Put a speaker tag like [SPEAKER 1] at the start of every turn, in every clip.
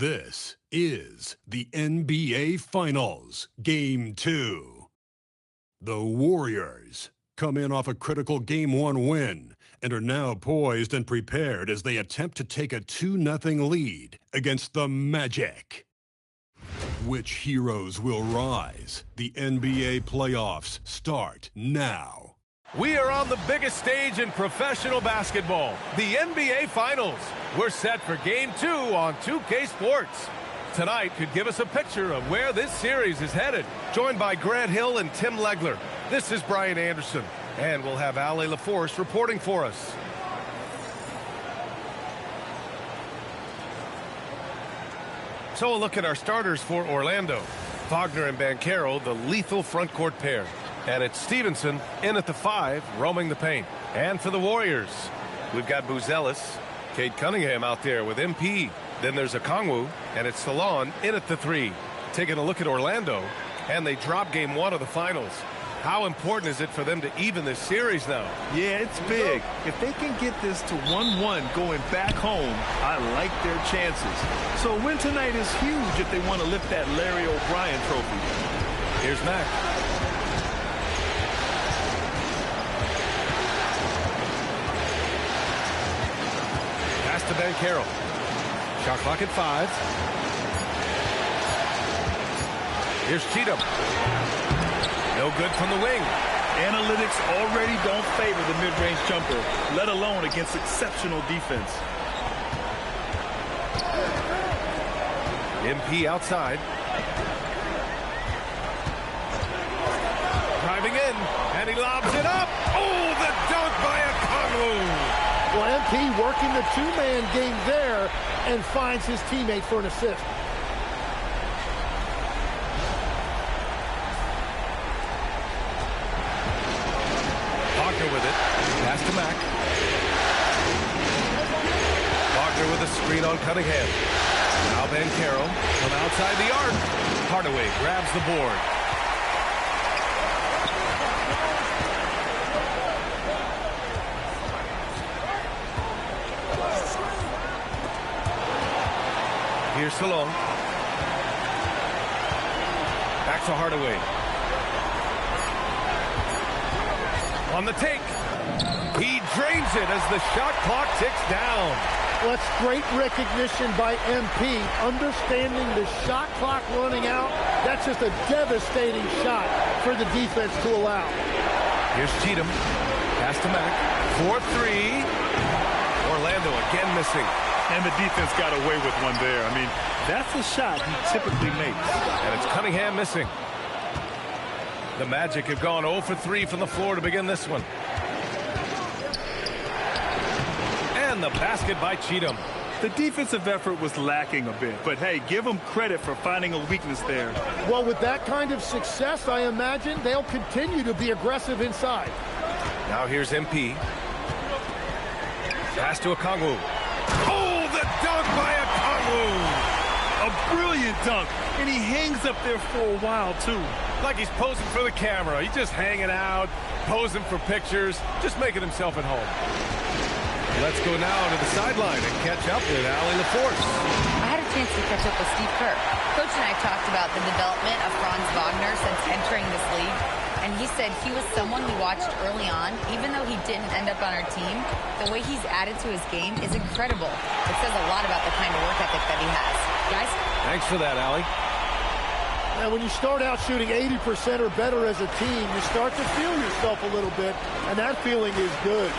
[SPEAKER 1] This is the NBA Finals, Game 2. The Warriors come in off a critical Game 1 win and are now poised and prepared as they attempt to take a 2-0 lead against the Magic. Which heroes will rise? The NBA playoffs start now.
[SPEAKER 2] We are on the biggest stage in professional basketball, the NBA Finals. We're set for Game 2 on 2K Sports. Tonight could give us a picture of where this series is headed. Joined by Grant Hill and Tim Legler, this is Brian Anderson. And we'll have Ali LaForce reporting for us. So a look at our starters for Orlando. Wagner and Banchero, the lethal front court pair. And it's Stevenson in at the 5, roaming the paint. And for the Warriors, we've got Buzelis, Cade Cunningham out there with MP. Then there's Okongwu, and it's Salon in at the 3. Taking a look at Orlando, and they drop Game 1 of the Finals. How important is it for them to even this series now?
[SPEAKER 3] Yeah, it's big. If they can get this to 1-1 going back home, I like their chances. So a win tonight is huge if they want to lift that Larry O'Brien trophy.
[SPEAKER 2] Here's Mack. Pass to Banchero. Shot clock at 5. Here's Cheatham. No good from the wing.
[SPEAKER 3] Analytics already don't favor the mid-range jumper, let alone against exceptional defense.
[SPEAKER 2] MP outside. Driving in, and he lobs it up. Oh, the dunk by Okongwu.
[SPEAKER 4] Well, MP working the two-man game there and finds his teammate for an assist.
[SPEAKER 2] Wagner with it. Pass to Mack. Wagner with a screen on Cunningham. Now Banchero from outside the arc. Hardaway grabs the board. Here's Salon. Back to Hardaway. On the take. He drains it as the shot clock ticks down.
[SPEAKER 4] Well, that's great recognition by MP. Understanding the shot clock running out. That's just a devastating shot for the defense to allow.
[SPEAKER 2] Here's Cheatham. Pass to Mack. 4-3. Orlando again missing.
[SPEAKER 3] And the defense got away with one there. I mean, that's a shot he typically makes.
[SPEAKER 2] And it's Cunningham missing. The Magic have gone 0 for 3 from the floor to begin this one. And the basket by Cheatham.
[SPEAKER 3] The defensive effort was lacking a bit, but hey, give them credit for finding a weakness there.
[SPEAKER 4] Well, with that kind of success, I imagine they'll continue to be aggressive inside.
[SPEAKER 2] Now here's MP. Pass to Okongwu. Oh, the dunk by Okongwu!
[SPEAKER 3] A brilliant dunk, and he hangs up there for a while, too.
[SPEAKER 2] Like he's posing for the camera. He's just hanging out, posing for pictures, just making himself at home. Let's go now to the sideline and catch up with Ali LaForce.
[SPEAKER 5] I had a chance to catch up with Steve Kerr. Coach and I talked about the development of Franz Wagner since entering this league. And he said he was someone we watched early on. Even though he didn't end up on our team, the way he's added to his game is incredible. It says a lot about the kind of work ethic that he has. Guys?
[SPEAKER 2] Thanks for that, Ali.
[SPEAKER 4] Now, when you start out shooting 80% or better as a team, you start to feel yourself a little bit, and that feeling is good.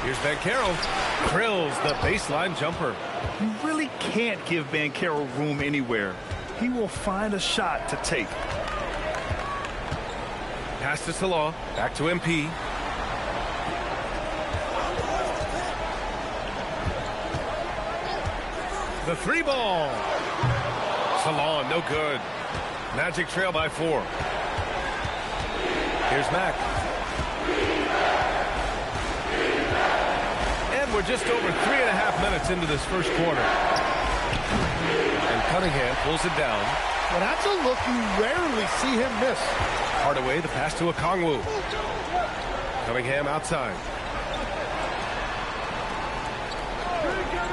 [SPEAKER 2] Here's Banchero. Drills the baseline jumper.
[SPEAKER 3] You really can't give Banchero room anywhere. He will find a shot to take.
[SPEAKER 2] Pass to Salon. Back to MP. The 3 ball. Salon, no good. Magic trail by 4. Here's Mack. And we're just over 3.5 minutes into this first quarter. And Cunningham pulls it down.
[SPEAKER 4] Well, that's a look you rarely see him miss.
[SPEAKER 2] Hardaway, the pass to Okongwu. Cunningham outside.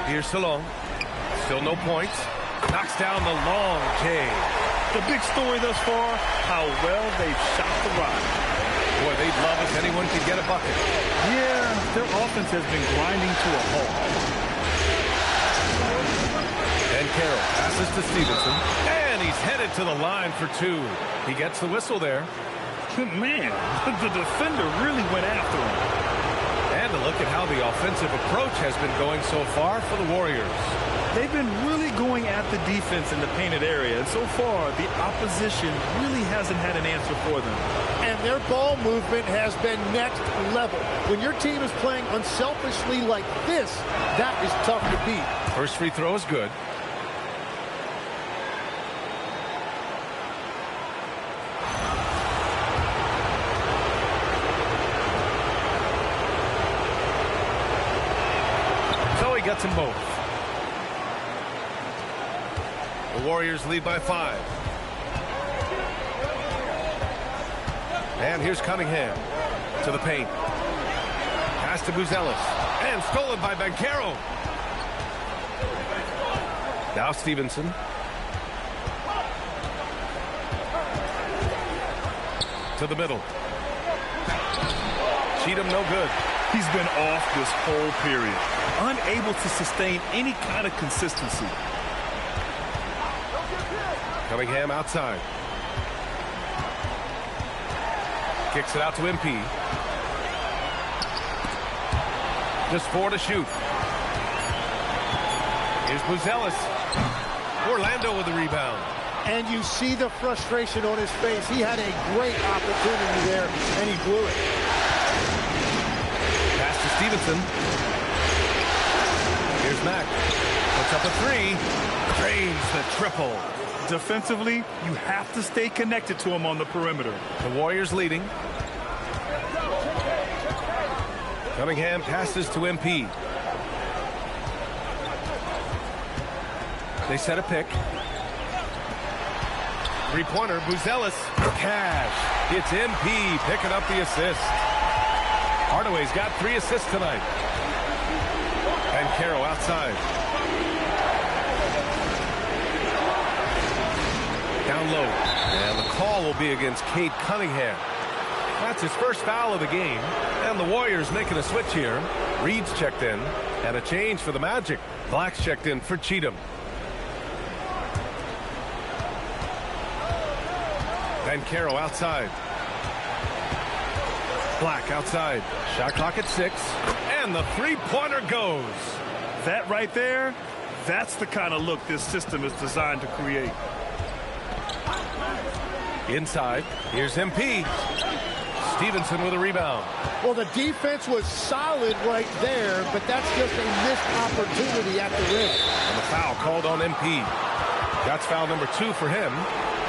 [SPEAKER 2] Here's Salon. Still no points. Knocks down the long J.
[SPEAKER 3] The big story thus far, how well they've shot the rock.
[SPEAKER 2] Boy, they'd love if anyone could get a bucket.
[SPEAKER 3] Yeah, their offense has been grinding to a halt.
[SPEAKER 2] And Carroll passes to Stevenson. And he's headed to the line for two. He gets the whistle there.
[SPEAKER 3] Man, the defender really went after him.
[SPEAKER 2] And a look at how the offensive approach has been going so far for the Warriors.
[SPEAKER 3] They've been really going at the defense in the painted area, and so far, the opposition really hasn't had an answer for them.
[SPEAKER 4] And their ball movement has been next level. When your team is playing unselfishly like this, that is tough to beat.
[SPEAKER 2] First free throw is good. So he gets them both. The Warriors lead by 5. And here's Cunningham to the paint. Pass to Buzelis. And stolen by Banchero. Now Stevenson. To the middle. Cheatham no good.
[SPEAKER 3] He's been off this whole period, unable to sustain any kind of consistency.
[SPEAKER 2] Cunningham outside. Kicks it out to MP. Just 4 to shoot. Here's Buzelis. Orlando with the rebound.
[SPEAKER 4] And you see the frustration on his face. He had a great opportunity there, and he blew it.
[SPEAKER 2] Pass to Stevenson. Here's Mack. Puts up a 3. Drains the triple.
[SPEAKER 3] Defensively, you have to stay connected to him on the perimeter.
[SPEAKER 2] The Warriors leading. Cunningham passes to MP. They set a pick. Three-pointer, Buzelis. Cash. It's MP picking up the assist. Hardaway's got 3 assists tonight. And Caro outside. Down low. And the call will be against Cade Cunningham. That's his first foul of the game. And the Warriors making a switch here. Reed's checked in. And a change for the Magic. Black's checked in for Cheatham. And Caro outside. Black outside. Shot clock at 6. And the three-pointer goes.
[SPEAKER 3] That right there, that's the kind of look this system is designed to create.
[SPEAKER 2] Inside. Here's MP. Stevenson with a rebound.
[SPEAKER 4] Well, the defense was solid right there, but that's just a missed opportunity at the rim.
[SPEAKER 2] And the foul called on MP. That's foul number 2 for him.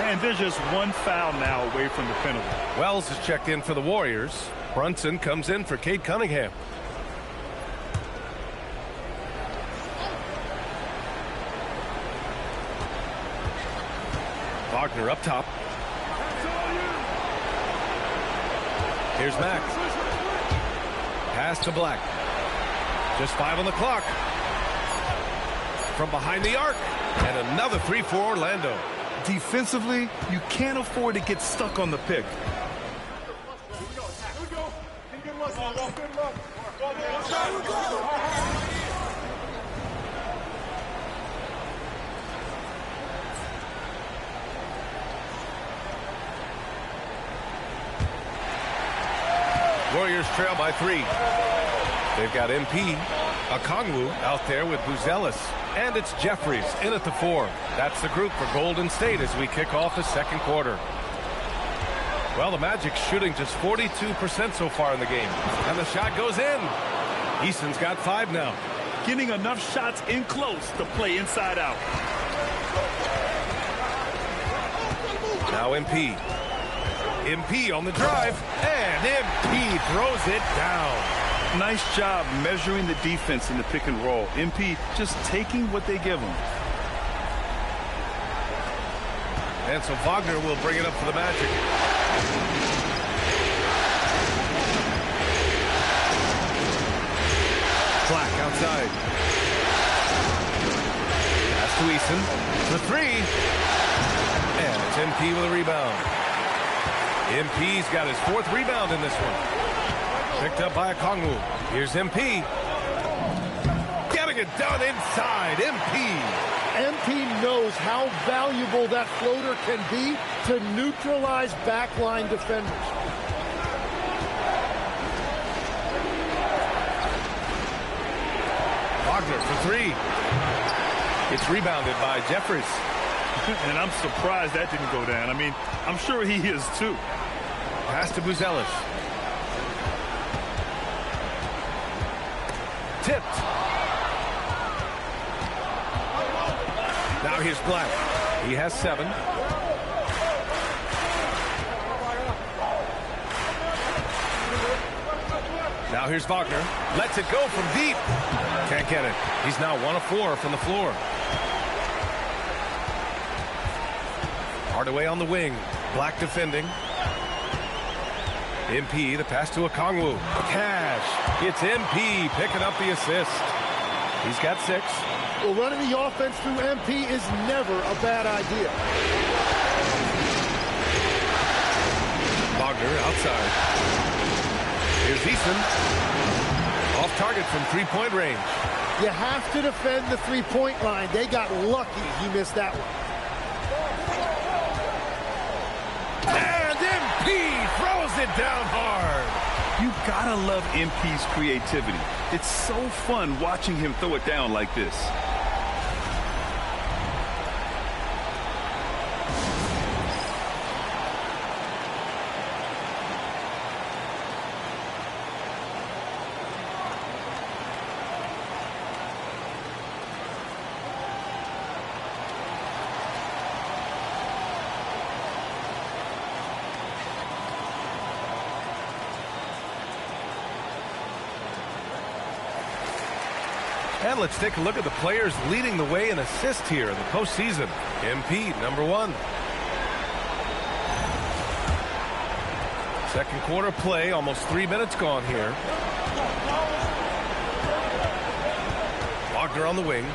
[SPEAKER 3] And there's just one foul now away from the penalty.
[SPEAKER 2] Wells is checked in for the Warriors. Brunson comes in for Cade Cunningham. Wagner up top. Here's Mack. Pass to Black. Just 5 on the clock. From behind the arc. And another 3 for Orlando.
[SPEAKER 3] Defensively, you can't afford to get stuck on the pick.
[SPEAKER 2] Warriors trail by 3. They've got MP, Okongwu out there with Buzelis. And it's Jeffries in at the 4. That's the group for Golden State as we kick off the second quarter. Well, the Magic shooting just 42% so far in the game. And the shot goes in. Easton's got 5 now.
[SPEAKER 3] Getting enough shots in close to play inside out.
[SPEAKER 2] Now MP. MP on the drive. And MP throws it down.
[SPEAKER 3] Nice job measuring the defense in the pick and roll. MP just taking what they give him.
[SPEAKER 2] And so Wagner will bring it up for the Magic. Black outside. to Eason. The three. And it's MP with a rebound. MP's got his 4th rebound in this one. Picked up by Okongwu. Here's MP. Getting it done inside. MP.
[SPEAKER 4] MP knows how valuable that floater can be to neutralize backline defenders.
[SPEAKER 2] Wagner for 3. It's rebounded by Jeffries.
[SPEAKER 3] And I'm surprised that didn't go down. I mean, I'm sure he is too.
[SPEAKER 2] Pass to Buzelis. Tipped. Now here's Black. He has 7. Now here's Wagner. Lets it go from deep. Can't get it. He's now 1 of 4 from the floor. Hardaway on the wing. Black defending. MP, the pass to Okongwu. Cash. It's MP picking up the assist. He's got 6.
[SPEAKER 4] Well, running the offense through MP is never a bad idea.
[SPEAKER 2] Wagner outside. Here's Eason. Off target from 3-point range.
[SPEAKER 4] You have to defend the three-point line. They got lucky he missed that one.
[SPEAKER 2] And MP throws it down hard.
[SPEAKER 3] You gotta love MP's creativity. It's so fun watching him throw it down like this.
[SPEAKER 2] And let's take a look at the players leading the way in assists here in the postseason. MP, number 1. Second quarter play, almost 3 minutes gone here. Wagner on the wing.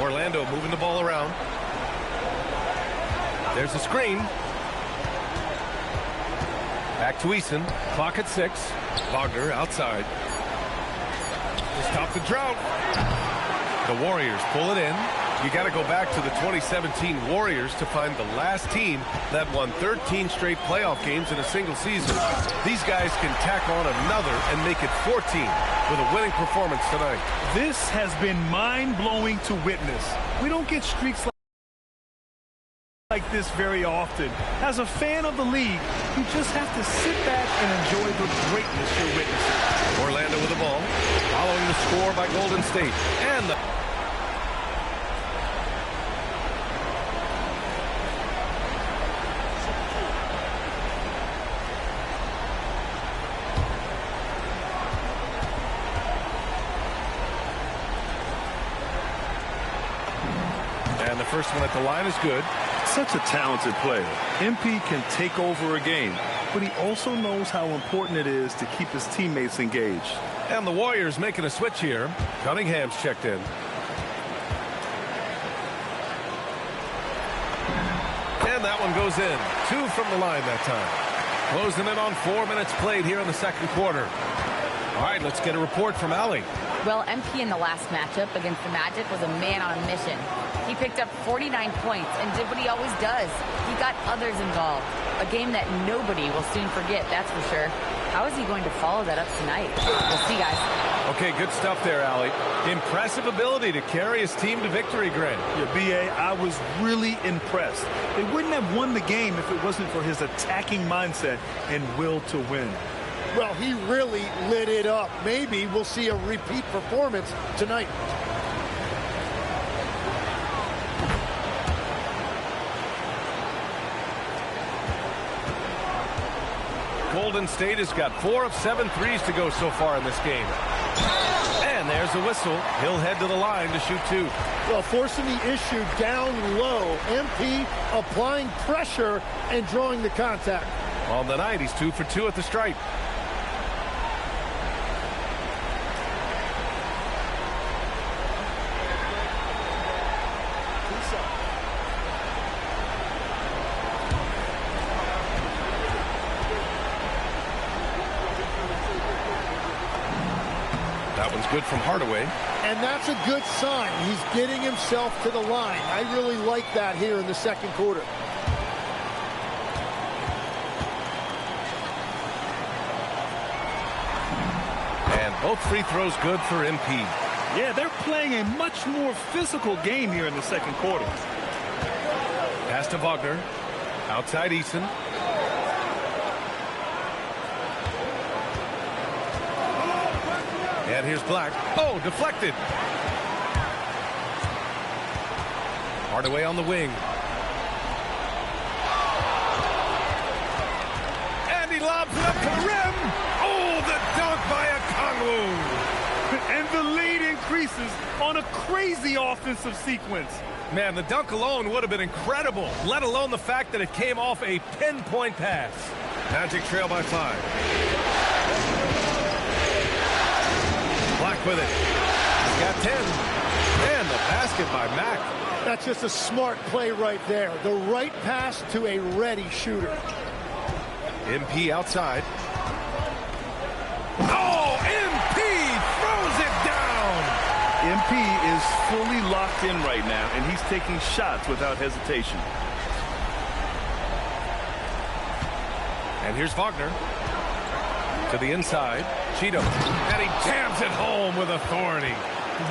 [SPEAKER 2] Orlando moving the ball around. There's the screen. Back to Eason. Clock at 6. Wagner outside. Stop the drought. The Warriors pull it in. You got to go back to the 2017 Warriors to find the last team that won 13 straight playoff games in a single season. These guys can tack on another and make it 14 with a winning performance tonight.
[SPEAKER 3] This has been mind-blowing to witness. We don't get streaks like this very often. As a fan of the league, you just have to sit back and enjoy the greatness you're witnessing.
[SPEAKER 2] Orlando with the ball, following the score by Golden State. And the first one at the line is good.
[SPEAKER 3] Such a talented player. MP can take over a game, but he also knows how important it is to keep his teammates engaged.
[SPEAKER 2] And the Warriors making a switch here. Cunningham's checked in. And that one goes in. 2 from the line that time. Closing in on 4 minutes played here in the second quarter. All right, let's get a report from Allie.
[SPEAKER 5] Well, MP in the last matchup against the Magic was a man on a mission. He picked up 49 points and did what he always does. He got others involved. A game that nobody will soon forget, that's for sure. How is he going to follow that up tonight? We'll see, guys.
[SPEAKER 2] Okay, good stuff there, Allie. Impressive ability to carry his team to victory, Grant.
[SPEAKER 3] Yeah, B.A., I was really impressed. They wouldn't have won the game if it wasn't for his attacking mindset and will to win.
[SPEAKER 4] Well, he really lit it up. Maybe we'll see a repeat performance tonight.
[SPEAKER 2] Golden State has got 4 of 7 threes to go so far in this game. And there's a whistle. He'll head to the line to shoot 2.
[SPEAKER 4] Well, forcing the issue down low. MP applying pressure and drawing the contact.
[SPEAKER 2] On the night, he's 2 for 2 at the stripe. That one's good from Hardaway.
[SPEAKER 4] And that's a good sign. He's getting himself to the line. I really like that here in the second quarter.
[SPEAKER 2] And both free throws good for MP.
[SPEAKER 3] Yeah, they're playing a much more physical game here in the second quarter.
[SPEAKER 2] Pass to Wagner. Outside Eason. And here's Black. Oh, deflected. Hardaway on the wing. And he lobs it up to the rim. Oh, the dunk by Okongwu.
[SPEAKER 3] And the lead increases on a crazy offensive sequence.
[SPEAKER 2] Man, the dunk alone would have been incredible, let alone the fact that it came off a pinpoint pass. Magic trail by 5. Black with it. He's got 10. And the basket by Mack.
[SPEAKER 4] That's just a smart play right there. The right pass to a ready shooter.
[SPEAKER 2] MP outside. Oh, MP throws it down.
[SPEAKER 3] MP is fully locked in right now, and he's taking shots without hesitation.
[SPEAKER 2] And here's Wagner. To the inside. Cheatham. And he jams it home with authority.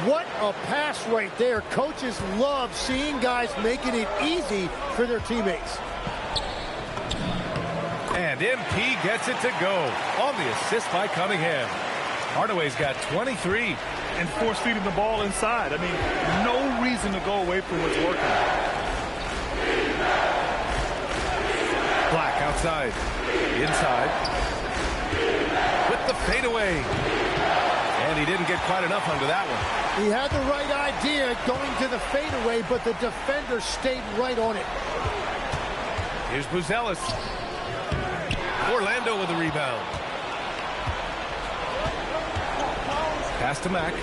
[SPEAKER 4] What a pass right there. Coaches love seeing guys making it easy for their teammates.
[SPEAKER 2] And MP gets it to go on the assist by Cunningham. Hardaway's got 23.
[SPEAKER 3] And force feeding the ball inside. I mean, no reason to go away from what's working.
[SPEAKER 2] Black outside. Inside. With the fadeaway. And he didn't get quite enough under that one.
[SPEAKER 4] He had the right idea going to the fadeaway, but the defender stayed right on it.
[SPEAKER 2] Here's Buzelis. Orlando with the rebound. Pass to Mack.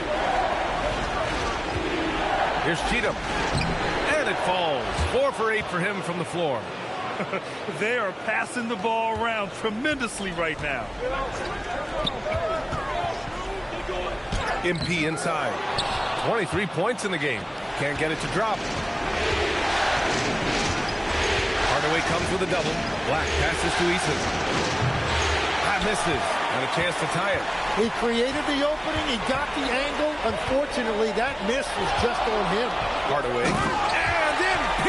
[SPEAKER 2] Here's Cheatham. And it falls. 4 for 8 for him from the floor.
[SPEAKER 3] They are passing the ball around tremendously right now.
[SPEAKER 2] MP inside. 23 points in the game. Can't get it to drop. Hardaway comes with a double. Black passes to Eason. That misses. And a chance to tie it.
[SPEAKER 4] He created the opening. He got the angle. Unfortunately, that miss was just on him.
[SPEAKER 2] Hardaway. And MP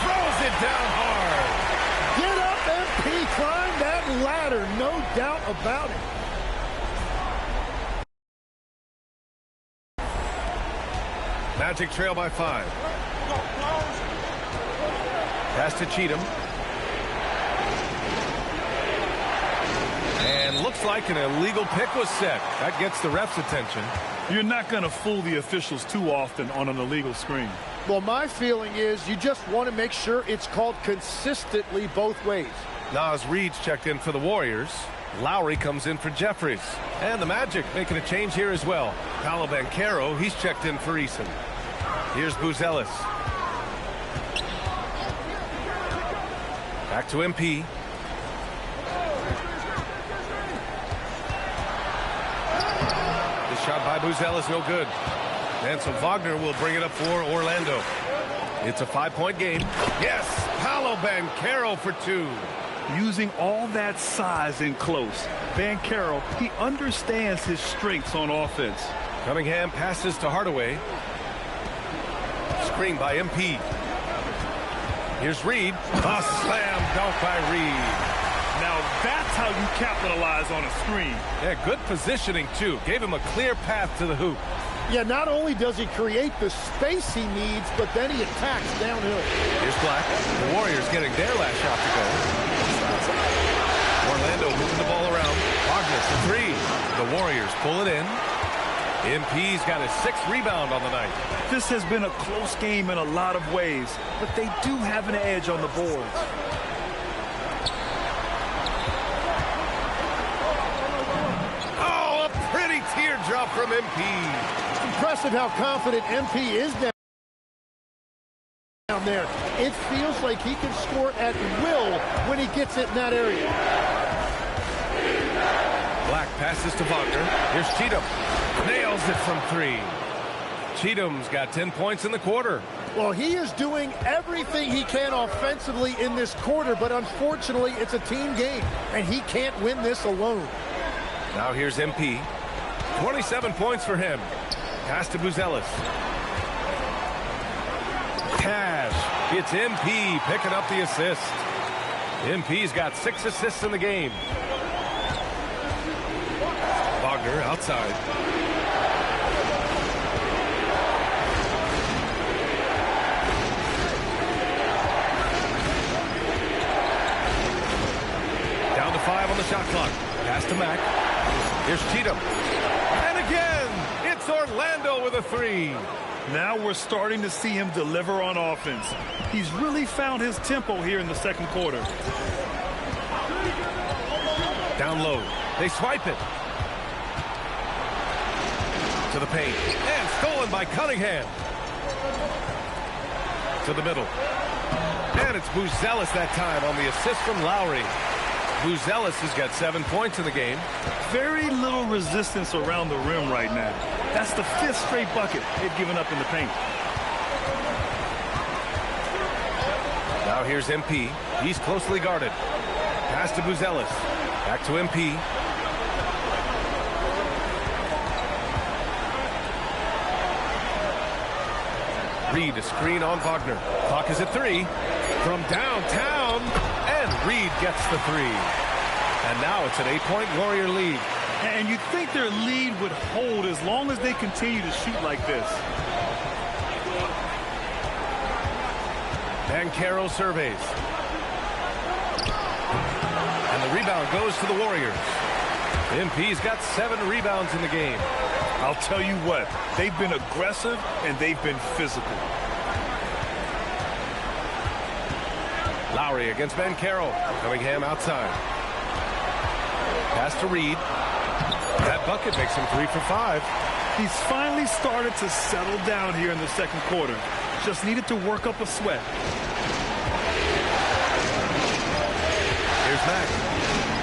[SPEAKER 2] throws it down hard.
[SPEAKER 4] Get up, MP. Climb that ladder. No doubt about it.
[SPEAKER 2] Magic trail by 5. Pass to Cheatham. And looks like an illegal pick was set. That gets the ref's attention.
[SPEAKER 3] You're not going to fool the officials too often on an illegal screen.
[SPEAKER 4] Well, my feeling is you just want to make sure it's called consistently both ways.
[SPEAKER 2] Naz Reid's checked in for the Warriors. Lowry comes in for Jeffries. And the Magic making a change here as well. Paolo Banchero, he's checked in for Eason. Here's Buzelis. Back to MP. This shot by Buzelis, no good. And so Wagner will bring it up for Orlando. It's a 5-point game. Yes, Paolo Banchero for 2.
[SPEAKER 3] Using all that size in close, Banchero, he understands his strengths on offense.
[SPEAKER 2] Cunningham passes to Hardaway. Screen by MP. Here's Reid. A slam dunk by Reid.
[SPEAKER 3] Now that's how you capitalize on a screen.
[SPEAKER 2] Yeah, good positioning too. Gave him a clear path to the hoop.
[SPEAKER 4] Yeah, not only does he create the space he needs, but then he attacks downhill.
[SPEAKER 2] Here's Black. The Warriors getting their last shot to go. Orlando moving the ball around. Wagner for 3. The Warriors pull it in. MP's got his 6th rebound on the night.
[SPEAKER 3] This has been a close game in a lot of ways, but they do have an edge on the boards.
[SPEAKER 2] Oh, a pretty teardrop from MP.
[SPEAKER 4] It's impressive how confident MP is down there. It feels like he can score at will when he gets it in that area.
[SPEAKER 2] Black passes to Wagner. Here's Cheatham. Nails nails it from 3. Cheatham's got 10 points in the quarter.
[SPEAKER 4] Well, he is doing everything he can offensively in this quarter, but unfortunately, it's a team game, and he can't win this alone.
[SPEAKER 2] Now here's MP. 27 points for him. Pass to Buzelis. Cash. It's MP picking up the assist. MP's got 6 assists in the game. Wagner outside. Down to 5 on the shot clock. Pass to Mack. Here's Cheatham. And again, it's Orlando with a 3.
[SPEAKER 3] Now we're starting to see him deliver on offense. He's really found his tempo here in the second quarter.
[SPEAKER 2] Down low. They swipe it. To the paint. And stolen by Cunningham. To the middle. And it's Buzelis that time on the assist from Lowry. Buzelis has got 7 points in the game.
[SPEAKER 3] Very little resistance around the rim right now. That's the 5th straight bucket they've given up in the paint.
[SPEAKER 2] Now here's MP. He's closely guarded. Pass to Buzelis. Back to MP. Reed, a screen on Wagner. Clock is at 3. From downtown, and Reed gets the 3. And now it's an 8-point Warrior lead.
[SPEAKER 3] And you'd think their lead would hold as long as they continue to shoot like this.
[SPEAKER 2] Banchero surveys. And the rebound goes to the Warriors. MP's got 7 rebounds in the game.
[SPEAKER 3] I'll tell you what, they've been aggressive and they've been physical.
[SPEAKER 2] Lowry against Banchero. Cunningham outside. Pass to Reed. That bucket makes him 3 for 5.
[SPEAKER 3] He's finally started to settle down here in the second quarter. Just needed to work up a sweat.
[SPEAKER 2] Here's Mack.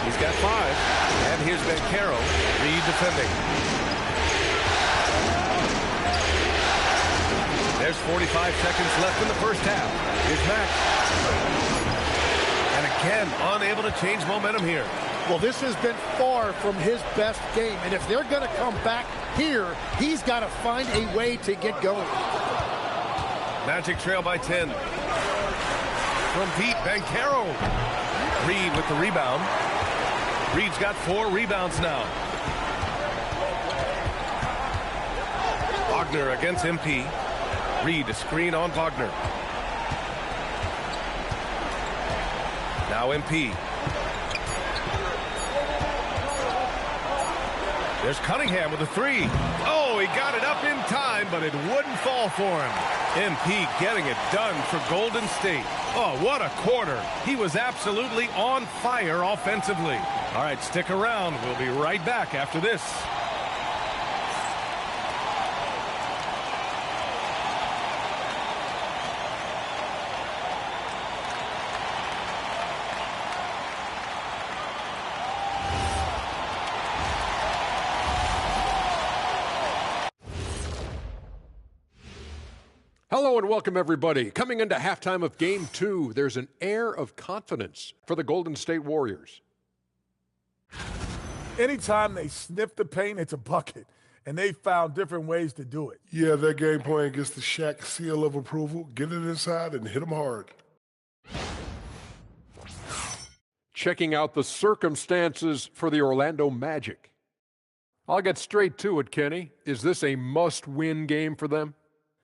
[SPEAKER 2] He's got 5. And here's Banchero. Reed defending. There's 45 seconds left in the first half. Here's Mack. And again, unable to change momentum here.
[SPEAKER 4] Well, this has been far from his best game, and if they're going to come back here, he's got to find a way to get going.
[SPEAKER 2] Magic trail by 10. From Pete, Banchero. Reed with the rebound. Reed's got 4 rebounds now. Wagner against MP. Reed, a screen on Wagner. Now MP. There's Cunningham with a 3. Oh, he got it up in time, but it wouldn't fall for him. MP getting it done for Golden State. Oh, what a quarter. He was absolutely on fire offensively. All right, stick around. We'll be right back after this.
[SPEAKER 6] Hello and welcome, everybody. Coming into halftime of Game 2, there's an air of confidence for the Golden State Warriors.
[SPEAKER 7] Anytime they sniff the paint, it's a bucket, and they found different ways to do it.
[SPEAKER 8] Yeah, their game plan gets the Shaq seal of approval. Get it inside and hit them hard.
[SPEAKER 6] Checking out the circumstances for the Orlando Magic. I'll get straight to it, Kenny. Is this a must-win game for them?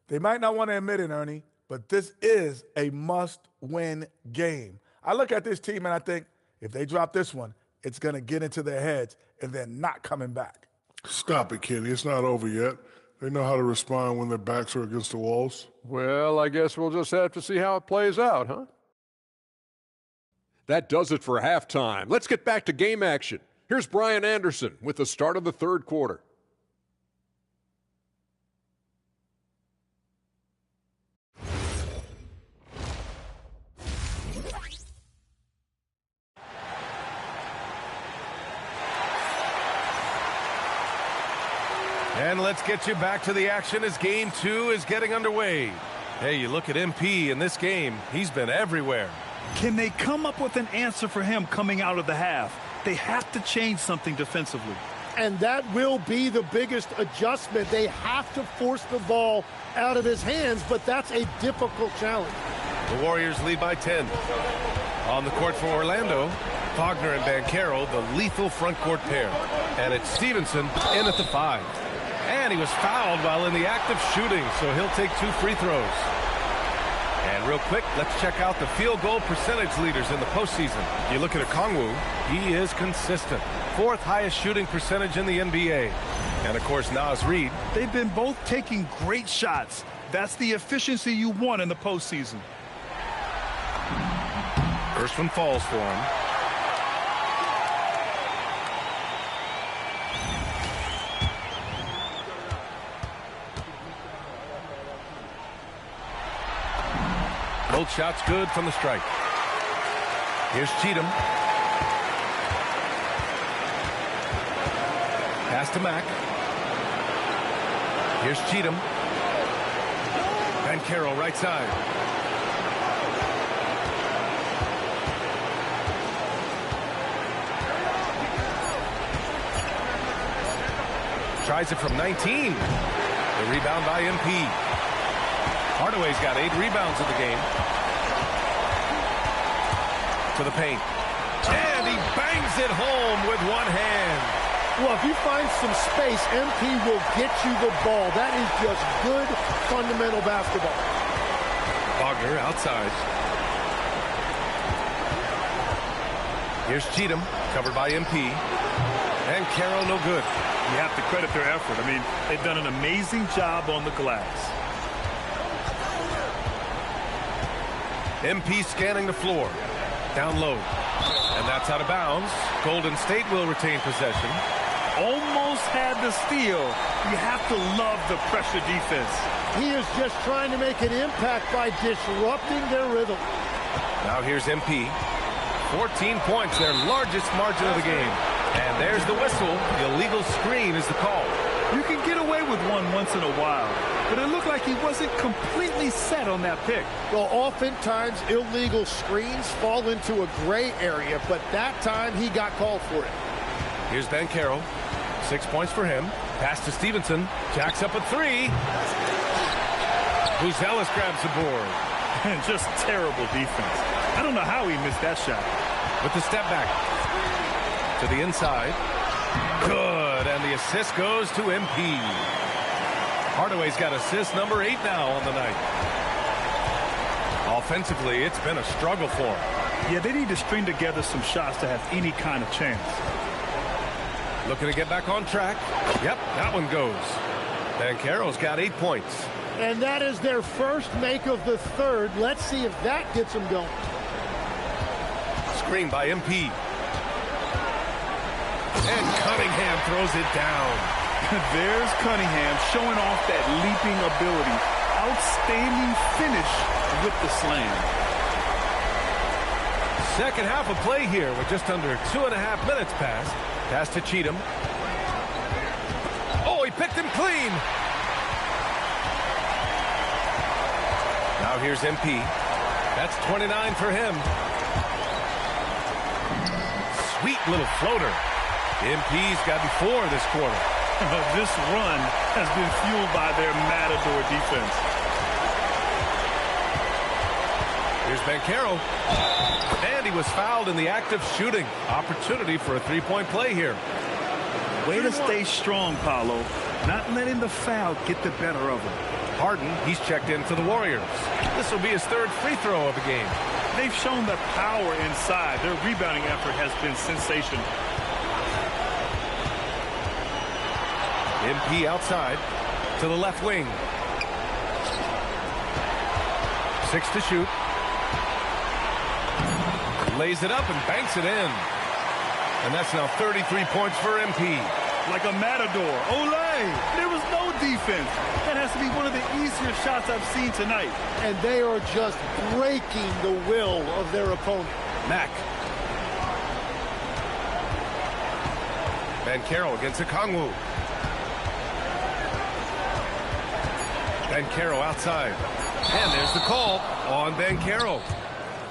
[SPEAKER 7] They might not want to admit it, Ernie, but this is a must-win game. I look at this team and I think if they drop this one, it's going to get into their heads and they're not coming back.
[SPEAKER 8] Stop it, Kenny. It's not over yet. They know how to respond when their backs are against the walls.
[SPEAKER 6] Well, I guess we'll just have to see how it plays out, huh? That does it for halftime. Let's get back to game action. Here's Brian Anderson with the start of the third quarter.
[SPEAKER 2] And let's get you back to the action as game 2 is getting underway. Hey, you look at MP in this game, he's been everywhere.
[SPEAKER 3] Can they come up with an answer for him coming out of the half? They have to change something defensively.
[SPEAKER 4] And that will be the biggest adjustment. They have to force the ball out of his hands, but that's a difficult challenge.
[SPEAKER 2] The Warriors lead by 10. On the court for Orlando, Wagner and Banchero, the lethal front court pair. And it's Stevenson in at the 5. And he was fouled while in the act of shooting, so he'll take 2 free throws. And real quick, let's check out the field goal percentage leaders in the postseason. You look at Okongwu, he is consistent. 4th highest shooting percentage in the NBA. And of course, Naz Reid.
[SPEAKER 3] They've been both taking great shots. That's the efficiency you want in the postseason.
[SPEAKER 2] First one falls for him. Both shots good from the stripe. Here's Cheatham. Pass to Mack. Here's Cheatham. Banchero right side. Tries it from 19. The rebound by MP. Hardaway's got 8 rebounds in the game. To the paint. And he bangs it home with one hand.
[SPEAKER 4] Well, if you find some space, MP will get you the ball. That is just good fundamental basketball.
[SPEAKER 2] Wagner outside. Here's Cheatham, covered by MP. And Carroll no good.
[SPEAKER 3] You have to credit their effort. I mean, they've done an amazing job on the glass.
[SPEAKER 2] MP scanning the floor. Down low. And that's out of bounds. Golden State will retain possession.
[SPEAKER 3] Almost had the steal. You have to love the pressure defense.
[SPEAKER 4] He is just trying to make an impact by disrupting their rhythm.
[SPEAKER 2] Now here's MP. 14 points, their largest margin of the game. And there's the whistle. The illegal screen is the call.
[SPEAKER 3] You can get away with one once in a while, but it looked like he wasn't completely set on that pick.
[SPEAKER 4] Well, oftentimes illegal screens fall into a gray area, but that time he got called for it.
[SPEAKER 2] Here's Banchero. 6 points for him. Pass to Stevenson. Jacks up a 3. Buzelis grabs the board.
[SPEAKER 3] And just terrible defense. I don't know how he missed that shot.
[SPEAKER 2] With the step back. To the inside. Good. And the assist goes to MP. Hardaway's got assist number 8 now on the night. Offensively, it's been a struggle for him.
[SPEAKER 3] Yeah, they need to string together some shots to have any kind of chance.
[SPEAKER 2] Looking to get back on track. Yep, that one goes. Banchero's got 8 points.
[SPEAKER 4] And that is their first make of the third. Let's see if that gets them going.
[SPEAKER 2] Screen by MP. And Cunningham throws it down.
[SPEAKER 3] There's Cunningham showing off that leaping ability. Outstanding finish with the slam.
[SPEAKER 2] Second half of play here with just under 2.5 minutes passed. Pass to Cheatham. Oh, he picked him clean. Now here's MP. That's 29 for him. Sweet little floater. MP's got 4 this quarter.
[SPEAKER 3] This run has been fueled by their matador defense.
[SPEAKER 2] Here's Banchero. And he was fouled in the act of shooting. Opportunity for a 3-point play here.
[SPEAKER 3] Way to stay strong, Paolo. Not letting the foul get the better of him.
[SPEAKER 2] Harden, he's checked in for the Warriors. This will be his 3rd free throw of the game.
[SPEAKER 3] They've shown the power inside. Their rebounding effort has been sensational.
[SPEAKER 2] MP outside to the left wing. 6 to shoot. Lays it up and banks it in. And that's now 33 points for MP.
[SPEAKER 3] Like a matador. Olay! There was no defense. That has to be one of the easier shots I've seen tonight.
[SPEAKER 4] And they are just breaking the will of their opponent.
[SPEAKER 2] Mack. Banchero against Okongwu. Banchero outside. And there's the call on Banchero.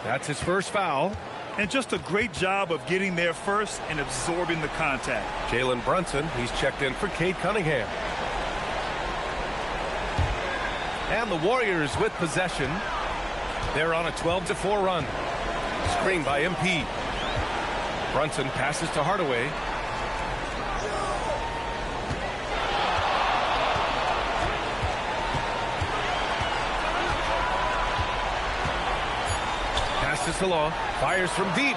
[SPEAKER 2] That's his first foul.
[SPEAKER 3] And just a great job of getting there first and absorbing the contact.
[SPEAKER 2] Jalen Brunson, he's checked in for Cade Cunningham. And the Warriors with possession. They're on a 12-4 run. Screen by MP. Brunson passes to Hardaway. Passes to Law. Fires from deep.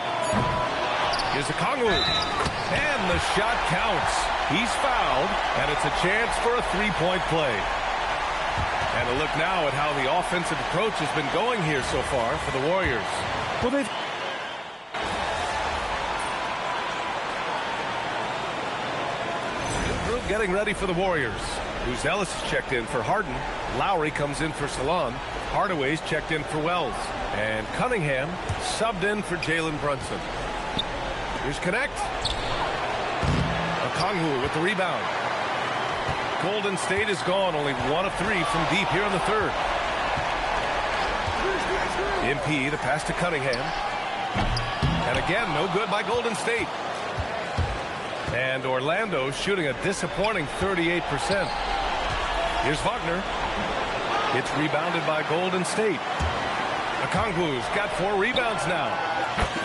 [SPEAKER 2] Here's a Okongwu. And the shot counts. He's fouled, and it's a chance for a three-point play. And a look now at how the offensive approach has been going here so far for the Warriors.
[SPEAKER 3] Well, they've
[SPEAKER 2] group getting ready for the Warriors. Who's Ellis is checked in for Harden. Lowry comes in for Salon. Hardaway's checked in for Wells. And Cunningham subbed in for Jalen Brunson. Here's Connect. Okongwu with the rebound. Golden State is gone. Only 1 of 3 from deep here in the third. MP, the pass to Cunningham. And again, no good by Golden State. And Orlando shooting a disappointing 38%. Here's Wagner. It's rebounded by Golden State. Okongwu's got 4 rebounds now.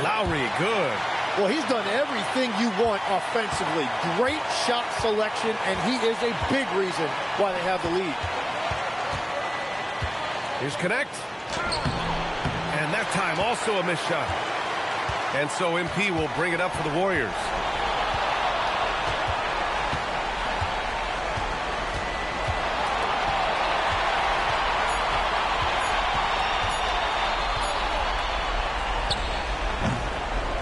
[SPEAKER 2] Lowry, good.
[SPEAKER 4] Well, he's done everything you want offensively. Great shot selection, and he is a big reason why they have the lead.
[SPEAKER 2] Here's Connect. And that time also a missed shot. And so MP will bring it up for the Warriors.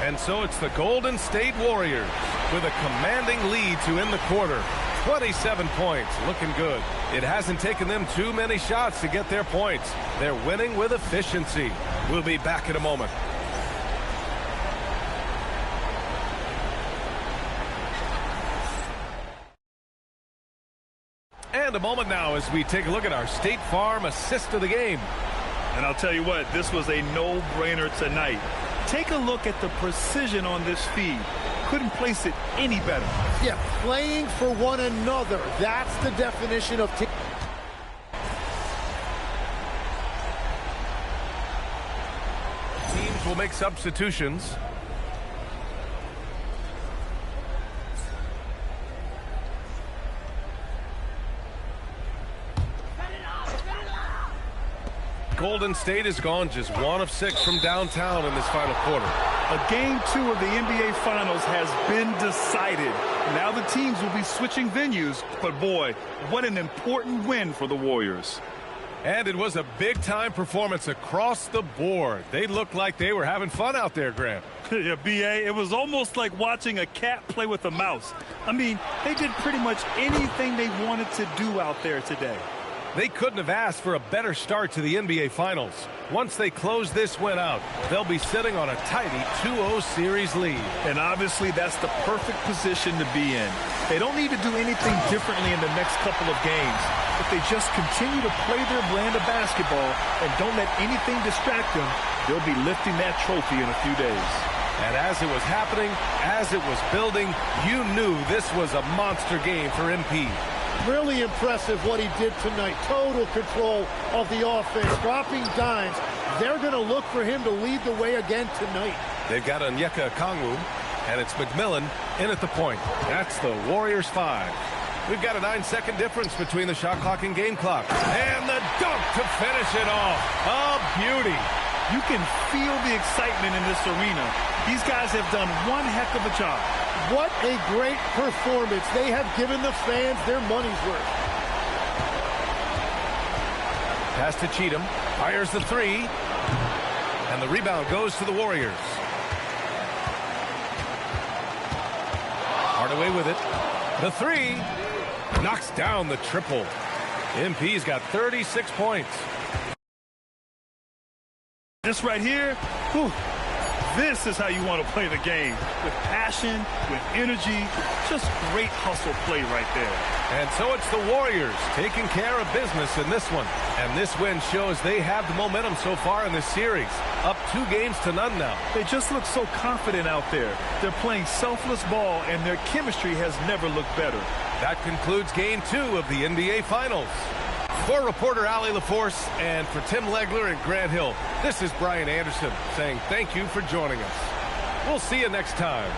[SPEAKER 2] And so it's the Golden State Warriors with a commanding lead to end the quarter. 27 points, looking good. It hasn't taken them too many shots to get their points. They're winning with efficiency. We'll be back in a moment. And a moment now as we take a look at our State Farm assist of the game.
[SPEAKER 3] And I'll tell you what, this was a no-brainer tonight. Take a look at the precision on this feed. Couldn't place it any better.
[SPEAKER 4] Yeah, playing for one another. That's the definition of team.
[SPEAKER 2] Teams will make substitutions. Golden State is gone just 1 of 6 from downtown in this final quarter.
[SPEAKER 3] Game 2 of the NBA Finals has been decided. Now the teams will be switching venues, but boy, what an important win for the Warriors.
[SPEAKER 2] And it was a big-time performance across the board. They looked like they were having fun out there, Grant.
[SPEAKER 3] Yeah, B.A., it was almost like watching a cat play with a mouse. I mean, they did pretty much anything they wanted to do out there today.
[SPEAKER 2] They couldn't have asked for a better start to the NBA Finals. Once they close this win out, they'll be sitting on a tidy 2-0 series lead.
[SPEAKER 3] And obviously, that's the perfect position to be in. They don't need to do anything differently in the next couple of games. If they just continue to play their brand of basketball and don't let anything distract them, they'll be lifting that trophy in a few days.
[SPEAKER 2] And as it was happening, as it was building, you knew this was a monster game for MP.
[SPEAKER 4] Really impressive what he did tonight. Total control of the offense, dropping dimes. They're going to look for him to lead the way again tonight.
[SPEAKER 2] They've got Onyeka Okongwu, and it's McMillan in at the point. That's the Warriors 5. We've got a 9-second difference between the shot clock and game clock. And the dunk to finish it off. A beauty.
[SPEAKER 3] You can feel the excitement in this arena. These guys have done one heck of a job.
[SPEAKER 4] What a great performance. They have given the fans their money's worth.
[SPEAKER 2] Pass to Cheatham. Fires the 3. And the rebound goes to the Warriors. Hardaway with it. The 3. Knocks down the triple. MP's got 36 points.
[SPEAKER 3] This right here, whew, This is how you want to play the game. With passion, with energy, just great hustle play right there.
[SPEAKER 2] And so it's the Warriors taking care of business in this one. And this win shows they have the momentum so far in this series. Up 2-0 now.
[SPEAKER 3] They just look so confident out there. They're playing selfless ball, and their chemistry has never looked better.
[SPEAKER 2] That concludes Game 2 of the NBA Finals. For reporter Allie LaForce and for Tim Legler and Grant Hill, this is Brian Anderson saying thank you for joining us. We'll see you next time.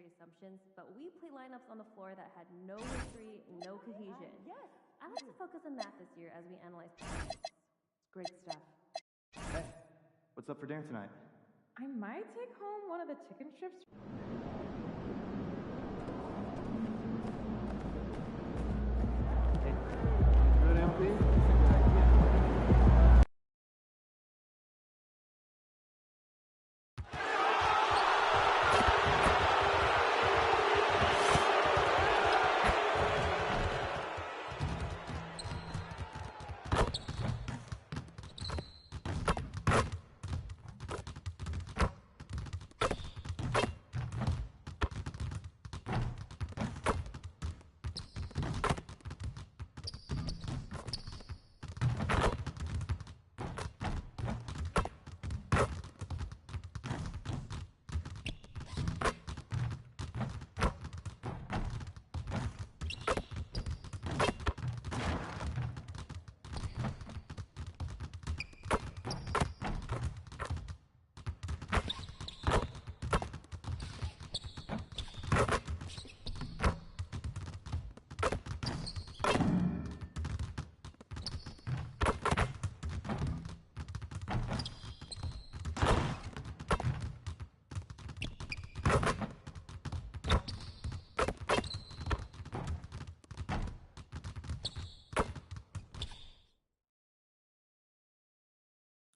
[SPEAKER 9] great assumptions, but we play lineups on the floor that had no history, no cohesion. Yes. I like to focus on that this year as we analyze performance.
[SPEAKER 10] Great stuff. Hey, what's up for dinner tonight?
[SPEAKER 11] I might take home one of the chicken strips.
[SPEAKER 10] Hey, good LP?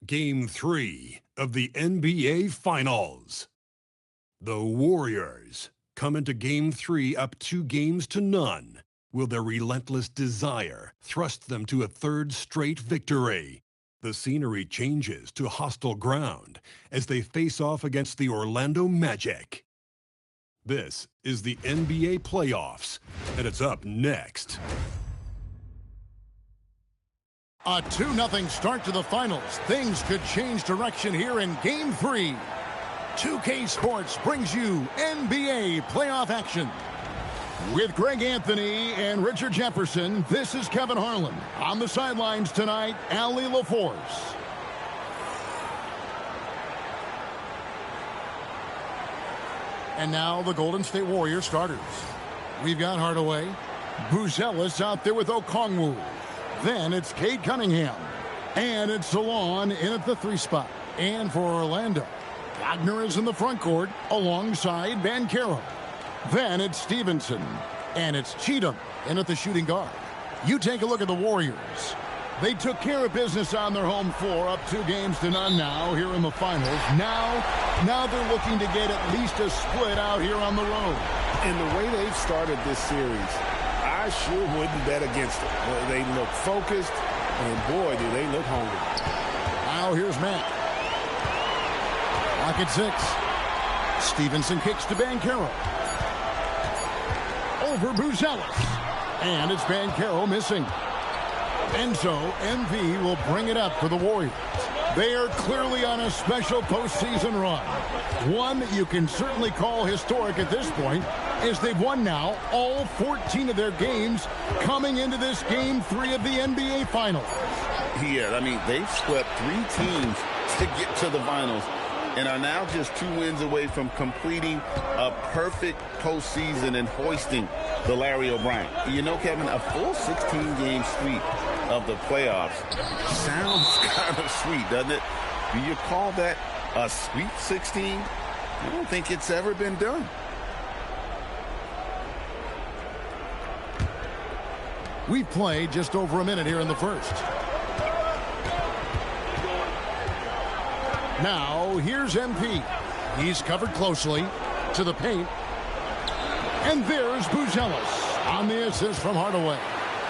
[SPEAKER 1] Game 3 of the NBA Finals. The Warriors come into Game 3 up 2-0. Will their relentless desire thrust them to a third straight victory? The scenery changes to hostile ground as they face off against the Orlando Magic. This is the NBA playoffs, and it's up next.
[SPEAKER 12] A 2-0 start to the finals. Things could change direction here in Game 3. 2K Sports brings you NBA playoff action. With Greg Anthony and Richard Jefferson, this is Kevin Harlan. On the sidelines tonight, Allie LaForce. And now the Golden State Warriors starters. We've got Hardaway. Buzelis out there with Okongwu. Then it's Cade Cunningham. And it's Salon in at the 3 spot. And for Orlando, Wagner is in the front court alongside Banchero. Then it's Stevenson. And it's Cheatham in at the shooting guard. You take a look at the Warriors. They took care of business on their home floor, up 2-0 now here in the finals. Now they're looking to get at least a split out here on the road.
[SPEAKER 13] And the way they've started this series, I sure wouldn't bet against it. They look focused, and boy, do they look hungry.
[SPEAKER 12] Now here's Matt. Clock at 6. Stevenson kicks to Banchero. Over Buzelis. And it's Banchero missing. And so MV will bring it up for the Warriors. They are clearly on a special postseason run. One you can certainly call historic at this point, as they've won now all 14 of their games coming into this Game 3 of the NBA Finals.
[SPEAKER 14] Yeah, I mean, they've swept 3 teams to get to the finals and are now just 2 wins away from completing a perfect postseason and hoisting the Larry O'Brien. You know, Kevin, a full 16-game sweep of the playoffs sounds kind of sweet, doesn't it? Do you call that a Sweet 16? I don't think it's ever been done.
[SPEAKER 12] We've played just over a minute here in the first. Now, here's MP. He's covered closely to the paint. And there's Buzelis on the assist from Hardaway.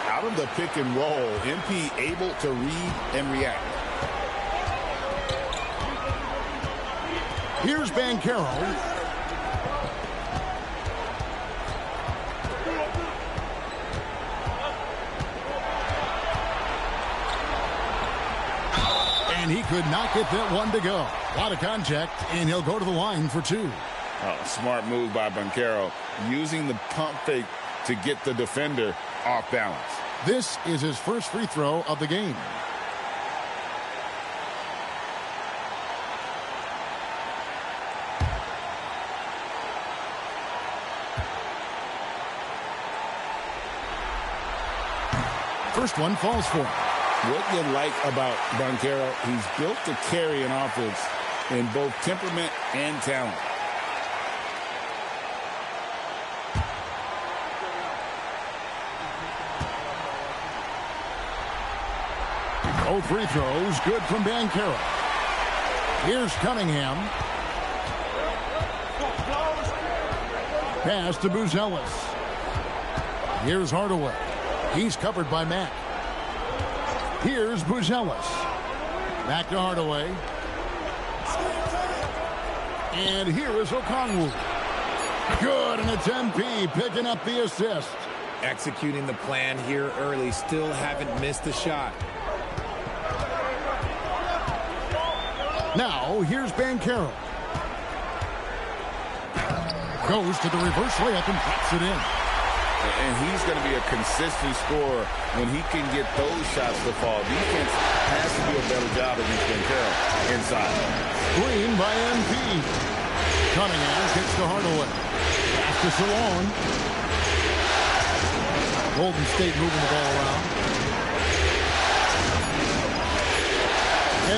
[SPEAKER 14] Out of the pick and roll, MP able to read and react.
[SPEAKER 12] Here's Banchero. And he could not get that one to go. A lot of contact, and he'll go to the line for 2.
[SPEAKER 14] Oh, smart move by Banchero, using the pump fake to get the defender off balance.
[SPEAKER 12] This is his first free throw of the game. First one falls for him.
[SPEAKER 13] What you like about Banchero, he's built to carry an offense in both temperament and talent.
[SPEAKER 12] Both free throws good from Banchero. Here's Cunningham. Pass to Buzelis. Here's Hardaway. He's covered by Mack. Here's Buzelis. Back to Hardaway. And here is Okongwu. Good, and it's MP picking up the assist.
[SPEAKER 15] Executing the plan here early. Still haven't missed a shot.
[SPEAKER 12] Now, here's Banchero. Goes to the reverse layup and drops it in.
[SPEAKER 14] And he's going to be a consistent scorer when he can get those shots to fall. Defense has to do a better job against Banchero inside.
[SPEAKER 12] Screen by MP. Cunningham kicks to Hardaway. Pass to Salon. Golden State moving the ball around.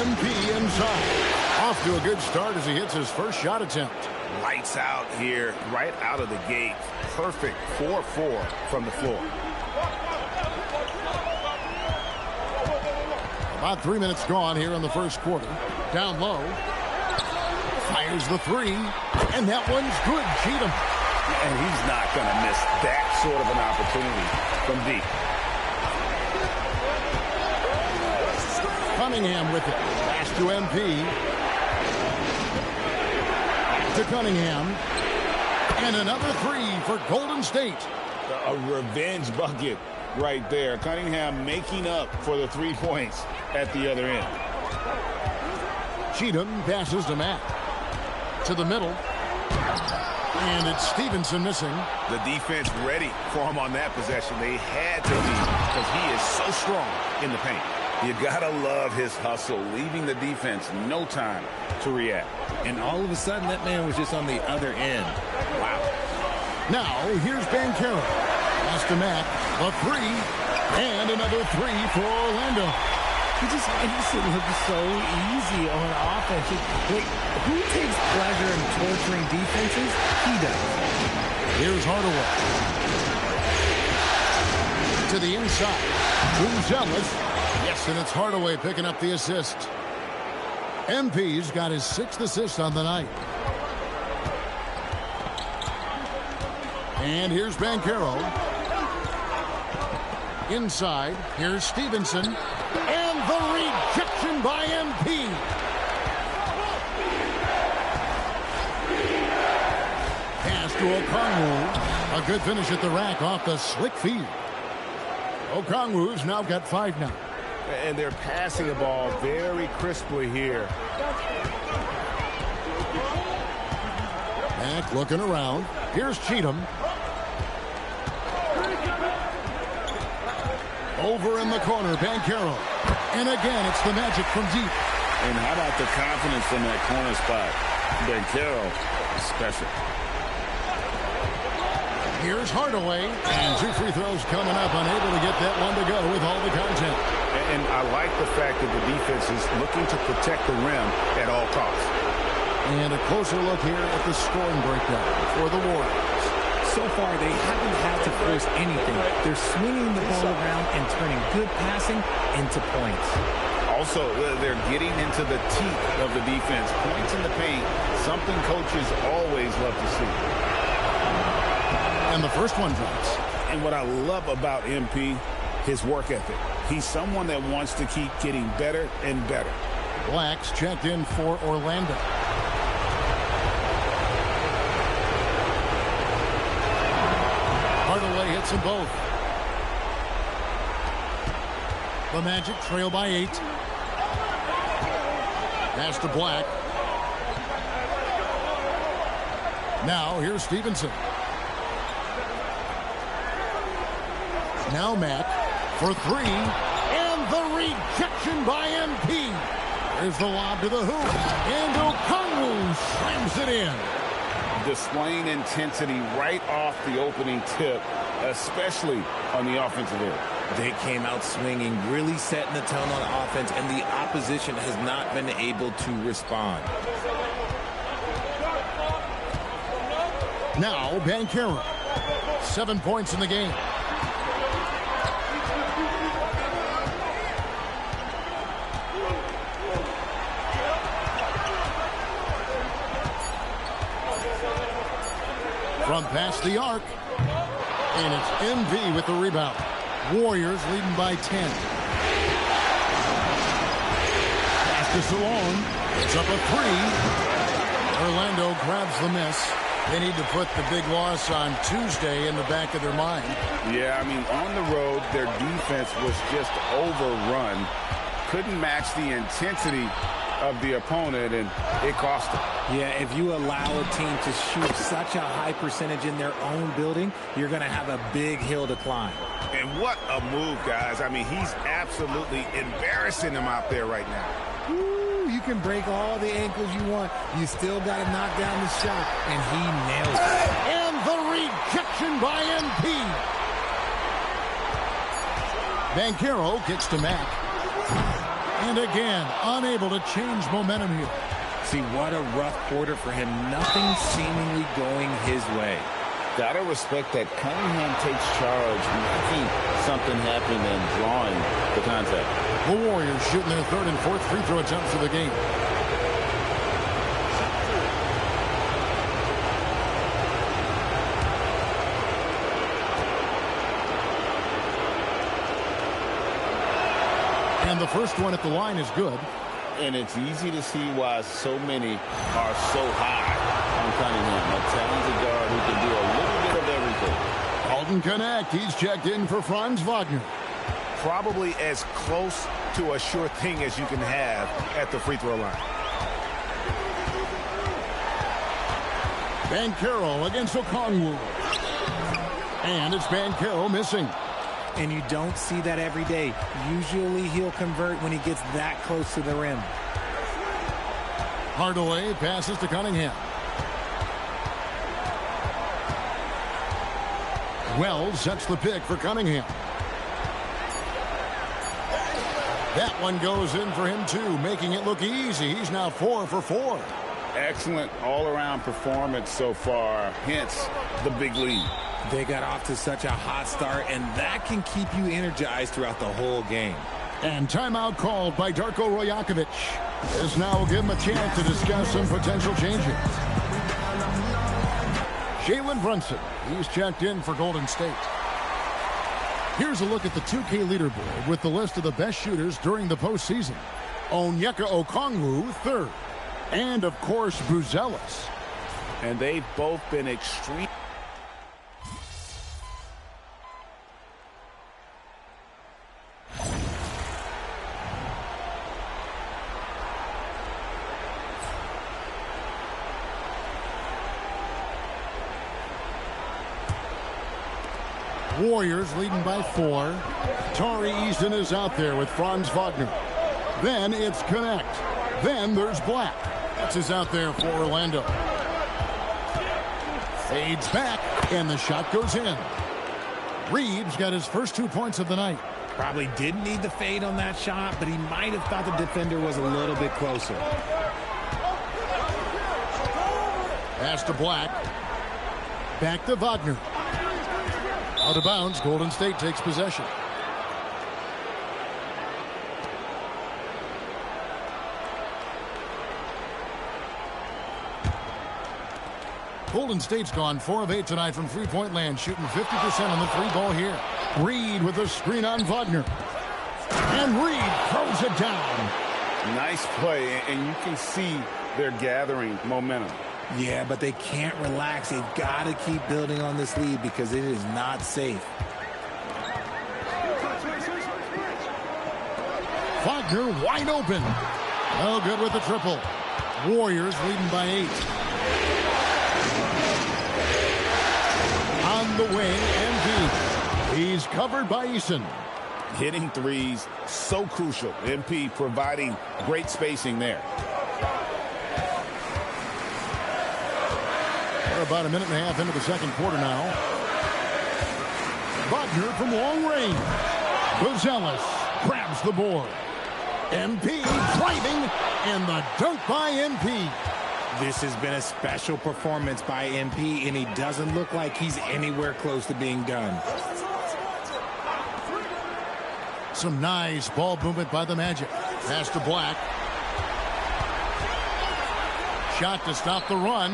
[SPEAKER 12] MP inside. Off to a good start as he hits his first shot attempt.
[SPEAKER 13] Lights out here, right out of the gate. Perfect 4-4 from the floor.
[SPEAKER 12] About 3 minutes gone here in the first quarter. Down low. Fires the three. And that one's good. Cheatham.
[SPEAKER 13] And he's not going to miss that sort of an opportunity from deep.
[SPEAKER 12] Cunningham with it. Pass to MP. To Cunningham. And another three for Golden State.
[SPEAKER 13] A revenge bucket right there. Cunningham making up for the 3 points at the other end.
[SPEAKER 12] Cheatham passes to Matt. To the middle. And it's Stevenson missing.
[SPEAKER 13] The defense ready for him on that possession. They had to be because he is so strong in the paint.
[SPEAKER 14] You gotta love his hustle, leaving the defense no time to react.
[SPEAKER 15] And all of a sudden, that man was just on the other end. Wow.
[SPEAKER 12] Now, here's Banchero. Pass to Matt. A three. And another three for Orlando.
[SPEAKER 16] He just makes it look so easy on offense. Wait, who takes pleasure in torturing defenses? He does.
[SPEAKER 12] Here's Hardaway. To the inside. Buzelis. Yes, and it's Hardaway picking up the assist. MP's got his 6th assist on the night. And here's Banchero. Inside, here's Stevenson. And the rejection by MP. Pass to Okongwu. A good finish at the rack off the slick feed. Okongwu's now got 5 now.
[SPEAKER 13] And they're passing the ball very crisply here.
[SPEAKER 12] Back looking around. Here's Cheatham. Over in the corner, Banchero. And again, it's the Magic from deep.
[SPEAKER 14] And how about the confidence from that corner spot? Banchero is special.
[SPEAKER 12] Here's Hardaway. And 2 free throws coming up. Unable to get that one to go with all the content.
[SPEAKER 13] And I like the fact that the defense is looking to protect the rim at all costs.
[SPEAKER 12] And a closer look here at the scoring breakdown for the Warriors.
[SPEAKER 16] So far, they haven't had to force anything. They're swinging the ball around and turning good passing into points.
[SPEAKER 14] Also, they're getting into the teeth of the defense. Points in the paint, something coaches always love to see.
[SPEAKER 12] And the first one drops.
[SPEAKER 13] And what I love about MP, his work ethic. He's someone that wants to keep getting better and better.
[SPEAKER 12] Blacks checked in for Orlando. Hardaway hits them both. The Magic trail by 8. Pass to Black. Now here's Stevenson. Now Matt for 3. And the rejection by MP. There's the lob to the hoop. And Okongwu slams it in.
[SPEAKER 14] Displaying intensity right off the opening tip, especially on the offensive end.
[SPEAKER 15] They came out swinging, really setting the tone on offense, and the opposition has not been able to respond.
[SPEAKER 12] Now, Banchero. 7 points in the game. From past the arc. And it's MV with the rebound. Warriors leading by 10. Pass to Salon. It's up a 3. Orlando grabs the miss. They need to put the big loss on Tuesday in the back of their mind.
[SPEAKER 14] Yeah, I mean, on the road, their defense was just overrun. Couldn't match the intensity of the opponent, and it cost them.
[SPEAKER 15] Yeah, if you allow a team to shoot such a high percentage in their own building, you're going to have a big hill to climb.
[SPEAKER 14] And what a move, guys. I mean, he's absolutely embarrassing them out there right now.
[SPEAKER 15] Ooh, you can break all the ankles you want. You still got to knock down the shot, and he nails it.
[SPEAKER 12] And the rejection by MP. Banchero kicks to Mack. And again, unable to change momentum here.
[SPEAKER 15] See, what a rough quarter for him. Nothing seemingly going his way.
[SPEAKER 14] Gotta respect that Cunningham takes charge, making something happen and drawing the contact.
[SPEAKER 12] The Warriors shooting their third and fourth free throw attempts of the game. And the first one at the line is good.
[SPEAKER 14] And it's easy to see why so many are so high on Cunningham. A talented guard who can do a little bit of everything.
[SPEAKER 12] Alton Connect, he's checked in for Franz Wagner.
[SPEAKER 7] Probably as close to a sure thing as you can have at the free throw line.
[SPEAKER 12] Banchero against Okongwu. And it's Banchero missing.
[SPEAKER 15] And you don't see that every day. Usually he'll convert when he gets that close to the rim.
[SPEAKER 12] Hardaway passes to Cunningham. Wells sets the pick for Cunningham. That one goes in for him too, making it look easy. He's now 4 for 4.
[SPEAKER 14] Excellent all-around performance so far, hence the big lead.
[SPEAKER 15] They got off to such a hot start, and that can keep you energized throughout the whole game.
[SPEAKER 12] And timeout called by Darko Rojakovic. This now will give him a chance to discuss some potential changes. Jalen Brunson, he's checked in for Golden State. Here's a look at the 2K leaderboard with the list of the best shooters during the postseason. Onyeka Okongwu, third. And, of course, Buzelis.
[SPEAKER 14] And they've both been extreme.
[SPEAKER 12] Warriors leading by 4. Tari Eason is out there with Franz Wagner. Then it's Connect. Then there's Black. That's is out there for Orlando. Fades back, and the shot goes in. Reeves got his first 2 points of the night.
[SPEAKER 15] Probably didn't need the fade on that shot, but he might have thought the defender was a little bit closer.
[SPEAKER 12] Pass to Black. Back to Wagner. Out of bounds, Golden State takes possession. Golden State's gone 4 of 8 tonight from three-point land, shooting 50% on the three ball here. Reed with a screen on Wagner. And Reed throws it down.
[SPEAKER 14] Nice play, and you can see they're gathering momentum.
[SPEAKER 15] Yeah, but they can't relax. They've got to keep building on this lead because it is not safe.
[SPEAKER 12] Wagner wide open. No good with the triple. Warriors leading by 8. On the wing, MP. He's covered by Eason.
[SPEAKER 14] Hitting threes, so crucial. MP providing great spacing there.
[SPEAKER 12] We're about a minute and a half into the second quarter now. Wagner from long range. Buzelis grabs the board. MP driving, and the dunk by MP.
[SPEAKER 15] This has been a special performance by MP, and he doesn't look like he's anywhere close to being done.
[SPEAKER 12] Some nice ball movement by the Magic. Pass to Black. Shot to stop the run.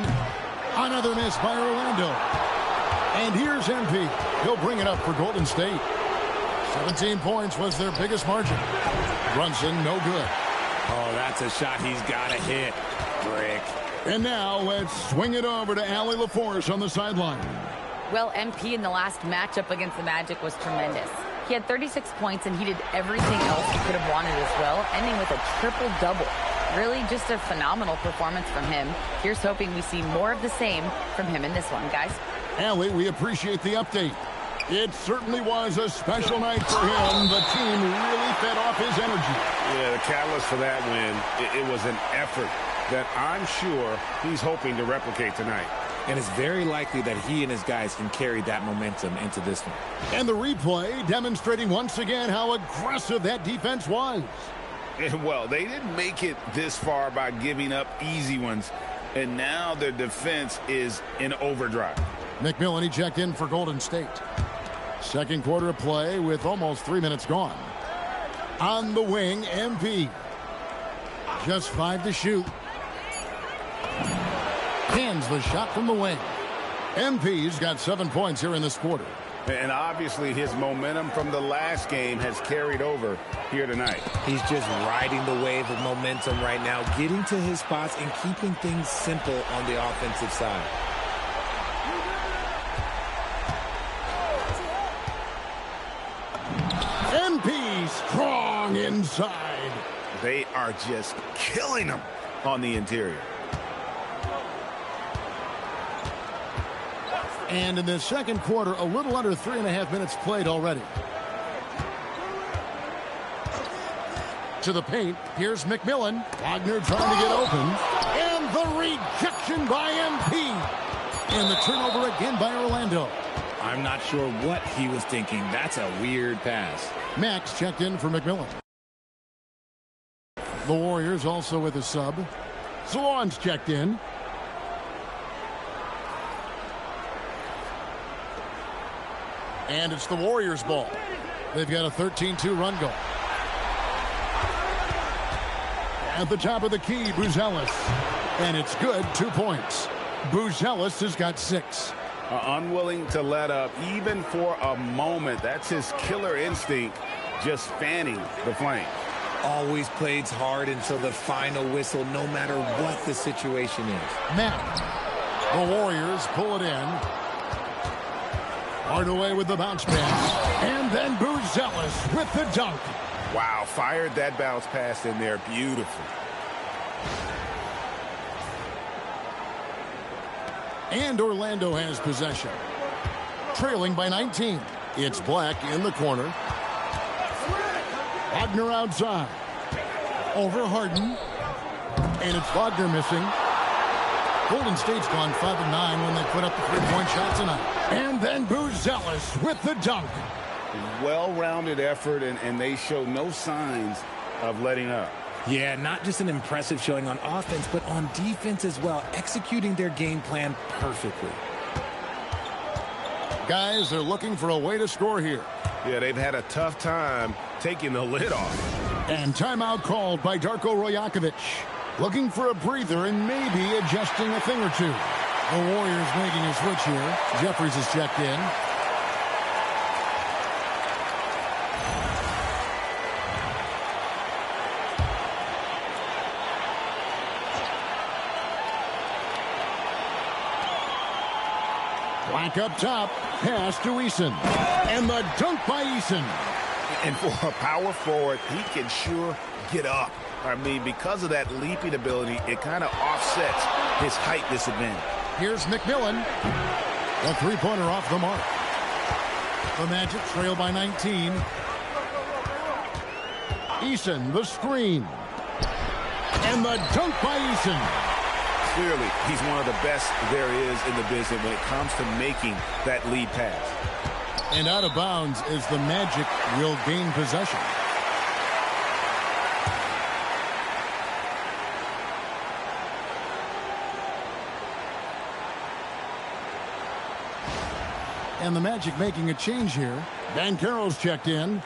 [SPEAKER 12] Another miss by Orlando. And here's MP. He'll bring it up for Golden State. 17 points was their biggest margin. Brunson, no good.
[SPEAKER 15] Oh, that's a shot he's got to hit. Brick.
[SPEAKER 12] And now let's swing it over to Allie LaForce on the sideline.
[SPEAKER 5] Well, MP in the last matchup against the Magic was tremendous. He had 36 points, and he did everything else he could have wanted as well, ending with a triple-double. Really just a phenomenal performance from him. Here's hoping we see more of the same from him in this one, guys.
[SPEAKER 12] Allie, we appreciate the update. It certainly was a special night for him. The team really fed off his energy.
[SPEAKER 13] Yeah, the catalyst for that win, it was an effort that I'm sure he's hoping to replicate tonight.
[SPEAKER 15] And it's very likely that he and his guys can carry that momentum into this one.
[SPEAKER 12] And the replay demonstrating once again how aggressive that defense was.
[SPEAKER 14] And well, they didn't make it this far by giving up easy ones. And now their defense is in overdrive.
[SPEAKER 12] McMillan, he checked in for Golden State. Second quarter of play with almost 3 minutes gone. On the wing, MP. Just 5 to shoot. Hands the shot from the wing. MP's got 7 points here in this quarter.
[SPEAKER 14] And obviously his momentum from the last game has carried over here tonight.
[SPEAKER 15] He's just riding the wave of momentum right now, getting to his spots and keeping things simple on the offensive side.
[SPEAKER 12] MP strong inside.
[SPEAKER 14] They are just killing them on the interior.
[SPEAKER 12] And in the second quarter, a little under 3.5 minutes played already. To the paint, here's McMillan. Wagner trying to get open. And the rejection by MP. And the turnover again by Orlando.
[SPEAKER 15] I'm not sure what he was thinking. That's a weird pass.
[SPEAKER 12] Max checked in for McMillan. The Warriors also with a sub. Salon's checked in. And it's the Warriors' ball. They've got a 13-2 run going. At the top of the key, Buzelis. And it's good, 2 points. Buzelis has got 6.
[SPEAKER 14] Unwilling to let up even for a moment. That's his killer instinct, just fanning the flame.
[SPEAKER 15] Always plays hard until the final whistle, no matter what the situation is.
[SPEAKER 12] Matt. The Warriors pull it in. Hardaway with the bounce pass. And then Buzelis with the dunk.
[SPEAKER 14] Wow, fired that bounce pass in there beautifully.
[SPEAKER 12] And Orlando has possession. Trailing by 19. It's Black in the corner. Wagner outside. Over Harden. And it's Wagner missing. Golden State's gone 5-9 when they put up the three-point shot tonight. And then Buzelis with the dunk.
[SPEAKER 14] Well-rounded effort, and they show no signs of letting up.
[SPEAKER 15] Yeah, not just an impressive showing on offense, but on defense as well, executing their game plan perfectly.
[SPEAKER 12] Guys, they're looking for a way to score here.
[SPEAKER 14] Yeah, they've had a tough time taking the lid off.
[SPEAKER 12] And timeout called by Darko Rajakovic. Looking for a breather and maybe adjusting a thing or two. The Warriors making a switch here. Jeffries is checked in. Black up top. Pass to Eason. And the dunk by Eason.
[SPEAKER 14] And for a power forward, he can sure get up. I mean, because of that leaping ability, it kind of offsets his height disadvantage.
[SPEAKER 12] Here's McMillan. The three-pointer off the mark. The Magic trail by 19. Eason, the screen. And the dunk by Eason.
[SPEAKER 14] Clearly, he's one of the best there is in the business when it comes to making that lead pass.
[SPEAKER 12] And out of bounds as the Magic will gain possession. And the Magic making a change here. Banchero's checked in.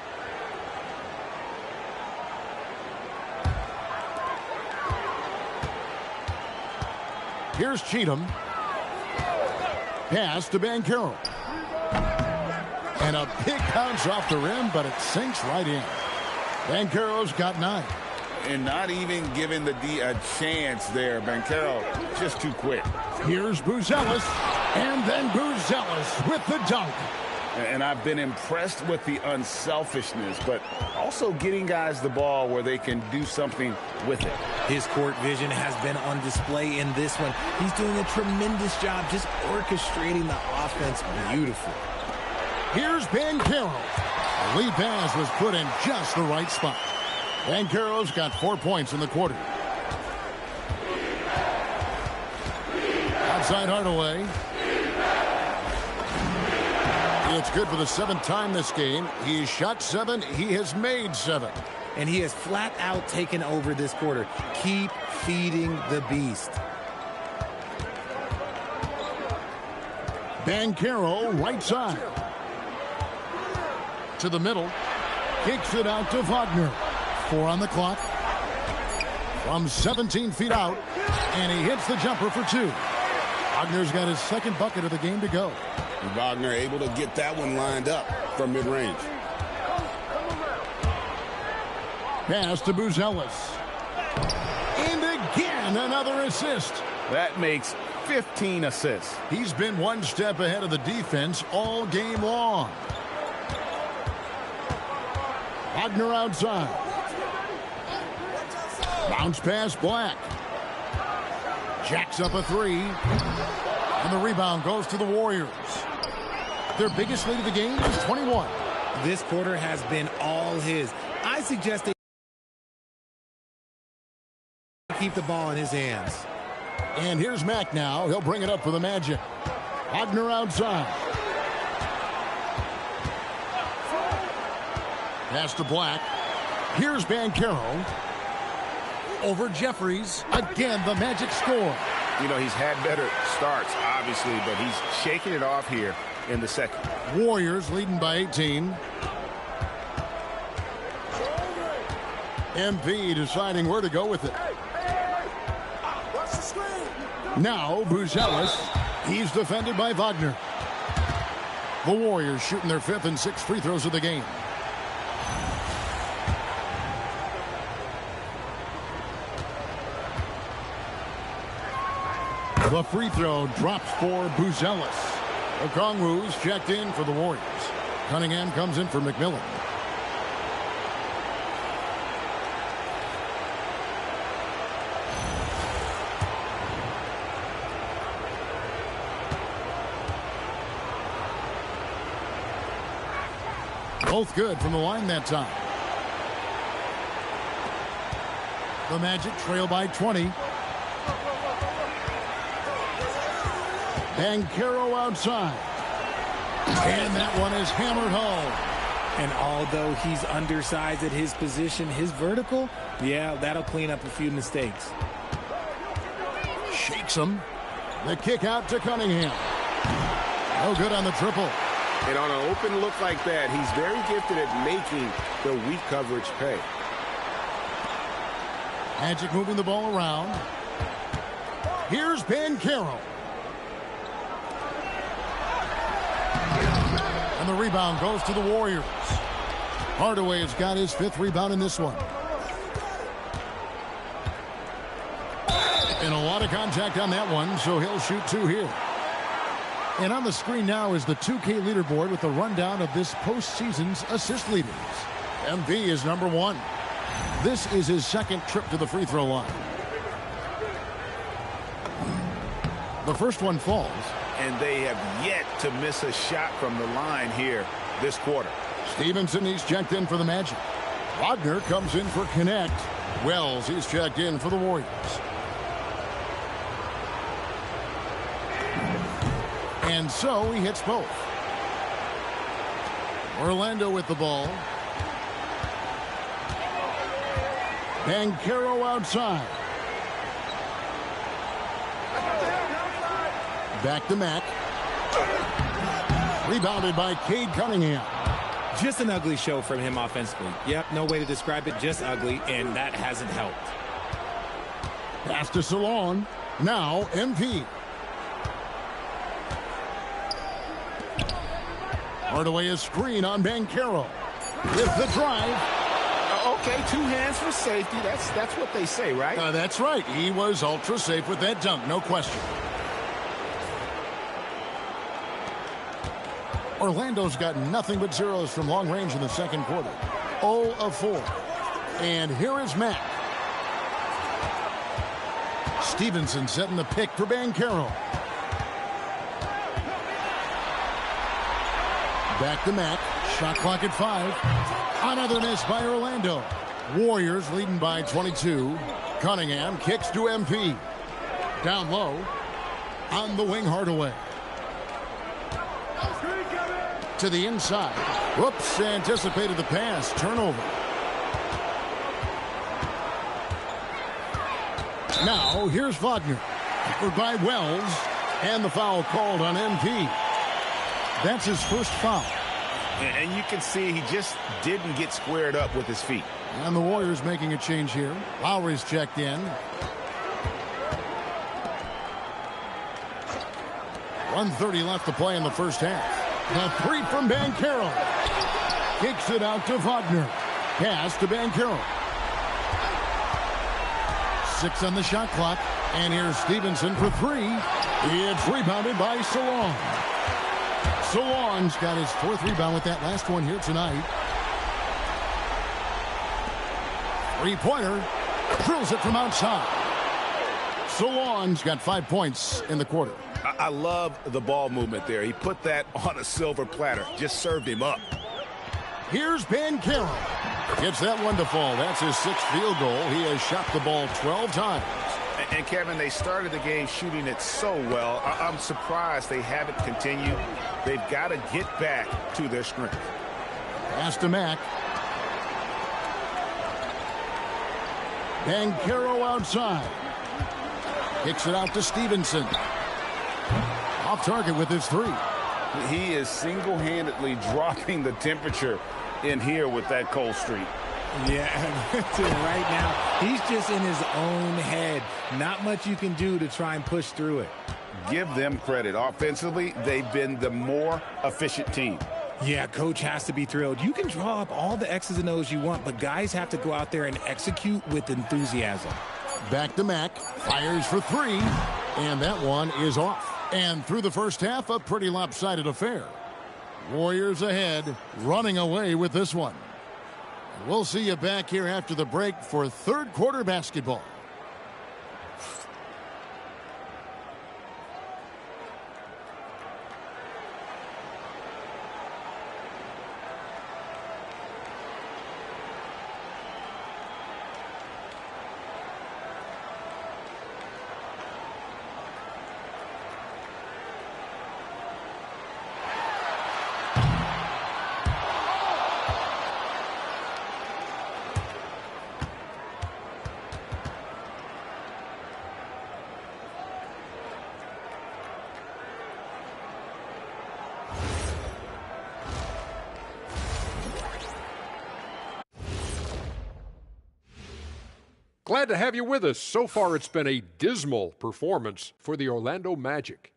[SPEAKER 12] Here's Cheatham. Pass to Banchero. And a big bounce off the rim, but it sinks right in. Banchero's got 9.
[SPEAKER 14] And not even giving the D a chance there. Banchero just too quick.
[SPEAKER 12] Here's Buzelis. And then Buzelis with the dunk.
[SPEAKER 14] And I've been impressed with the unselfishness, but also getting guys the ball where they can do something with it.
[SPEAKER 15] His court vision has been on display in this one. He's doing a tremendous job just orchestrating the offense beautifully.
[SPEAKER 12] Here's Banchero. The lead pass was put in just the right spot. Banchero's got 4 points in the quarter. Outside Hardaway. It's good for the 7th time this game. He's shot 7. He has made 7.
[SPEAKER 15] And he has flat out taken over this quarter. Keep feeding the beast.
[SPEAKER 12] Banchero right side. To the middle. Kicks it out to Wagner. 4 on the clock. From 17 feet out. And he hits the jumper for 2. Wagner's got his 2nd bucket of the game to go.
[SPEAKER 13] And Wagner able to get that one lined up from mid-range.
[SPEAKER 12] Pass to Buzelis. And again, another assist.
[SPEAKER 14] That makes 15 assists.
[SPEAKER 12] He's been one step ahead of the defense all game long. Wagner outside. Bounce pass Black. Jacks up a 3. And the rebound goes to the Warriors. Their biggest lead of the game is 21.
[SPEAKER 15] This quarter has been all his. I suggest they keep the ball in his hands.
[SPEAKER 12] And here's Mack now. He'll bring it up for the Magic. Wagner outside. Pass to Black. Here's Banchero. Over Jeffries. Again, the Magic score.
[SPEAKER 14] You know, he's had better starts, obviously, but he's shaking it off here in the second.
[SPEAKER 12] Warriors leading by 18. MP deciding where to go with it. Now, Buzelis. He's defended by Wagner. The Warriors shooting their 5th and 6th free throws of the game. The free throw drops for Buzelis. Okongwu's checked in for the Warriors. Cunningham comes in for McMillan. Both good from the line that time. The Magic trail by 20. Banchero outside. And that one is hammered home.
[SPEAKER 15] And although he's undersized at his position, his vertical, yeah, that'll clean up a few mistakes.
[SPEAKER 12] Shakes him. The kick out to Cunningham. No good on the triple.
[SPEAKER 14] And on an open look like that, he's very gifted at making the weak coverage pay.
[SPEAKER 12] Magic moving the ball around. Here's Banchero. And the rebound goes to the Warriors. Hardaway has got his 5th rebound in this one. And a lot of contact on that one, so he'll shoot 2 here. And on the screen now is the 2K leaderboard with the rundown of this postseason's assist leaders. MV is number 1. This is his 2nd trip to the free throw line. The first one falls.
[SPEAKER 14] And they have yet to miss a shot from the line here this quarter.
[SPEAKER 12] Stevenson, he's checked in for the Magic. Wagner comes in for Connect. Wells, he's checked in for the Warriors. And so he hits both. Orlando with the ball. Banchero outside. Back to Mack. Rebounded by Cade Cunningham.
[SPEAKER 15] Just an ugly show from him offensively. Yep, no way to describe it, just ugly, and that hasn't helped.
[SPEAKER 12] Pass to Salon. Now MP. Hardaway is screen on Banchero. With the drive.
[SPEAKER 13] Okay, 2 hands for safety. That's what they say, right?
[SPEAKER 12] That's right. He was ultra safe with that dunk, no question. Orlando's got nothing but zeros from long range in the second quarter. 0 of 4. And here is Mack. Stevenson setting the pick for Banchero. Back to Mack. Shot clock at 5. Another miss by Orlando. Warriors leading by 22. Cunningham kicks to MP. Down low. On the wing, Hardaway. To the inside. Whoops, anticipated the pass. Turnover. Now, here's Wagner. Covered by Wells. And the foul called on MP. That's his first foul.
[SPEAKER 13] And you can see he just didn't get squared up with his feet.
[SPEAKER 12] And the Warriors making a change here. Lowry's checked in. 1:30 left to play in the first half. The 3 from Banchero. Kicks it out to Wagner. Pass to Banchero. 6 on the shot clock. And here's Stevenson for 3. It's rebounded by Salon. Salon's got his 4th rebound with that last one here tonight. 3-pointer. Drills it from outside. Salon's got 5 points in the quarter.
[SPEAKER 13] I love the ball movement there. He put that on a silver platter. Just served him up.
[SPEAKER 12] Here's Banchero. Gets that one to fall. That's his 6th field goal. He has shot the ball 12 times.
[SPEAKER 13] And Kevin, they started the game shooting it so well. I'm surprised they haven't continued. They've got to get back to their strength.
[SPEAKER 12] Pass to Mack. Banchero outside. Kicks it out to Stevenson. Off target with his 3.
[SPEAKER 13] He is single-handedly dropping the temperature in here with that cold streak.
[SPEAKER 15] Yeah, right now, he's just in his own head. Not much you can do to try and push through it.
[SPEAKER 13] Give them credit. Offensively, they've been the more efficient team.
[SPEAKER 15] Yeah, coach has to be thrilled. You can draw up all the X's and O's you want, but guys have to go out there and execute with enthusiasm.
[SPEAKER 12] Back to Mack. Fires for 3. And that one is off. And through the first half, a pretty lopsided affair. Warriors ahead, running away with this one. We'll see you back here after the break for third quarter basketball.
[SPEAKER 6] Glad to have you with us. So far, it's been a dismal performance for the Orlando Magic.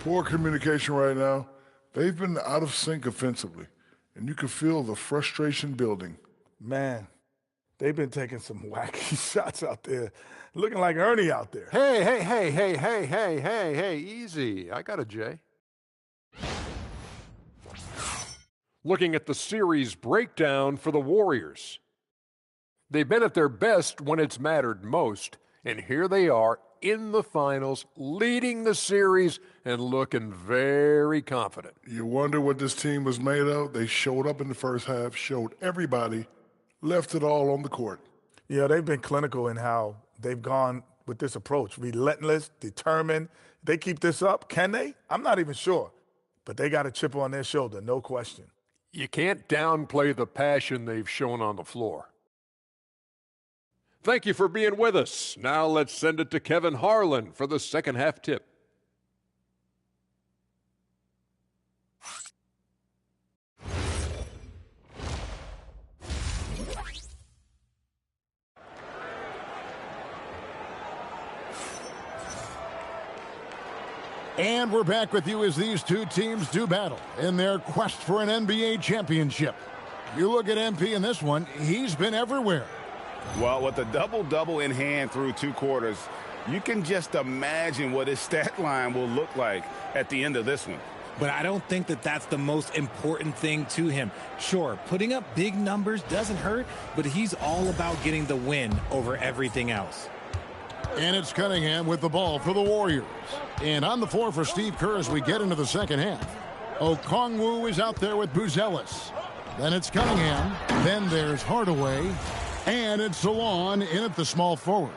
[SPEAKER 8] Poor communication right now. They've been out of sync offensively, and you can feel the frustration building.
[SPEAKER 7] Man, they've been taking some wacky shots out there, looking like Ernie out there.
[SPEAKER 6] Hey, easy. I got a J. Looking at the series breakdown for the Warriors. They've been at their best when it's mattered most, and here they are in the finals, leading the series and looking very confident.
[SPEAKER 8] You wonder what this team was made of? They showed up in the first half, showed everybody, left it all on the court.
[SPEAKER 7] Yeah, they've been clinical in how they've gone with this approach. Relentless, determined. They keep this up. Can they? I'm not even sure. but they got a chip on their shoulder, no question.
[SPEAKER 6] You can't downplay the passion they've shown on the floor. Thank you for being with us. Now let's send it to Kevin Harlan for the second half tip.
[SPEAKER 12] And we're back with you as these two teams do battle in their quest for an NBA championship. You look at MP in this one, he's been everywhere.
[SPEAKER 13] Well, with a double-double in hand through 2 quarters, you can just imagine what his stat line will look like at the end of this one.
[SPEAKER 15] But I don't think that that's the most important thing to him. Sure, putting up big numbers doesn't hurt, but he's all about getting the win over everything else.
[SPEAKER 12] And it's Cunningham with the ball for the Warriors. And on the floor for Steve Kerr as we get into the second half. Okongwu is out there with Buzelis. Then it's Cunningham. Then there's Hardaway. And it's Salon in at the small forward.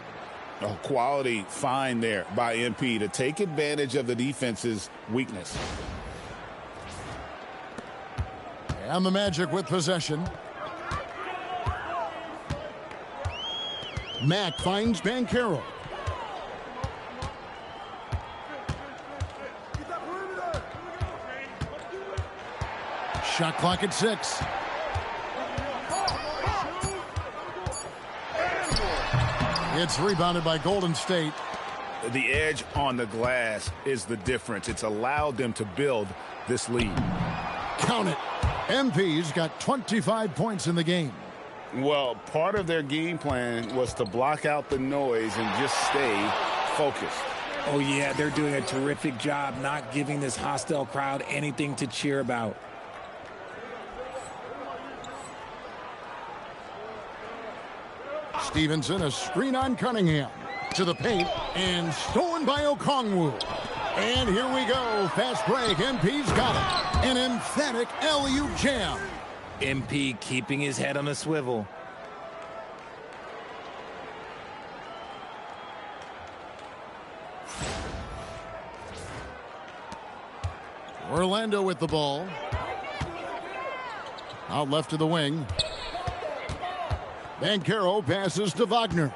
[SPEAKER 13] A quality find there by MP to take advantage of the defense's weakness.
[SPEAKER 12] And the Magic with possession. Mack finds Banchero. Shot clock at 6. It's rebounded by Golden State.
[SPEAKER 13] The edge on the glass is the difference. It's allowed them to build this lead.
[SPEAKER 12] Count it. MP's got 25 points in the game.
[SPEAKER 13] Well, part of their game plan was to block out the noise and just stay focused.
[SPEAKER 15] Oh, yeah, they're doing a terrific job not giving this hostile crowd anything to cheer about.
[SPEAKER 12] Stevenson, a screen on Cunningham. To the paint, and stolen by Okongwu. And here we go. Fast break. MP's got it. An emphatic alley-oop jam.
[SPEAKER 15] MP keeping his head on a swivel.
[SPEAKER 12] Orlando with the ball. Out left to the wing. Banchero passes to Wagner.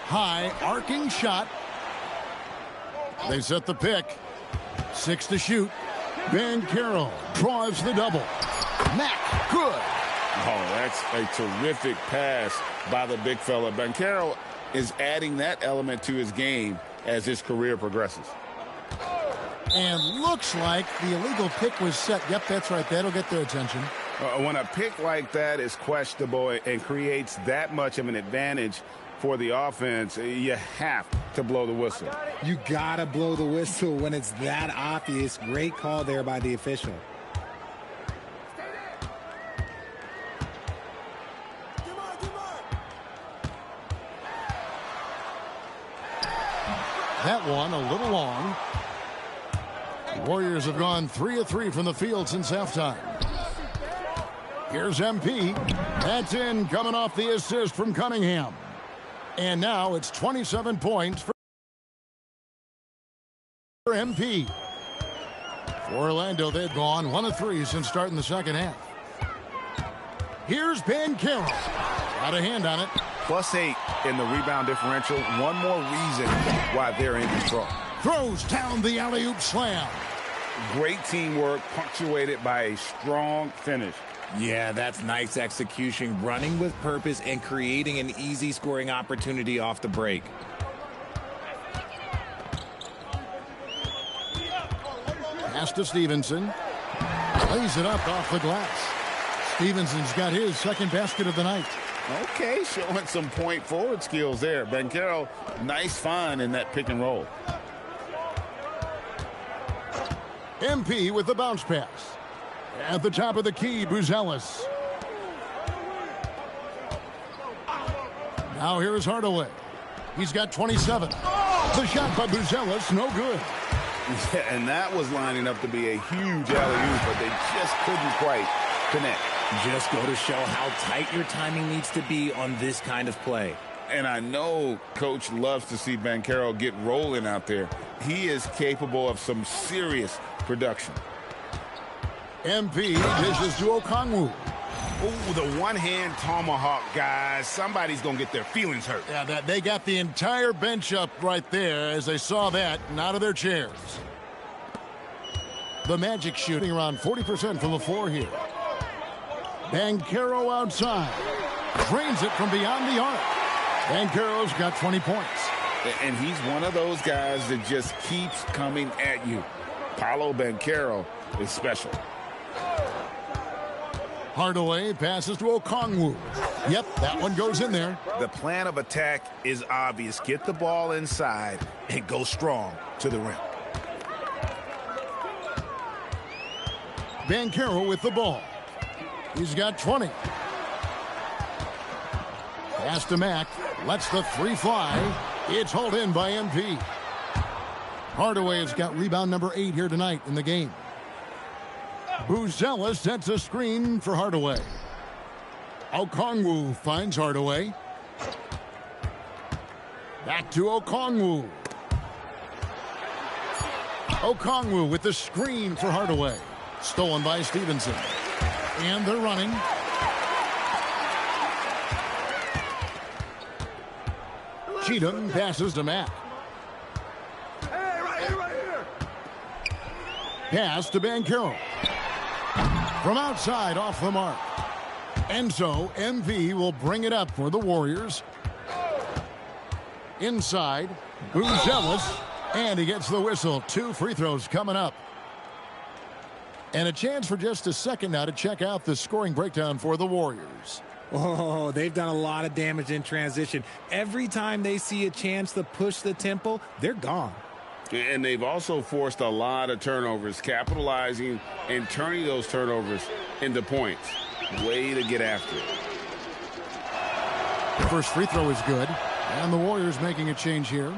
[SPEAKER 12] High arcing shot. They set the pick. 6 to shoot. Banchero draws the double. Mack, good.
[SPEAKER 13] Oh, that's a terrific pass by the big fella. Banchero is adding that element to his game as his career progresses.
[SPEAKER 12] And looks like the illegal pick was set. Yep, that's right. That'll get their attention.
[SPEAKER 13] When a pick like that is questionable and creates that much of an advantage for the offense, you have to blow the whistle.
[SPEAKER 15] You gotta blow the whistle when it's that obvious. Great call there by the official.
[SPEAKER 12] That one a little long. The Warriors have gone 3 of 3 from the field since halftime. Here's MP. That's in, coming off the assist from Cunningham. And now it's 27 points for MP. For Orlando, they've gone 1 of 3 since starting the second half. Here's Banchero. Got a hand on it.
[SPEAKER 13] +8 in the rebound differential. One more reason why they're in control.
[SPEAKER 12] Throws down the alley-oop slam.
[SPEAKER 13] Great teamwork, punctuated by a strong finish.
[SPEAKER 15] Yeah, that's nice execution, running with purpose and creating an easy scoring opportunity off the break.
[SPEAKER 12] Pass to Stevenson. Lays it up off the glass. Stevenson's got his second basket of the night.
[SPEAKER 13] Okay, showing some point forward skills there. Banchero, nice find in that pick and roll.
[SPEAKER 12] MP with the bounce pass. At the top of the key, Buzelis. Now here is Hardaway. He's got 27. The shot by Buzelis, no good.
[SPEAKER 13] Yeah, and that was lining up to be a huge alley-oop, but they just couldn't quite connect.
[SPEAKER 15] Just go to show how tight your timing needs to be on this kind of play.
[SPEAKER 14] And I know Coach loves to see Banchero get rolling out there. He is capable of some serious production.
[SPEAKER 12] MP dishes to Okongwu.
[SPEAKER 13] Oh, the one-hand tomahawk, guys. Somebody's going to get their feelings hurt.
[SPEAKER 12] Yeah, they got the entire bench up right there as they saw that and out of their chairs. The Magic shooting around 40% from the floor here. Banchero outside. Drains it from beyond the arc. Banchero's got 20 points.
[SPEAKER 14] And he's one of those guys that just keeps coming at you. Paolo Banchero is special.
[SPEAKER 12] Hardaway passes to Okongwu. Yep, that one goes in there.
[SPEAKER 13] The plan of attack is obvious. Get the ball inside and go strong to the rim.
[SPEAKER 12] Banchero with the ball. He's got 20. Pass to Mack. Lets the three fly. It's hauled in by MP. Hardaway has got rebound number 8 here tonight in the game. Buzella sets a screen for Hardaway. Okongwu finds Hardaway. Back to Okongwu. Okongwu with the screen for Hardaway. Stolen by Stevenson. And they're running. Cheatham passes to Mack.
[SPEAKER 3] Hey, right here.
[SPEAKER 12] Pass to Banchero. From outside, off the mark. And so, MV will bring it up for the Warriors. Inside, Buzelis, and he gets the whistle. 2 free throws coming up. And a chance for just a second now to check out the scoring breakdown for the Warriors.
[SPEAKER 15] Oh, they've done a lot of damage in transition. Every time they see a chance to push the tempo, they're gone.
[SPEAKER 14] And they've also forced a lot of turnovers, capitalizing and turning those turnovers into points. Way to get after it.
[SPEAKER 12] The first free throw is good. And the Warriors making a change here.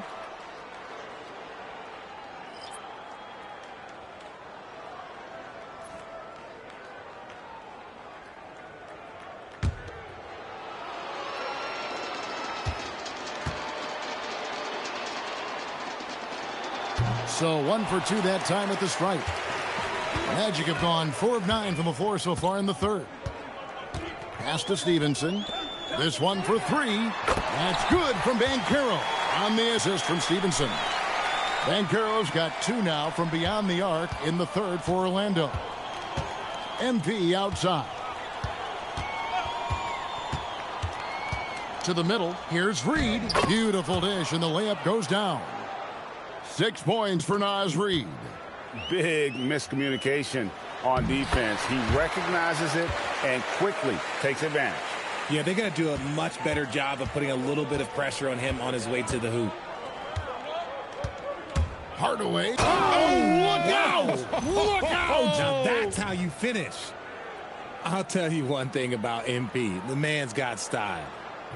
[SPEAKER 12] So 1 for 2 that time at the stripe. Magic have gone 4 of 9 from the floor so far in the third. Pass to Stevenson. This one for 3. That's good from Banchero on the assist from Stevenson. Banchero's got 2 now from beyond the arc in the third for Orlando. MP outside. To the middle. Here's Reed. Beautiful dish, and the layup goes down. 6 points for Naz Reid.
[SPEAKER 13] Big miscommunication on defense. He recognizes it and quickly takes advantage.
[SPEAKER 15] Yeah, they're going to do a much better job of putting a little bit of pressure on him on his way to the hoop.
[SPEAKER 12] Hardaway.
[SPEAKER 15] Look out! Look out! Now that's how you finish. I'll tell you one thing about MP. The man's got style.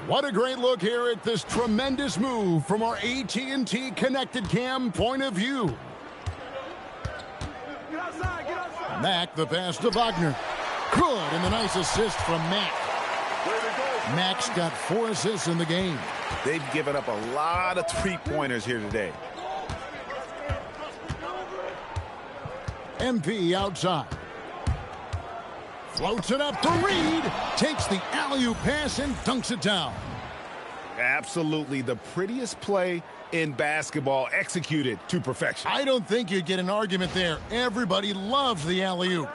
[SPEAKER 12] What a great look here at this tremendous move from our AT&T Connected Cam point of view.
[SPEAKER 3] Get outside, get outside.
[SPEAKER 12] Mack, the pass to Wagner. Good, and the nice assist from Mack. Mack's got 4 assists in the game.
[SPEAKER 13] They've given up a lot of three-pointers here today.
[SPEAKER 12] MP outside. Floats it up to Reed. Takes the alley-oop pass and dunks it down.
[SPEAKER 13] Absolutely the prettiest play in basketball, executed to perfection.
[SPEAKER 12] I don't think you'd get an argument there. Everybody loves the alley-oop.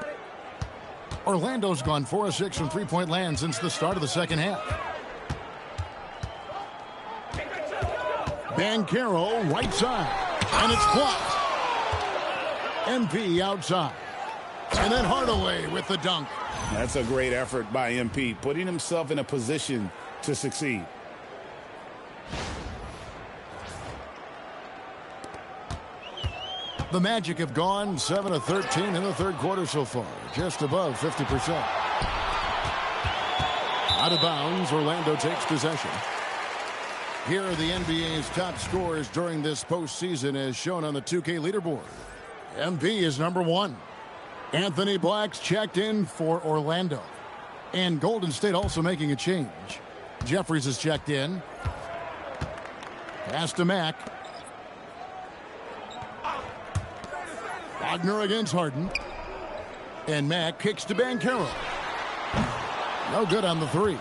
[SPEAKER 12] Orlando's gone 4 of 6 from three-point land since the start of the second half. Banchero right side. And it's blocked. MP outside. And then Hardaway with the dunk.
[SPEAKER 13] That's a great effort by MP, putting himself in a position to succeed.
[SPEAKER 12] The Magic have gone 7 of 13 in the third quarter so far, just above 50%. Out of bounds, Orlando takes possession. Here are the NBA's top scorers during this postseason as shown on the 2K leaderboard. MP is number 1. Anthony Black's checked in for Orlando. And Golden State also making a change. Jeffries is checked in. Pass to Mack. Wagner against Harden. And Mack kicks to Banchero. No good on the three.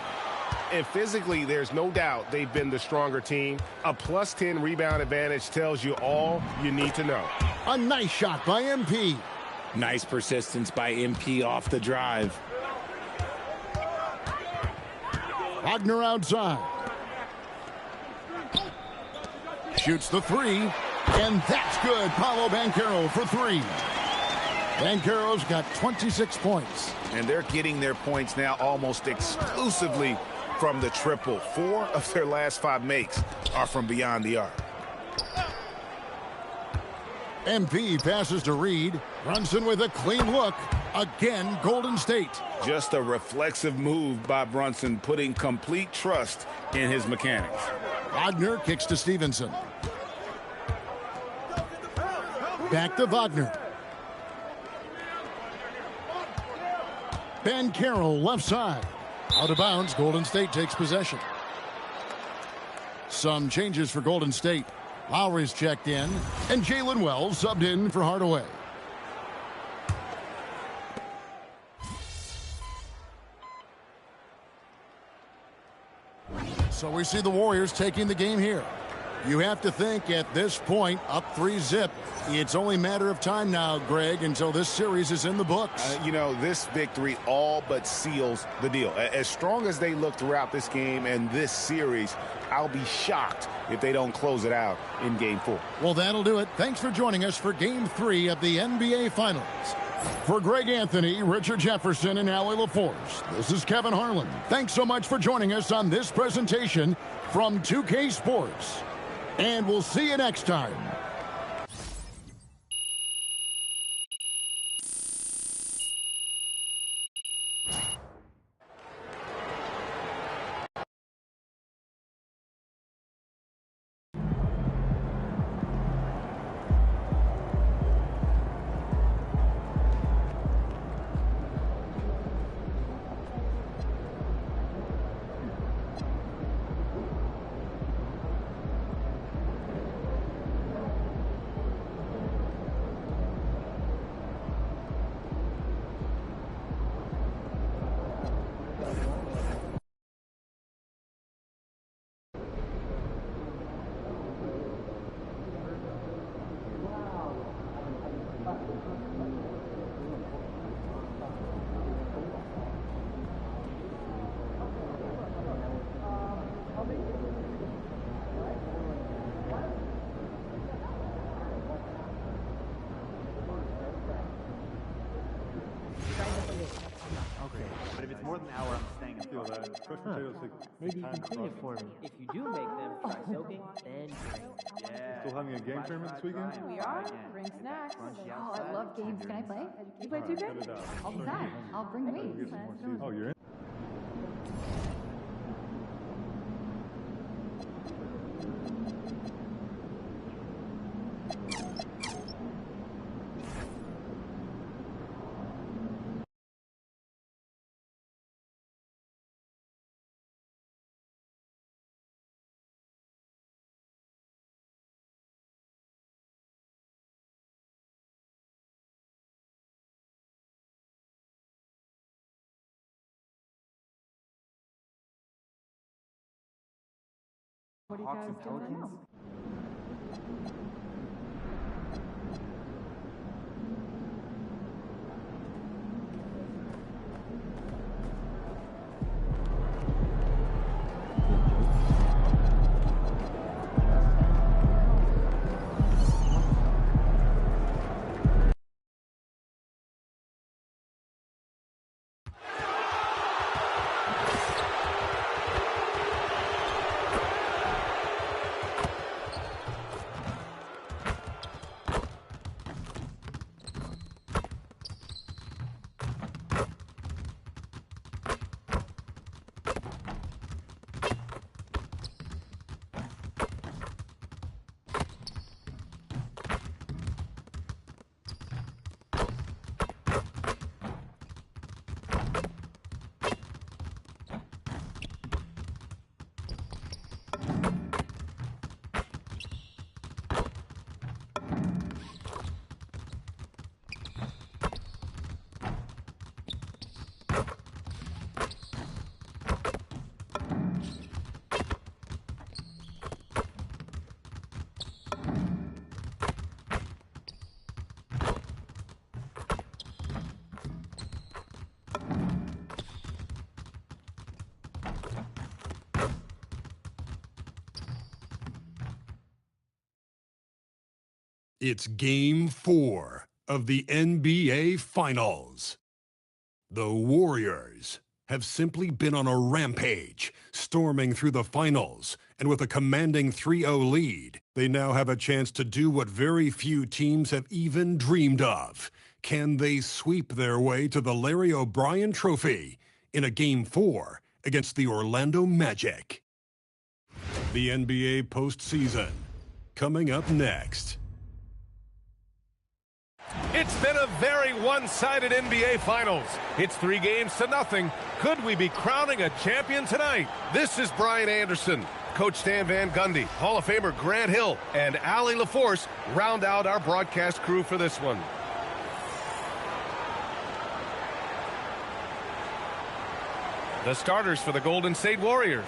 [SPEAKER 2] And physically, there's no doubt they've been the stronger team. A plus 10 rebound advantage tells you all you need to know.
[SPEAKER 12] A nice shot by MP.
[SPEAKER 15] Nice persistence by MP off the drive.
[SPEAKER 12] Wagner outside. Shoots the three, and that's good. Paolo Banchero for three. Banchero's got 26 points.
[SPEAKER 13] And they're getting their points now almost exclusively from the triple. 4 of their last 5 makes are from beyond the arc.
[SPEAKER 12] MP passes to Reed. Brunson with a clean look. Again, Golden State.
[SPEAKER 13] Just a reflexive move by Brunson, putting complete trust in his mechanics.
[SPEAKER 12] Wagner kicks to Stevenson. Back to Wagner. Banchero left side. Out of bounds, Golden State takes possession. Some changes for Golden State. Lowry's checked in, and Jalen Wells subbed in for Hardaway. So we see the Warriors taking the game here. You have to think at this point, up 3-0. It's only a matter of time now, Greg, until this series is in the books.
[SPEAKER 13] You know, this victory all but seals the deal. As strong as they look throughout this game and this series, I'll be shocked if they don't close it out in Game 4.
[SPEAKER 12] Well, that'll do it. Thanks for joining us for Game 3 of the NBA Finals. For Greg Anthony, Richard Jefferson, and Allie LaForce, this is Kevin Harlan. Thanks so much for joining us on this presentation from 2K Sports. And we'll see you next time.
[SPEAKER 10] Maybe you can clean it for me. If you do make them, try soaking, then drink. Yeah.
[SPEAKER 17] Still having a game tournament this weekend?
[SPEAKER 11] We are. Bring snacks.
[SPEAKER 18] Oh, I love games. Can I play?
[SPEAKER 11] You play 2K?
[SPEAKER 18] Anytime. I'll bring weights.
[SPEAKER 17] Oh, you're in?
[SPEAKER 11] What do you guys do now?
[SPEAKER 1] It's Game 4 of the NBA Finals. The Warriors have simply been on a rampage, storming through the finals, and with a commanding 3-0 lead, they now have a chance to do what very few teams have even dreamed of. Can they sweep their way to the Larry O'Brien Trophy in a Game 4 against the Orlando Magic? The NBA postseason, coming up next.
[SPEAKER 2] It's been a very one-sided NBA Finals. It's 3-0. Could we be crowning a champion tonight? This is Brian Anderson. Coach Stan Van Gundy, Hall of Famer Grant Hill, and Allie LaForce round out our broadcast crew for this one. The starters for the Golden State Warriors.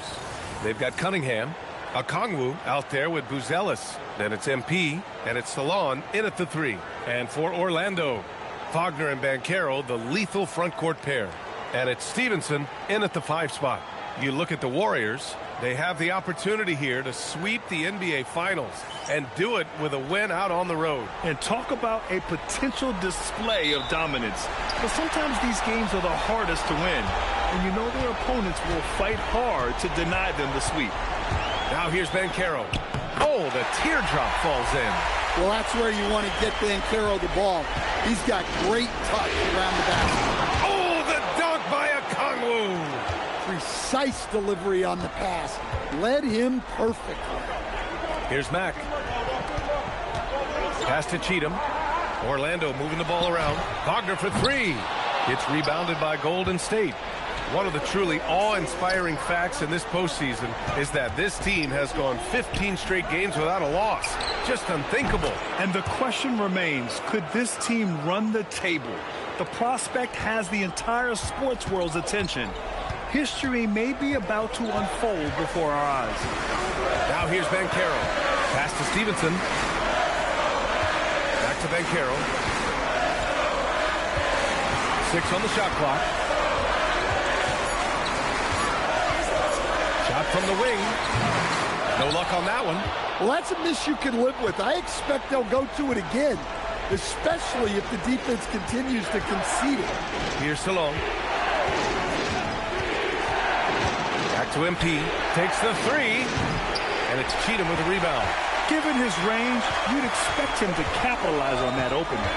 [SPEAKER 2] They've got Cunningham, Okongwu out there with Buzelis. Then it's MP, and it's Salon in at the 3. And for Orlando, Wagner and Banchero, the lethal front court pair. And it's Stevenson in at the 5 spot. You look at the Warriors, they have the opportunity here to sweep the NBA Finals and do it with a win out on the road.
[SPEAKER 3] And talk about a potential display of dominance. But sometimes these games are the hardest to win. And you know their opponents will fight hard to deny them the sweep.
[SPEAKER 2] Now here's Banchero. Oh, the teardrop falls in.
[SPEAKER 12] Well, that's where you want to get Banchero the ball. He's got great touch around the basket.
[SPEAKER 2] Oh, the dunk by Okongwu.
[SPEAKER 12] Precise delivery on the pass. Led him perfectly.
[SPEAKER 2] Here's Mack. Pass to Cheatham. Orlando moving the ball around. Wagner for 3. It's rebounded by Golden State. One of the truly awe-inspiring facts in this postseason is that this team has gone 15 straight games without a loss. Just unthinkable.
[SPEAKER 3] And the question remains, could this team run the table? The prospect has the entire sports world's attention. History may be about to unfold before our eyes.
[SPEAKER 2] Now here's Banchero. Pass to Stevenson. Back to Banchero. 6 on the shot clock. Shot from the wing. No luck on that one.
[SPEAKER 12] Well, that's a miss you can live with. I expect they'll go to it again, especially if the defense continues to concede it.
[SPEAKER 2] Here's Salon. Back to MP. Takes the 3. And it's Cheatham with the rebound.
[SPEAKER 3] Given his range, you'd expect him to capitalize on that opening.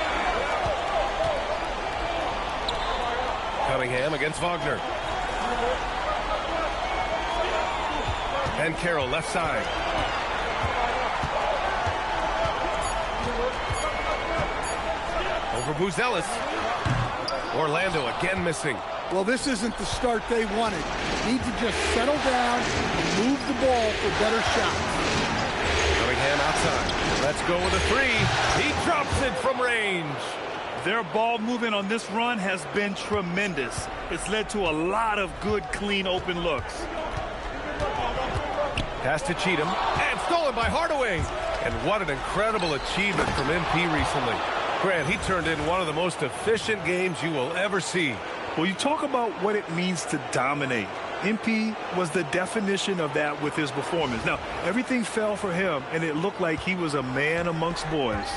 [SPEAKER 2] Cunningham against Wagner. And Carroll left side. Over Buzelis. Orlando again missing.
[SPEAKER 12] Well, this isn't the start they wanted. Need to just settle down and move the ball for better shots.
[SPEAKER 2] Cunningham outside. Let's go with a 3. He drops it from range.
[SPEAKER 3] Their ball movement on this run has been tremendous. It's led to a lot of good, clean, open looks.
[SPEAKER 2] Pass to Cheatham, and stolen by Hardaway. And what an incredible achievement from MP recently. Grant, he turned in one of the most efficient games you will ever see.
[SPEAKER 3] Well, you talk about what it means to dominate. MP was the definition of that with his performance. Now, everything fell for him, and it looked like he was a man amongst boys.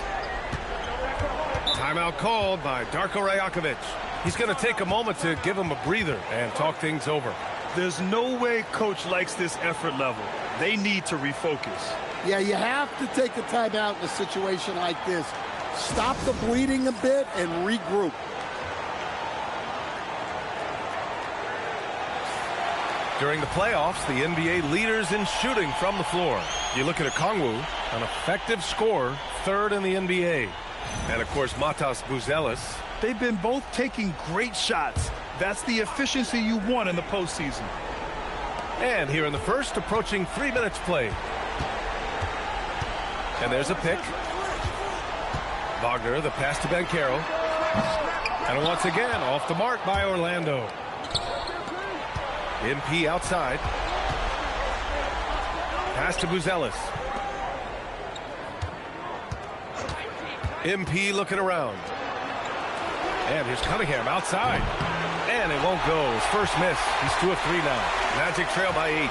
[SPEAKER 2] Timeout called by Darko Rajakovic. He's going to take a moment to give him a breather and talk things over.
[SPEAKER 3] There's no way coach likes this effort level. They need to refocus.
[SPEAKER 12] Yeah, you have to take a timeout in a situation like this. Stop the bleeding a bit and regroup.
[SPEAKER 2] During the playoffs, the NBA leaders in shooting from the floor. You look at Okongwu, an effective scorer, 3rd in the NBA. And, of course, Matas Buzelis.
[SPEAKER 3] They've been both taking great shots. That's the efficiency you want in the postseason.
[SPEAKER 2] And here in the first, approaching 3 minutes played. And there's a pick. Wagner, the pass to Banchero. And once again, off the mark by Orlando. MP outside. Pass to Buzelis. MP looking around. And here's Cunningham outside. And it won't go. His first miss. He's 2 of 3 now. Magic trail by 8.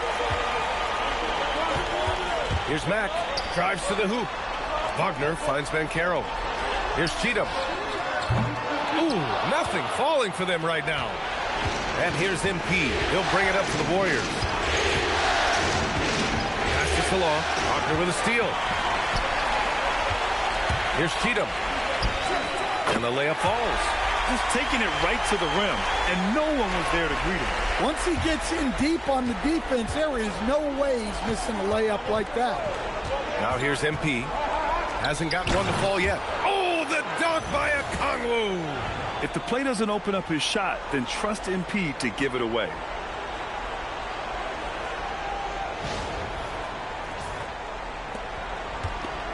[SPEAKER 2] Here's Mack. Drives to the hoop. Wagner finds Banchero. Here's Cheatham. Ooh, nothing falling for them right now. And here's MP. He'll bring it up to the Warriors. Pass to Salon. Wagner with a steal. Here's Cheatham. And the layup falls.
[SPEAKER 3] Just taking it right to the rim, and no one was there to greet him.
[SPEAKER 4] Once he gets in deep on the defense, there is no way he's missing a layup like that.
[SPEAKER 2] Now here's MP. Hasn't gotten one to fall yet. Oh, the dunk by Okongwu.
[SPEAKER 3] If the play doesn't open up his shot, then trust MP to give it away.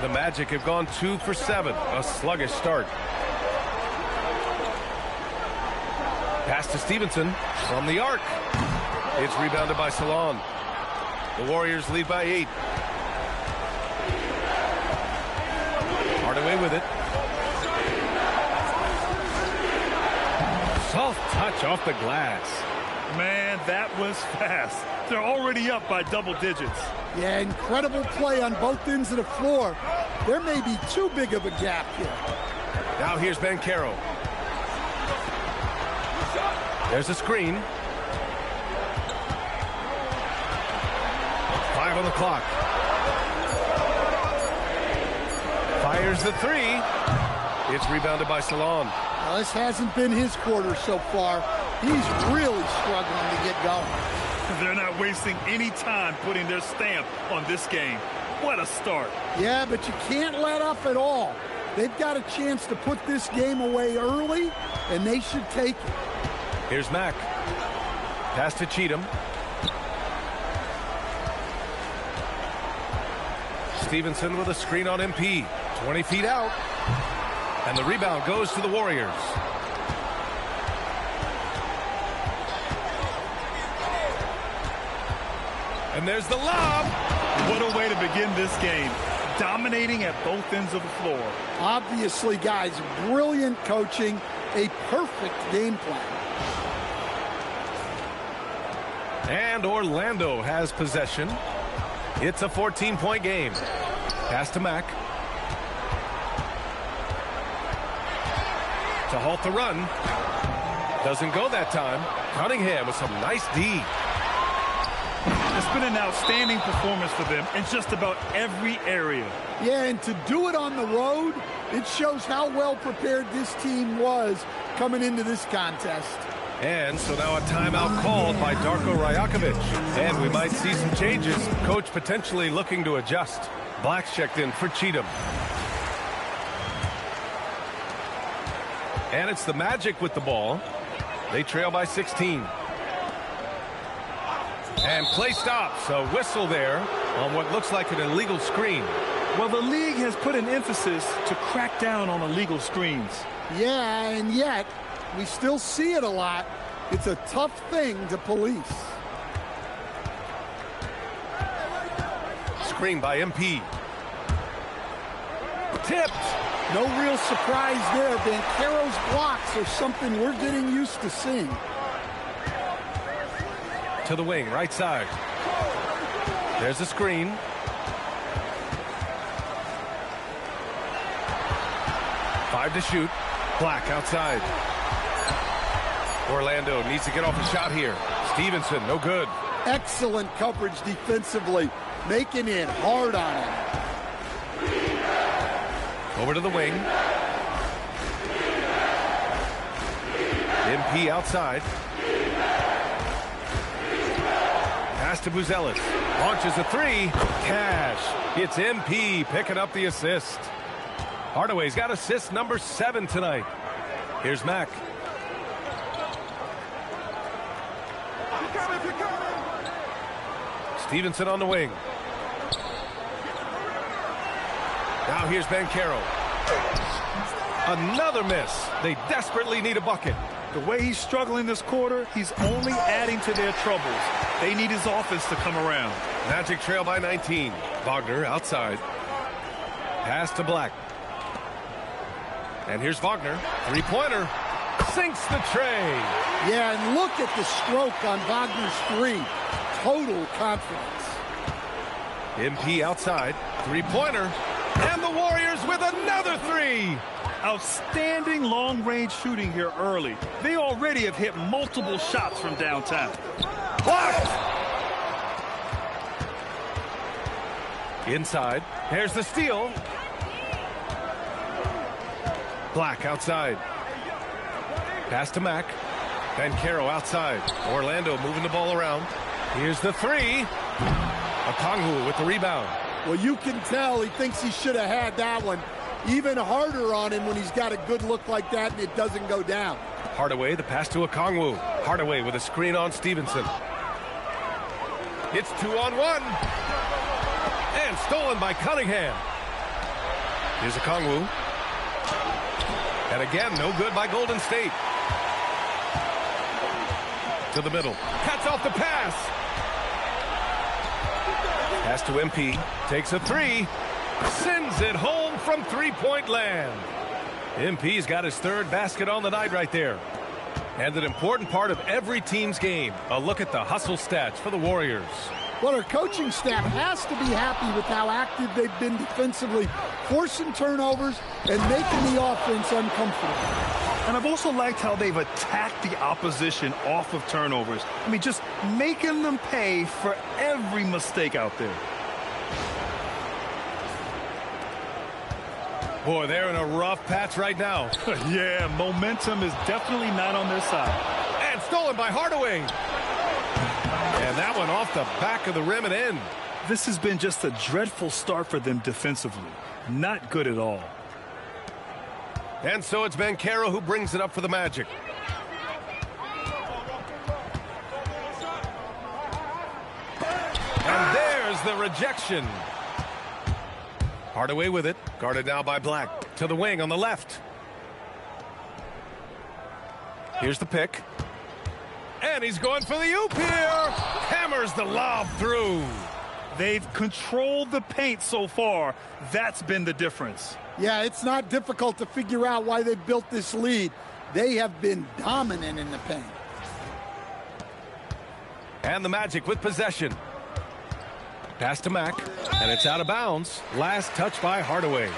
[SPEAKER 2] The Magic have gone 2 for 7. A sluggish start. Pass to Stevenson from the arc. It's rebounded by Salon. The Warriors lead by 8. Hardaway with it. Soft touch off the glass.
[SPEAKER 3] Man, that was fast. They're already up by double digits.
[SPEAKER 4] Yeah, incredible play on both ends of the floor. There may be too big of a gap here.
[SPEAKER 2] Now here's Banchero. There's a screen. 5 on the clock. Fires the 3. It's rebounded by Salon.
[SPEAKER 4] Well, this hasn't been his quarter so far. He's really struggling to get going.
[SPEAKER 3] They're not wasting any time putting their stamp on this game. What a start.
[SPEAKER 4] Yeah, but you can't let up at all. They've got a chance to put this game away early, and they should take it.
[SPEAKER 2] Here's Mack. Pass to Cheatham. Stevenson with a screen on MP. 20 feet out. And the rebound goes to the Warriors. And there's the lob.
[SPEAKER 3] What a way to begin this game. Dominating at both ends of the floor.
[SPEAKER 4] Obviously, guys, brilliant coaching. A perfect game plan.
[SPEAKER 2] And Orlando has possession. It's a 14-point game. Pass to Mack. To halt the run. Doesn't go that time. Cunningham with some nice D.
[SPEAKER 3] It's been an outstanding performance for them in just about every area.
[SPEAKER 4] Yeah, and to do it on the road, it shows how well prepared this team was coming into this contest.
[SPEAKER 2] And so now a timeout called by Darko Rajakovic. And we might see some changes. Coach potentially looking to adjust. Black's checked in for Cheatham. And it's the Magic with the ball. They trail by 16. And play stops. A whistle there on what looks like an illegal screen.
[SPEAKER 3] Well, the league has put an emphasis to crack down on illegal screens.
[SPEAKER 4] Yeah, and yet we still see it a lot. It's a tough thing to police.
[SPEAKER 2] Screen by MP. Tipped.
[SPEAKER 4] No real surprise there. Banchero's blocks are something we're getting used to seeing.
[SPEAKER 2] To the wing, right side. There's a screen. Five to shoot. Black outside. Orlando needs to get off a shot here. Stevenson, no good.
[SPEAKER 4] Excellent coverage defensively, making it hard on him.
[SPEAKER 2] Over to the wing. MP outside. Pass to Buzelis. Launches a 3. Cash. It's MP picking up the assist. Hardaway's got assist number 7 tonight. Here's Mack. Stevenson on the wing. Now here's Banchero. Another miss. They desperately need a bucket.
[SPEAKER 3] The way he's struggling this quarter, he's only adding to their troubles. They need his offense to come around.
[SPEAKER 2] Magic trail by 19. Wagner outside. Pass to Black. And here's Wagner. Three-pointer. Sinks the tray.
[SPEAKER 4] Yeah, and look at the stroke on Wagner's 3. Total confidence.
[SPEAKER 2] MP outside. Three-pointer. And the Warriors with another three.
[SPEAKER 3] Outstanding long-range shooting here early. They already have hit multiple shots from downtown.
[SPEAKER 2] Blocked. Inside. Here's the steal. Black outside. Pass to Mack. Banchero outside. Orlando moving the ball around. Here's the three. Okongwu with the rebound.
[SPEAKER 4] Well, you can tell he thinks he should have had that one. Even harder on him when he's got a good look like that and it doesn't go down.
[SPEAKER 2] Hardaway, the pass to Okongwu. Hardaway with a screen on Stevenson. It's 2-on-1. And stolen by Cunningham. Here's Okongwu. And again, no good by Golden State. To the middle. Cuts off the pass. Pass to MP. Takes a three. Sends it home from three-point land. MP's got his third basket on the night right there. And an important part of every team's game. A look at the hustle stats for the Warriors.
[SPEAKER 4] Well, our coaching staff has to be happy with how active they've been defensively, forcing turnovers and making the offense uncomfortable.
[SPEAKER 3] And I've also liked how they've attacked the opposition off of turnovers. I mean, just making them pay for every mistake out there.
[SPEAKER 2] Boy, they're in a rough patch right now.
[SPEAKER 3] Yeah, momentum is definitely not on their side.
[SPEAKER 2] And stolen by Hardaway. And that one off the back of the rim and in.
[SPEAKER 3] This has been just a dreadful start for them defensively. Not good at all.
[SPEAKER 2] And so it's Banchero who brings it up for the Magic. And there's the rejection. Hardaway with it. Guarded now by Black. To the wing on the left. Here's the pick. And he's going for the oop here. Hammers the lob through.
[SPEAKER 3] They've controlled the paint so far. That's been the difference.
[SPEAKER 4] Yeah, it's not difficult to figure out why they built this lead. They have been dominant in the paint.
[SPEAKER 2] And the Magic with possession. Pass to Mack, and it's out of bounds. Last touch by Hardaway.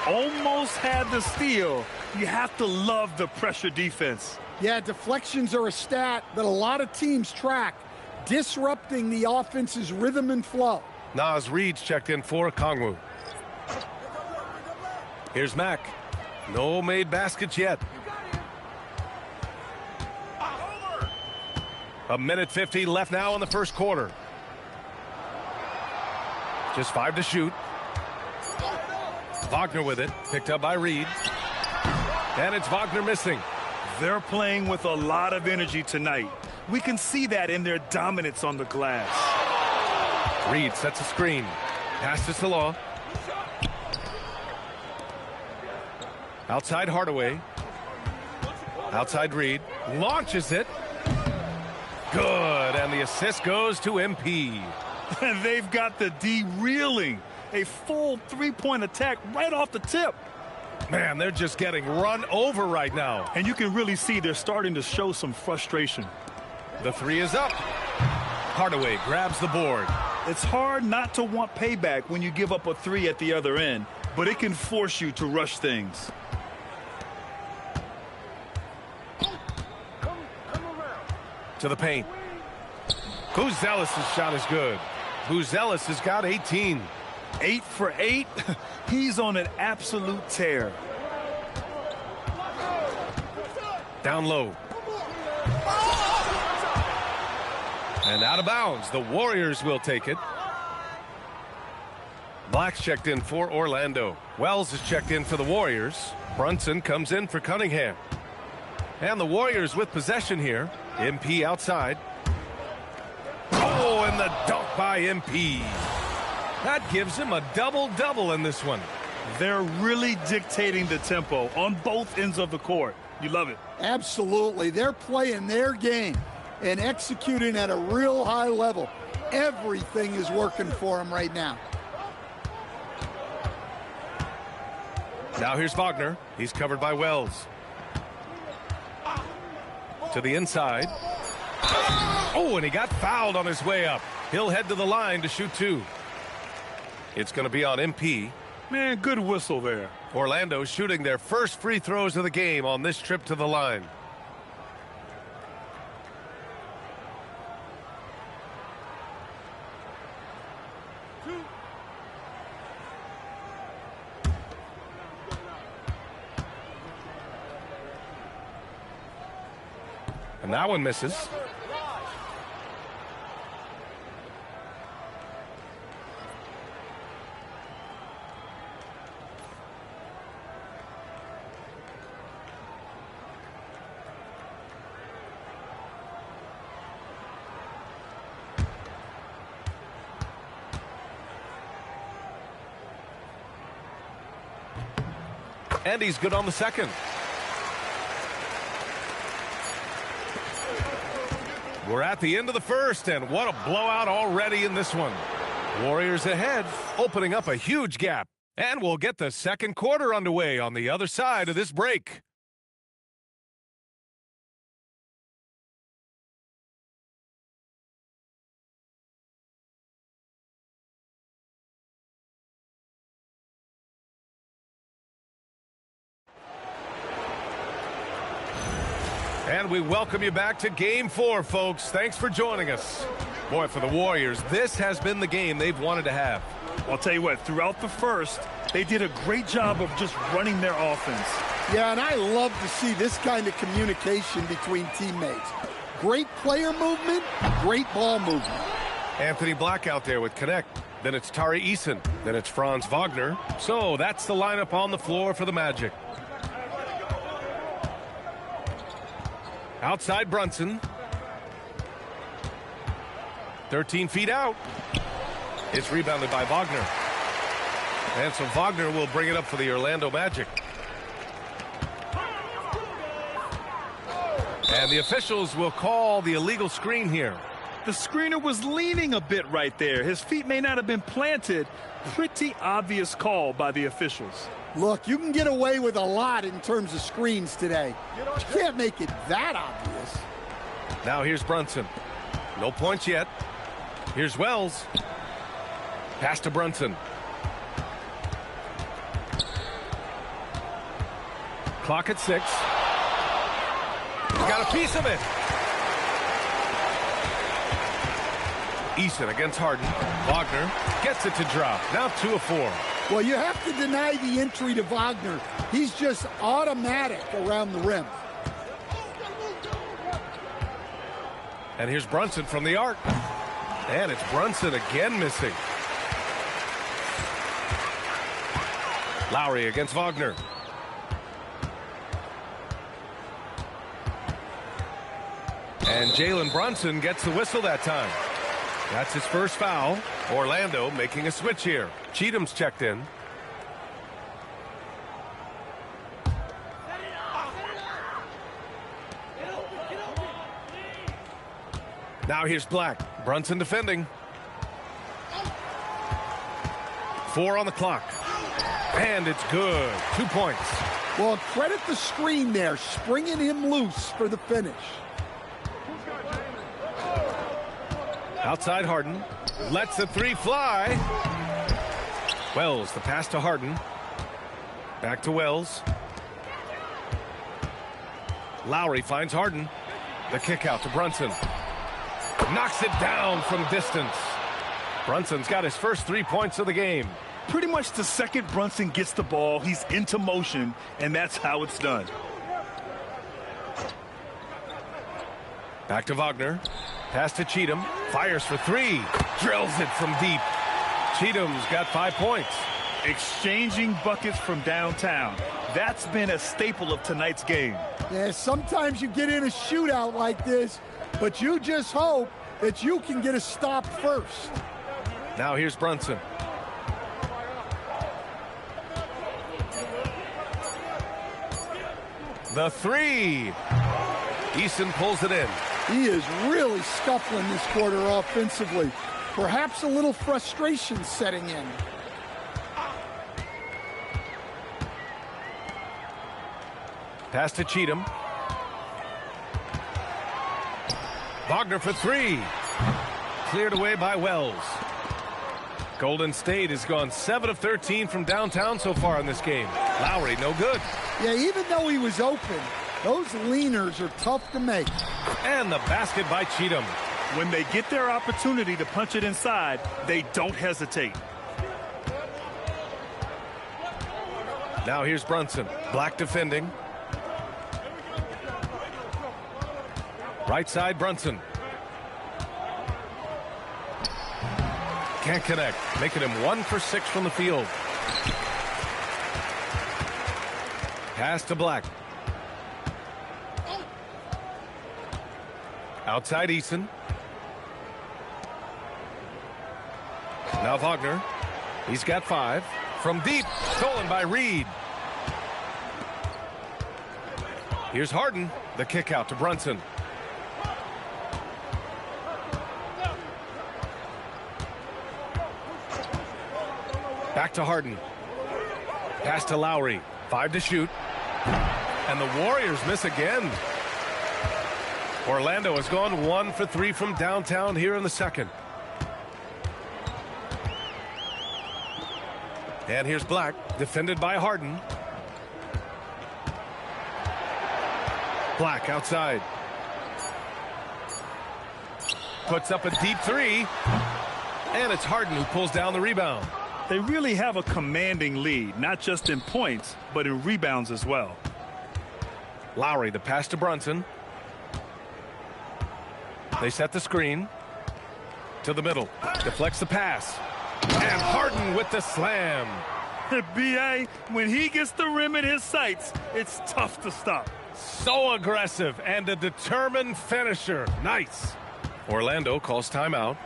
[SPEAKER 3] Almost had the steal. You have to love the pressure defense.
[SPEAKER 4] Yeah, deflections are a stat that a lot of teams track, disrupting the offense's rhythm and flow.
[SPEAKER 2] Naz Reid's checked in for Okongwu. Here's Mack. No made baskets yet. A minute 50 left now in the first quarter. Just 5 to shoot. Wagner with it. Picked up by Reid. And it's Wagner missing.
[SPEAKER 3] They're playing with a lot of energy tonight. We can see that in their dominance on the glass.
[SPEAKER 2] Reid sets a screen. Pass to Salah. Outside Hardaway. Outside Reid. Launches it. Good. And the assist goes to MP.
[SPEAKER 3] And they've got the D reeling. A full three-point attack right off the tip.
[SPEAKER 2] Man, they're just getting run over right now.
[SPEAKER 3] And you can really see they're starting to show some frustration.
[SPEAKER 2] The three is up. Hardaway grabs the board.
[SPEAKER 3] It's hard not to want payback when you give up a three at the other end, but it can force you to rush things.
[SPEAKER 2] To the paint. Buzelis' shot is good. Buzelis has got 18.
[SPEAKER 3] 8 for 8. He's on an absolute tear.
[SPEAKER 2] Down low. And out of bounds. The Warriors will take it. Black's checked in for Orlando. Wells is checked in for the Warriors. Brunson comes in for Cunningham. And the Warriors with possession here. MP outside. Oh, and the dunk by MP. That gives him a double-double in this one.
[SPEAKER 3] They're really dictating the tempo on both ends of the court. You love it.
[SPEAKER 4] Absolutely. They're playing their game and executing at a real high level. Everything is working for them right now.
[SPEAKER 2] Now here's Wagner. He's covered by Wells. To the inside. Oh, and he got fouled on his way up. He'll head to the line to shoot two. It's going to be on MP.
[SPEAKER 3] Man, good whistle there.
[SPEAKER 2] Orlando shooting their first free throws of the game on this trip to the line. And that one misses. And he's good on the second. We're at the end of the first, and what a blowout already in this one. Warriors ahead, opening up a huge gap. And we'll get the second quarter underway on the other side of this break. And we welcome you back to Game 4, folks. Thanks for joining us. Boy, for the Warriors, this has been the game they've wanted to have.
[SPEAKER 3] I'll tell you what, throughout the first, they did a great job of just running their offense.
[SPEAKER 19] Yeah, and I love to see this kind of communication between teammates. Great player movement, great ball movement.
[SPEAKER 2] Anthony Black out there with Connect. Then it's Tari Eason. Then it's Franz Wagner. So that's the lineup on the floor for the Magic. Outside Brunson. 13 feet out. It's rebounded by Wagner. And so Wagner will bring it up for the Orlando Magic. And the officials will call the illegal screen here.
[SPEAKER 3] The screener was leaning a bit right there. His feet may not have been planted. Pretty obvious call by the officials.
[SPEAKER 19] Look, you can get away with a lot in terms of screens today. You can't make it that obvious.
[SPEAKER 2] Now here's Brunson. No points yet. Here's Wells. Pass to Brunson. Clock at 6. He's got a piece of it. Eason against Harden. Wagner gets it to drop. Now 2 of 4.
[SPEAKER 19] Well, you have to deny the entry to Wagner. He's just automatic around the rim.
[SPEAKER 2] And here's Brunson from the arc. And it's Brunson again missing. Lowry against Wagner. And Jalen Brunson gets the whistle that time. That's his first foul. Orlando making a switch here. Cheatham's checked in. Now here's Black. Brunson defending. 4 on the clock. And it's good. 2 points.
[SPEAKER 19] Well, credit the screen there, springing him loose for the finish.
[SPEAKER 2] Outside Harden. Lets the 3 fly. Wells, the pass to Harden. Back to Wells. Lowry finds Harden. The kick out to Brunson. Knocks it down from distance. Brunson's got his first 3 points of the game.
[SPEAKER 3] Pretty much the second Brunson gets the ball, he's into motion, and that's how it's done.
[SPEAKER 2] Back to Wagner. Pass to Cheatham. Fires for 3. Drills it from deep. Cheatham's got 5 points.
[SPEAKER 3] Exchanging buckets from downtown. That's been a staple of tonight's game.
[SPEAKER 19] Yeah, sometimes you get in a shootout like this, but you just hope that you can get a stop first.
[SPEAKER 2] Now here's Brunson. The 3. Eason pulls it in.
[SPEAKER 19] He is really scuffling this quarter offensively. Perhaps a little frustration setting in.
[SPEAKER 2] Pass to Cheatham. Wagner for 3. Cleared away by Wells. Golden State has gone 7 of 13 from downtown so far in this game. Lowry, no good.
[SPEAKER 19] Yeah, even though he was open, those leaners are tough to make.
[SPEAKER 2] And the basket by Cheatham.
[SPEAKER 3] When they get their opportunity to punch it inside, they don't hesitate.
[SPEAKER 2] Now here's Brunson. Black defending. Right side, Brunson. Can't connect, making him 1 for 6 from the field. Pass to Black. Outside Eason. Now Wagner. He's got 5. From deep, stolen by Reed. Here's Harden. The kick out to Brunson. Back to Harden. Pass to Lowry. 5 to shoot. And the Warriors miss again. Orlando has gone 1 for 3 from downtown here in the second. And here's Black, defended by Harden. Black outside. Puts up a deep 3. And it's Harden who pulls down the rebound.
[SPEAKER 3] They really have a commanding lead, not just in points, but in rebounds as well.
[SPEAKER 2] Lowry, the pass to Brunson. They set the screen. To the middle. Deflects the pass. And Harden with the slam.
[SPEAKER 3] B.A., when he gets the rim in his sights, it's tough to stop.
[SPEAKER 2] So aggressive and a determined finisher. Nice. Orlando calls timeout.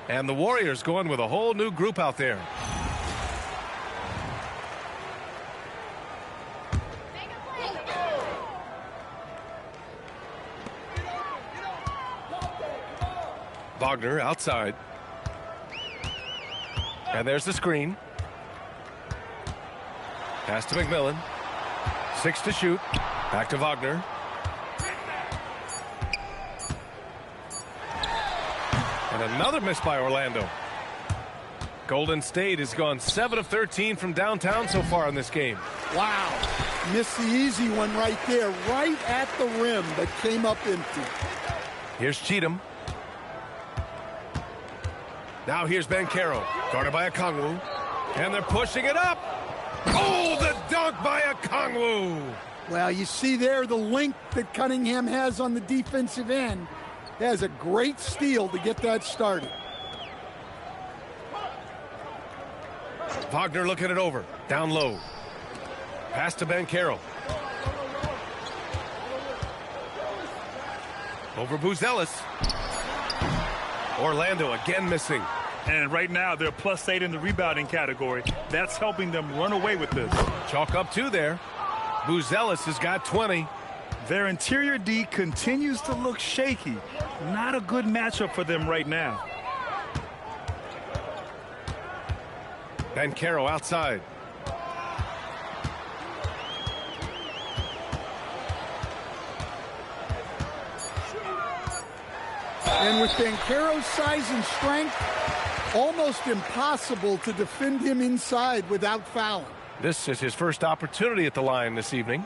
[SPEAKER 2] And the Warriors going with a whole new group out there. Wagner outside. And there's the screen. Pass to McMillan. 6 to shoot. Back to Wagner. And another miss by Orlando. Golden State has gone 7 of 13 from downtown so far in this game.
[SPEAKER 19] Wow. Missed the easy one right there, right at the rim, but came up empty.
[SPEAKER 2] Here's Cheatham. Now here's Banchero, guarded by Okongwu. And they're pushing it up. Oh, the dunk by Okongwu.
[SPEAKER 19] Well, you see there the link that Cunningham has on the defensive end. He has a great steal to get that started.
[SPEAKER 2] Wagner looking it over. Down low. Pass to Banchero. Over Buzelis. Orlando again missing.
[SPEAKER 3] And right now they're +8 in the rebounding category. That's helping them run away with this.
[SPEAKER 2] Chalk up 2 there. Buzelis has got 20.
[SPEAKER 3] Their interior D continues to look shaky. Not a good matchup for them right now.
[SPEAKER 2] Banchero outside.
[SPEAKER 19] And with Banchero's size and strength, almost impossible to defend him inside without fouling.
[SPEAKER 2] This is his first opportunity at the line this evening.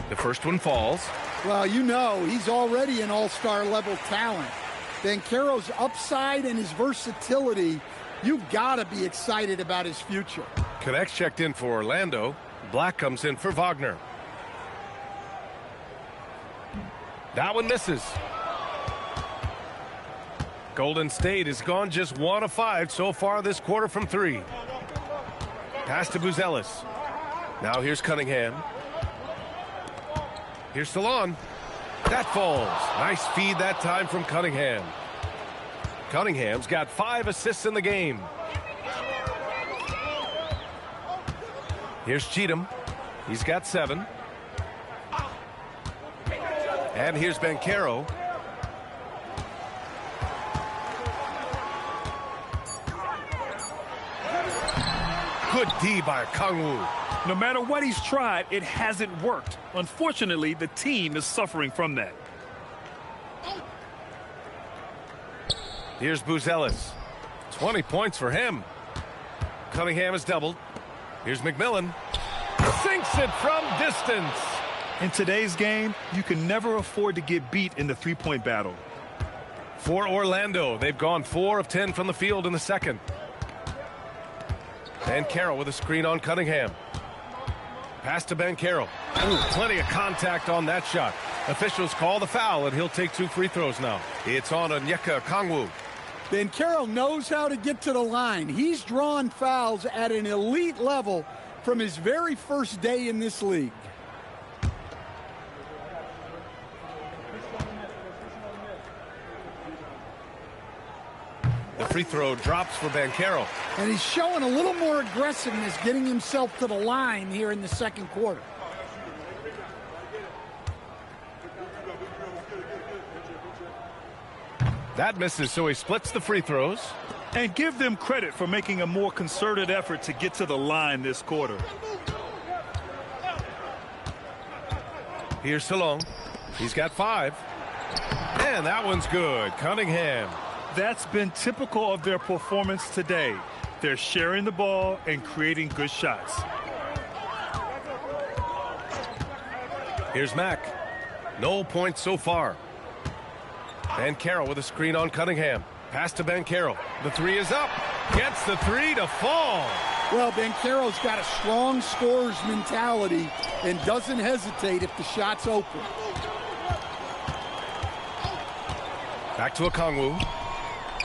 [SPEAKER 2] The first one falls.
[SPEAKER 19] Well, you know, he's already an all-star level talent. Banchero's upside and his versatility, you've got to be excited about his future.
[SPEAKER 2] Connects checked in for Orlando. Black comes in for Wagner. That one misses. Golden State has gone just 1 of 5 so far this quarter from 3. Pass to Buzelis. Now here's Cunningham. Here's Salon. That falls. Nice feed that time from Cunningham. Cunningham's got 5 assists in the game. Here's Cheatham. He's got 7. And here's Banchero. Good D by Kangwoo.
[SPEAKER 3] No matter what he's tried, it hasn't worked. Unfortunately, the team is suffering from that.
[SPEAKER 2] Here's Buzelis. 20 points for him. Cunningham is doubled. Here's McMillan. Sinks it from distance.
[SPEAKER 3] In today's game, you can never afford to get beat in the three-point battle.
[SPEAKER 2] For Orlando, they've gone 4 of 10 from the field in the second. Banchero with a screen on Cunningham. Pass to Banchero. Plenty of contact on that shot. Officials call the foul, and he'll take 2 free throws now. It's on Onyeka Okongwu.
[SPEAKER 19] Banchero knows how to get to the line. He's drawn fouls at an elite level from his very first day in this league.
[SPEAKER 2] The free throw drops for Banchero.
[SPEAKER 19] And he's showing a little more aggressiveness getting himself to the line here in the second quarter.
[SPEAKER 2] That misses, so he splits the free throws.
[SPEAKER 3] And give them credit for making a more concerted effort to get to the line this quarter.
[SPEAKER 2] Here's Salon. He's got 5. And that one's good. Cunningham.
[SPEAKER 3] That's been typical of their performance today. They're sharing the ball and creating good shots.
[SPEAKER 2] Here's Mack. No points so far. Banchero with a screen on Cunningham. Pass to Banchero. The 3 is up. Gets the 3 to fall.
[SPEAKER 19] Well, Banchero's got a strong scorer's mentality and doesn't hesitate if the shot's open.
[SPEAKER 2] Back to Okongwu.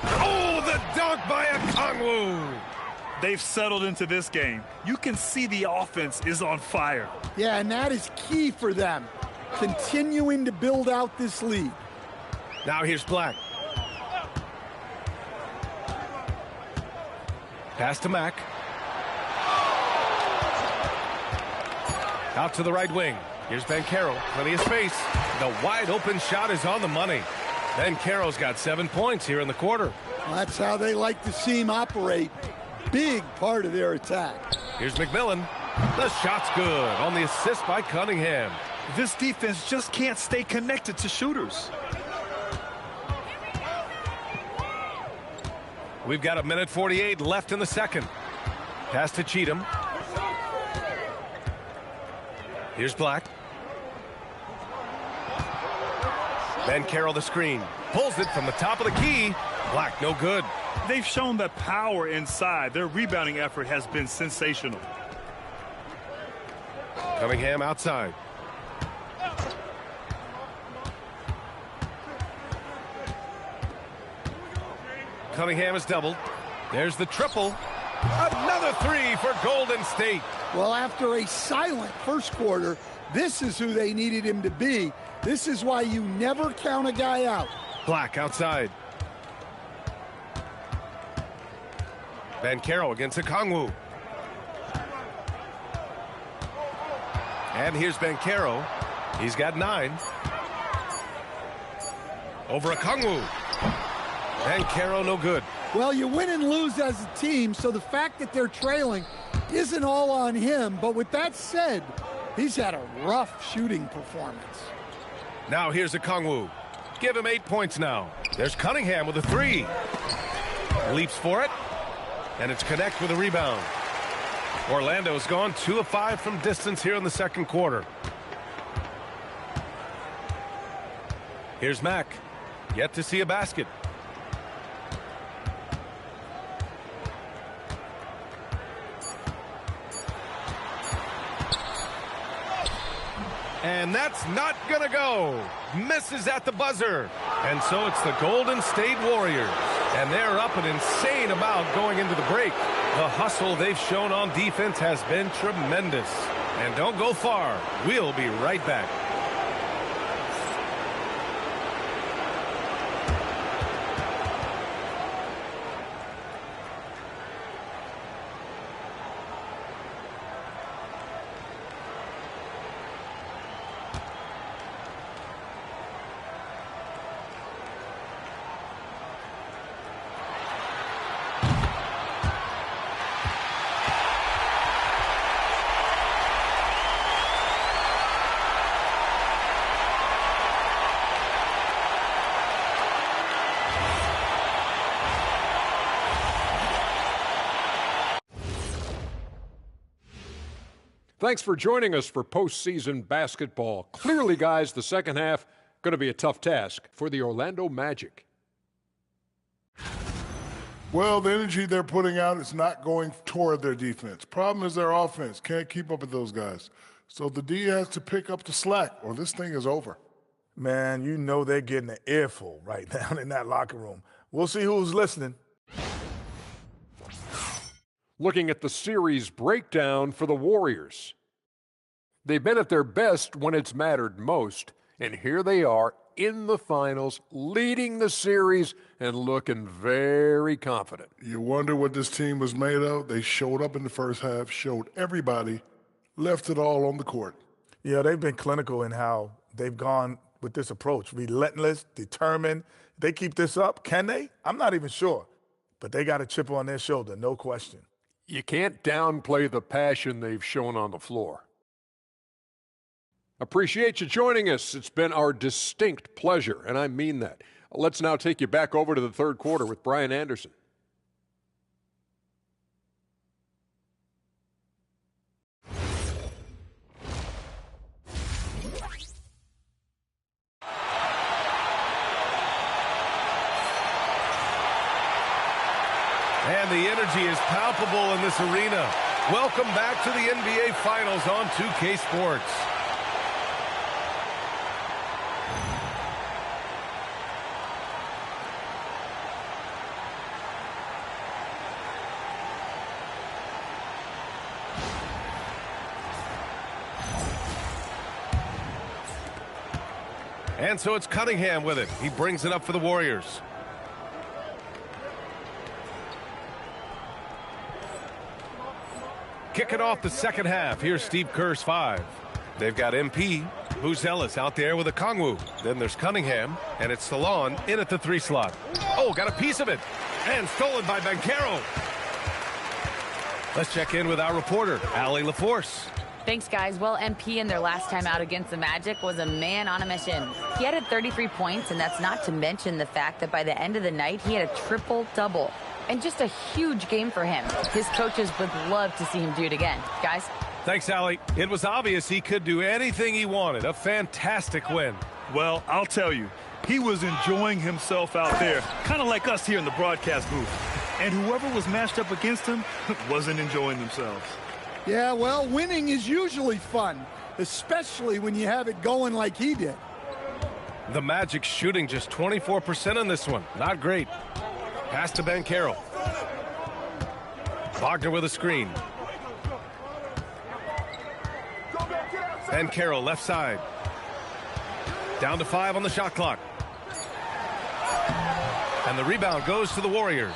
[SPEAKER 2] Oh, the dunk by Okongwu.
[SPEAKER 3] They've settled into this game. You can see the offense is on fire.
[SPEAKER 19] Yeah, and that is key for them, continuing to build out this lead.
[SPEAKER 2] Now here's Black. Pass to Mack. Out to the right wing. Here's Banchero. Plenty of space. The wide open shot is on the money. Banchero's got 7 points here in the quarter.
[SPEAKER 19] Well, that's how they like to see him operate. Big part of their attack.
[SPEAKER 2] Here's McMillan. The shot's good on the assist by Cunningham.
[SPEAKER 3] This defense just can't stay connected to shooters.
[SPEAKER 2] We've got 1:48 left in the second. Pass to Cheatham. Here's Black. Banchero the screen. Pulls it from the top of the key. Black no good.
[SPEAKER 3] They've shown the power inside. Their rebounding effort has been sensational.
[SPEAKER 2] Cunningham outside. Cunningham is doubled. There's the triple. Another 3 for Golden State.
[SPEAKER 19] Well, after a silent first quarter, this is who they needed him to be. This is why you never count a guy out.
[SPEAKER 2] Black outside. Banchero against Okongwu. And here's Banchero. He's got 9. Over Okongwu. Banchero no good.
[SPEAKER 19] Well, you win and lose as a team, so the fact that they're trailing isn't all on him. But with that said, he's had a rough shooting performance.
[SPEAKER 2] Now here's Okongwu. Give him 8 points now. There's Cunningham with a 3. Leaps for it. And it's Connect with a rebound. Orlando's gone 2 of 5 from distance here in the second quarter. Here's Mack. Yet to see a basket. And that's not going to go. Misses at the buzzer. And so it's the Golden State Warriors. And they're up an insane amount going into the break. The hustle they've shown on defense has been tremendous. And don't go far. We'll be right back.
[SPEAKER 6] Thanks for joining us for postseason basketball. Clearly, guys, the second half going to be a tough task for the Orlando Magic.
[SPEAKER 8] Well, the energy they're putting out is not going toward their defense. Problem is their offense can't keep up with those guys. So the D has to pick up the slack or this thing is over.
[SPEAKER 7] Man, you know they're getting an earful right now in that locker room. We'll see who's listening.
[SPEAKER 6] Looking at the series breakdown for the Warriors. They've been at their best when it's mattered most, and here they are in the finals, leading the series and looking very confident.
[SPEAKER 8] You wonder what this team was made of? They showed up in the first half, showed everybody, left it all on the court.
[SPEAKER 7] Yeah, they've been clinical in how they've gone with this approach. Relentless, determined. They keep this up, can they? I'm not even sure. But they got a chip on their shoulder, no question.
[SPEAKER 6] You can't downplay the passion they've shown on the floor. Appreciate you joining us. It's been our distinct pleasure, and I mean that. Let's now take you back over to the third quarter with Brian Anderson.
[SPEAKER 2] And the energy is palpable in this arena. Welcome back to the NBA Finals on 2K Sports. And so it's Cunningham with it. He brings it up for the Warriors. Kicking off the second half. Here's Steve Kerr's 5. They've got MP, Buzelis out there with a Kongwu. Then there's Cunningham, and it's Salon in at the 3 slot. Oh, got a piece of it. And stolen by Banchero. Let's check in with our reporter, Allie LaForce.
[SPEAKER 5] Thanks, guys. Well, MP in their last time out against the Magic was a man on a mission. He had 33 points, and that's not to mention the fact that by the end of the night, he had a triple-double. And just a huge game for him. His coaches would love to see him do it again. Guys?
[SPEAKER 2] Thanks, Allie. It was obvious he could do anything he wanted. A fantastic win.
[SPEAKER 3] Well, I'll tell you, he was enjoying himself out there, kind of like us here in the broadcast booth. And whoever was matched up against him wasn't enjoying themselves.
[SPEAKER 19] Yeah, well, winning is usually fun, especially when you have it going like he did.
[SPEAKER 2] The Magic shooting just 24% on this one. Not great. Pass to Banchero. Wagner with a screen. Banchero left side. Down to 5 on the shot clock. And the rebound goes to the Warriors.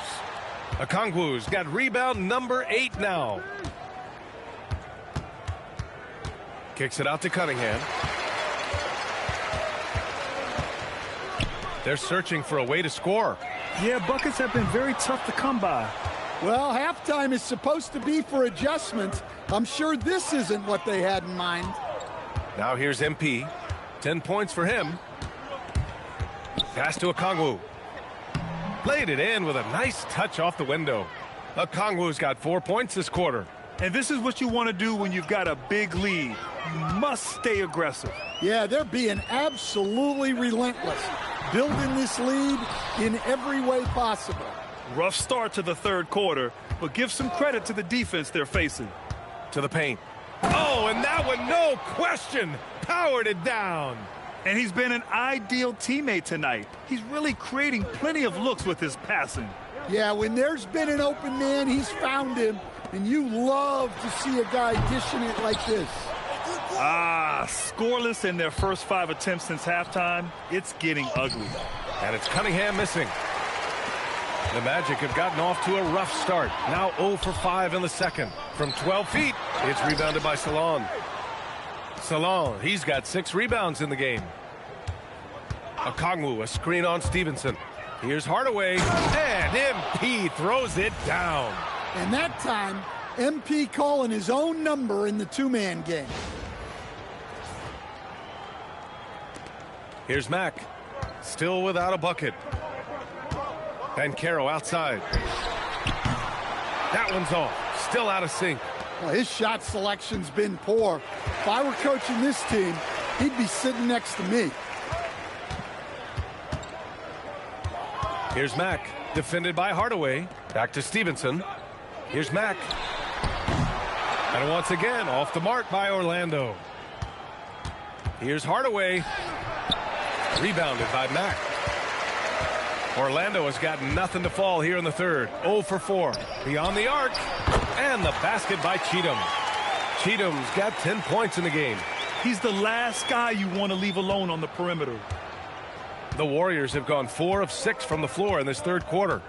[SPEAKER 2] Okongwu's got rebound number 8 now. Kicks it out to Cunningham. They're searching for a way to score.
[SPEAKER 3] Yeah, buckets have been very tough to come by.
[SPEAKER 19] Well, halftime is supposed to be for adjustments. I'm sure this isn't what they had in mind.
[SPEAKER 2] Now here's MP. 10 points for him. Pass to Okongwu. Laid it in with a nice touch off the window. Okongwu's got 4 points this quarter.
[SPEAKER 3] And this is what you want to do when you've got a big lead. You must stay aggressive.
[SPEAKER 19] Yeah, they're being absolutely relentless, building this lead in every way possible.
[SPEAKER 3] Rough start to the third quarter, but give some credit to the defense they're facing.
[SPEAKER 2] To the paint. Oh, and that one, no question, powered it down.
[SPEAKER 3] And he's been an ideal teammate tonight. He's really creating plenty of looks with his passing.
[SPEAKER 19] Yeah, when there's been an open man, he's found him, and you love to see a guy dishing it like this.
[SPEAKER 3] Scoreless in their first 5 attempts since halftime. It's getting ugly.
[SPEAKER 2] And it's Cunningham missing. The Magic have gotten off to a rough start. Now 0 for 5 in the second. From 12 feet, it's rebounded by Salon. Salon, he's got 6 rebounds in the game. Okongwu, a screen on Stevenson. Here's Hardaway, and MP throws it down.
[SPEAKER 19] And that time, MP calling his own number in the 2-man game.
[SPEAKER 2] Here's Mack, still without a bucket. Banchero outside. That one's off, still out of sync.
[SPEAKER 19] Well, his shot selection's been poor. If I were coaching this team, he'd be sitting next to me.
[SPEAKER 2] Here's Mack, defended by Hardaway. Back to Stevenson. Here's Mack. And once again, off the mark by Orlando. Here's Hardaway. Rebounded by Mack. Orlando has got nothing to fall here in the third. 0 for 4. Beyond the arc. And the basket by Cheatham. Cheatham's got 10 points in the game.
[SPEAKER 3] He's the last guy you want to leave alone on the perimeter.
[SPEAKER 2] The Warriors have gone 4 of 6 from the floor in this third quarter.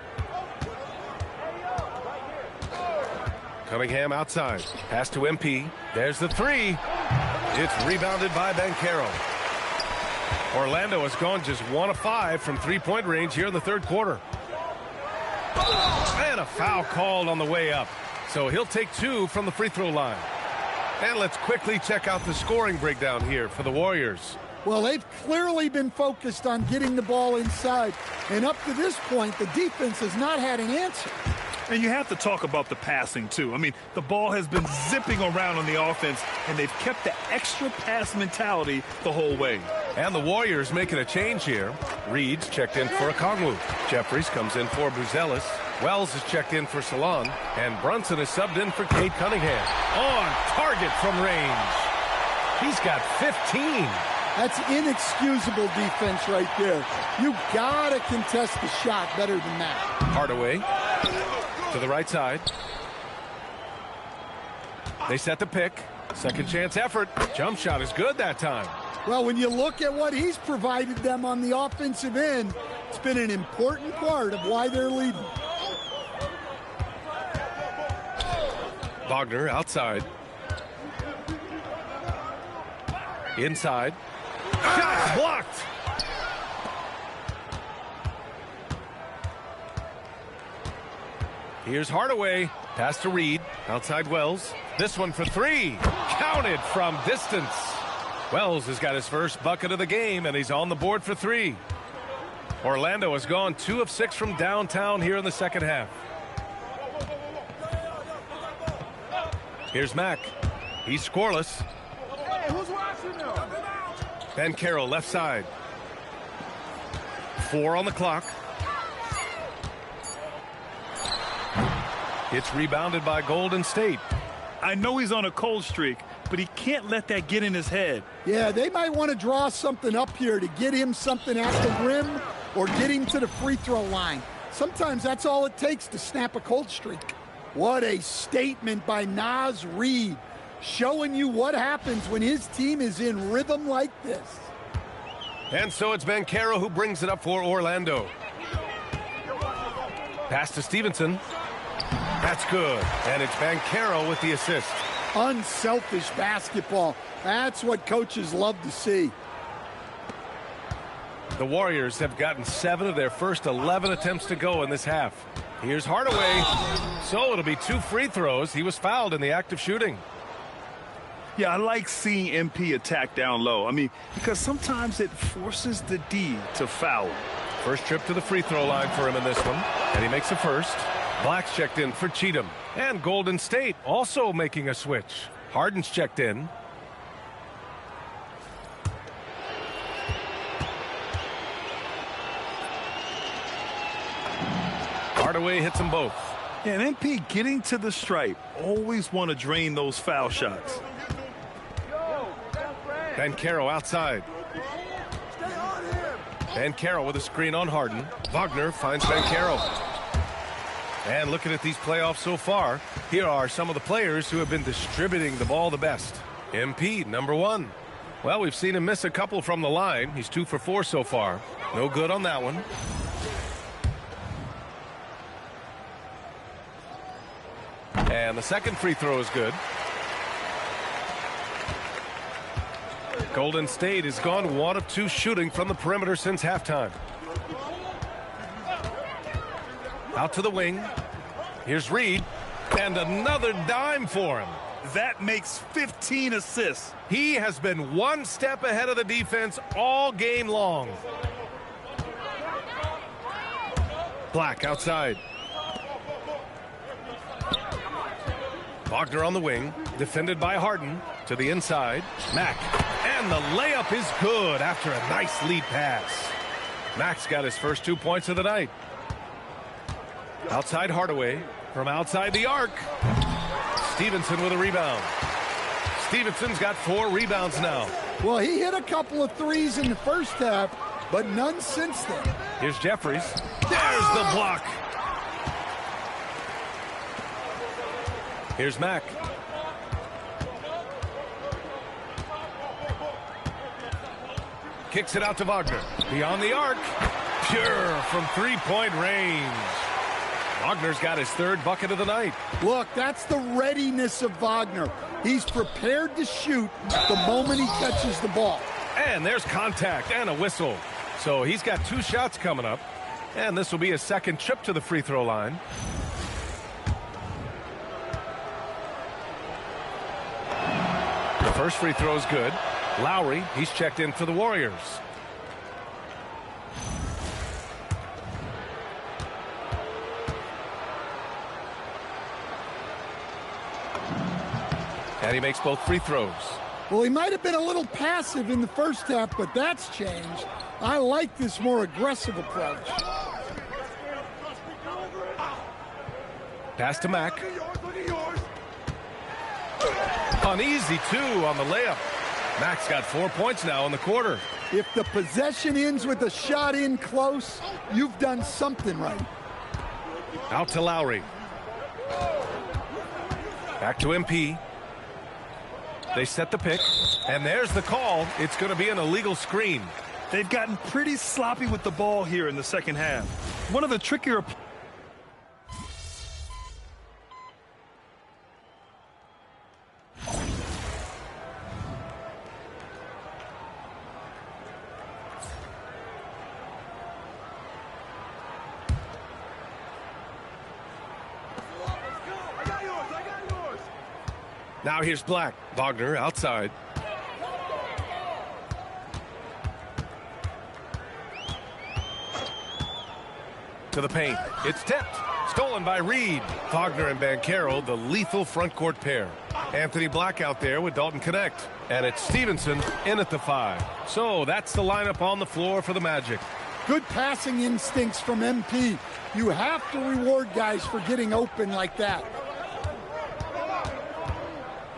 [SPEAKER 2] Cunningham outside. Pass to MP. There's the 3. It's rebounded by Banchero. Orlando has gone just 1 of 5 from 3-point range here in the third quarter. And a foul called on the way up. So he'll take 2 from the free throw line. And let's quickly check out the scoring breakdown here for the Warriors.
[SPEAKER 19] Well, they've clearly been focused on getting the ball inside. And up to this point, the defense has not had an answer.
[SPEAKER 3] And you have to talk about the passing, too. I mean, the ball has been zipping around on the offense, and they've kept the extra pass mentality the whole way.
[SPEAKER 2] And the Warriors making a change here. Reed's checked in for Okongwu. Jeffries comes in for Buzelis. Wells is checked in for Salon. And Brunson is subbed in for Cade Cunningham. On target from range. He's got 15.
[SPEAKER 19] That's inexcusable defense right there. You gotta contest the shot better than that.
[SPEAKER 2] Hardaway to the right side. They set the pick. Second chance effort. Jump shot is good that time.
[SPEAKER 19] Well, when you look at what he's provided them on the offensive end, it's been an important part of why they're leading.
[SPEAKER 2] Wagner outside. Inside. Shot blocked. Here's Hardaway. Pass to Reed. Outside Wells. This one for 3. Counted from distance. Wells has got his first bucket of the game, and he's on the board for 3. Orlando has gone 2 of 6 from downtown here in the second half. Here's Mack. He's scoreless. Banchero left side. 4 on the clock. It's rebounded by Golden State.
[SPEAKER 3] I know he's on a cold streak, but he can't let that get in his head.
[SPEAKER 19] Yeah, they might want to draw something up here to get him something at the rim or get him to the free throw line. Sometimes that's all it takes to snap a cold streak. What a statement by Naz Reid, showing you what happens when his team is in rhythm like this.
[SPEAKER 2] And so it's Banchero who brings it up for Orlando. Pass to Stevenson. That's good. And it's Banchero with the assist.
[SPEAKER 19] Unselfish basketball. That's what coaches love to see.
[SPEAKER 2] The Warriors have gotten 7 of their first 11 attempts to go in this half. Here's Hardaway. So it'll be 2 free throws. He was fouled in the act of shooting.
[SPEAKER 3] Yeah, I like seeing MP attack down low. I mean, because sometimes it forces the D to foul.
[SPEAKER 2] First trip to the free throw line for him in this one. And he makes the first. Black's checked in for Cheatham. And Golden State also making a switch. Harden's checked in. Hardaway hits them both.
[SPEAKER 3] Yeah, and MP getting to the stripe. Always want to drain those foul shots.
[SPEAKER 2] Banchero outside. Banchero with a screen on Harden. Wagner finds Banchero. And looking at these playoffs so far, here are some of the players who have been distributing the ball the best. MP, number 1. Well, we've seen him miss a couple from the line. He's 2 for 4 so far. No good on that one. And the second free throw is good. Golden State has gone 1 of 2 shooting from the perimeter since halftime. Out to the wing. Here's Reed. And another dime for him.
[SPEAKER 3] That makes 15 assists.
[SPEAKER 2] He has been 1 step ahead of the defense all game long. Black outside. Wagner on the wing. Defended by Harden. To the inside. Mack. And the layup is good after a nice lead pass. Mack's got his first 2 points of the night. Outside Hardaway. From outside the arc. Stevenson with a rebound. Stevenson's got 4 rebounds now.
[SPEAKER 19] Well, he hit a couple of threes in the first half, but none since then.
[SPEAKER 2] Here's Jeffries. There's the block. Here's Mack. Kicks it out to Wagner. Beyond the arc. Pure from three-point range. Wagner's got his 3rd bucket of the night.
[SPEAKER 19] Look, that's the readiness of Wagner. He's prepared to shoot the moment he catches the ball.
[SPEAKER 2] And there's contact and a whistle. So he's got 2 shots coming up. And this will be his 2nd trip to the free throw line. The first free throw is good. Lowry, he's checked in for the Warriors. And he makes both free throws.
[SPEAKER 19] Well, he might have been a little passive in the first half, but that's changed. I like this more aggressive approach.
[SPEAKER 2] Pass to Mack. Uneasy, 2 on the layup. Mack's got 4 points now in the quarter.
[SPEAKER 19] If the possession ends with a shot in close, you've done something right.
[SPEAKER 2] Out to Lowry. Back to MP. They set the pick, and there's the call. It's going to be an illegal screen.
[SPEAKER 3] They've gotten pretty sloppy with the ball here in the second half. One of the trickier...
[SPEAKER 2] Now here's Black. Wagner outside. To the paint. It's tipped. Stolen by Reed. Wagner and Banchero, the lethal front court pair. Anthony Black out there with Dalton Connect. And it's Stevenson in at the 5. So that's the lineup on the floor for the Magic.
[SPEAKER 19] Good passing instincts from MP. You have to reward guys for getting open like that.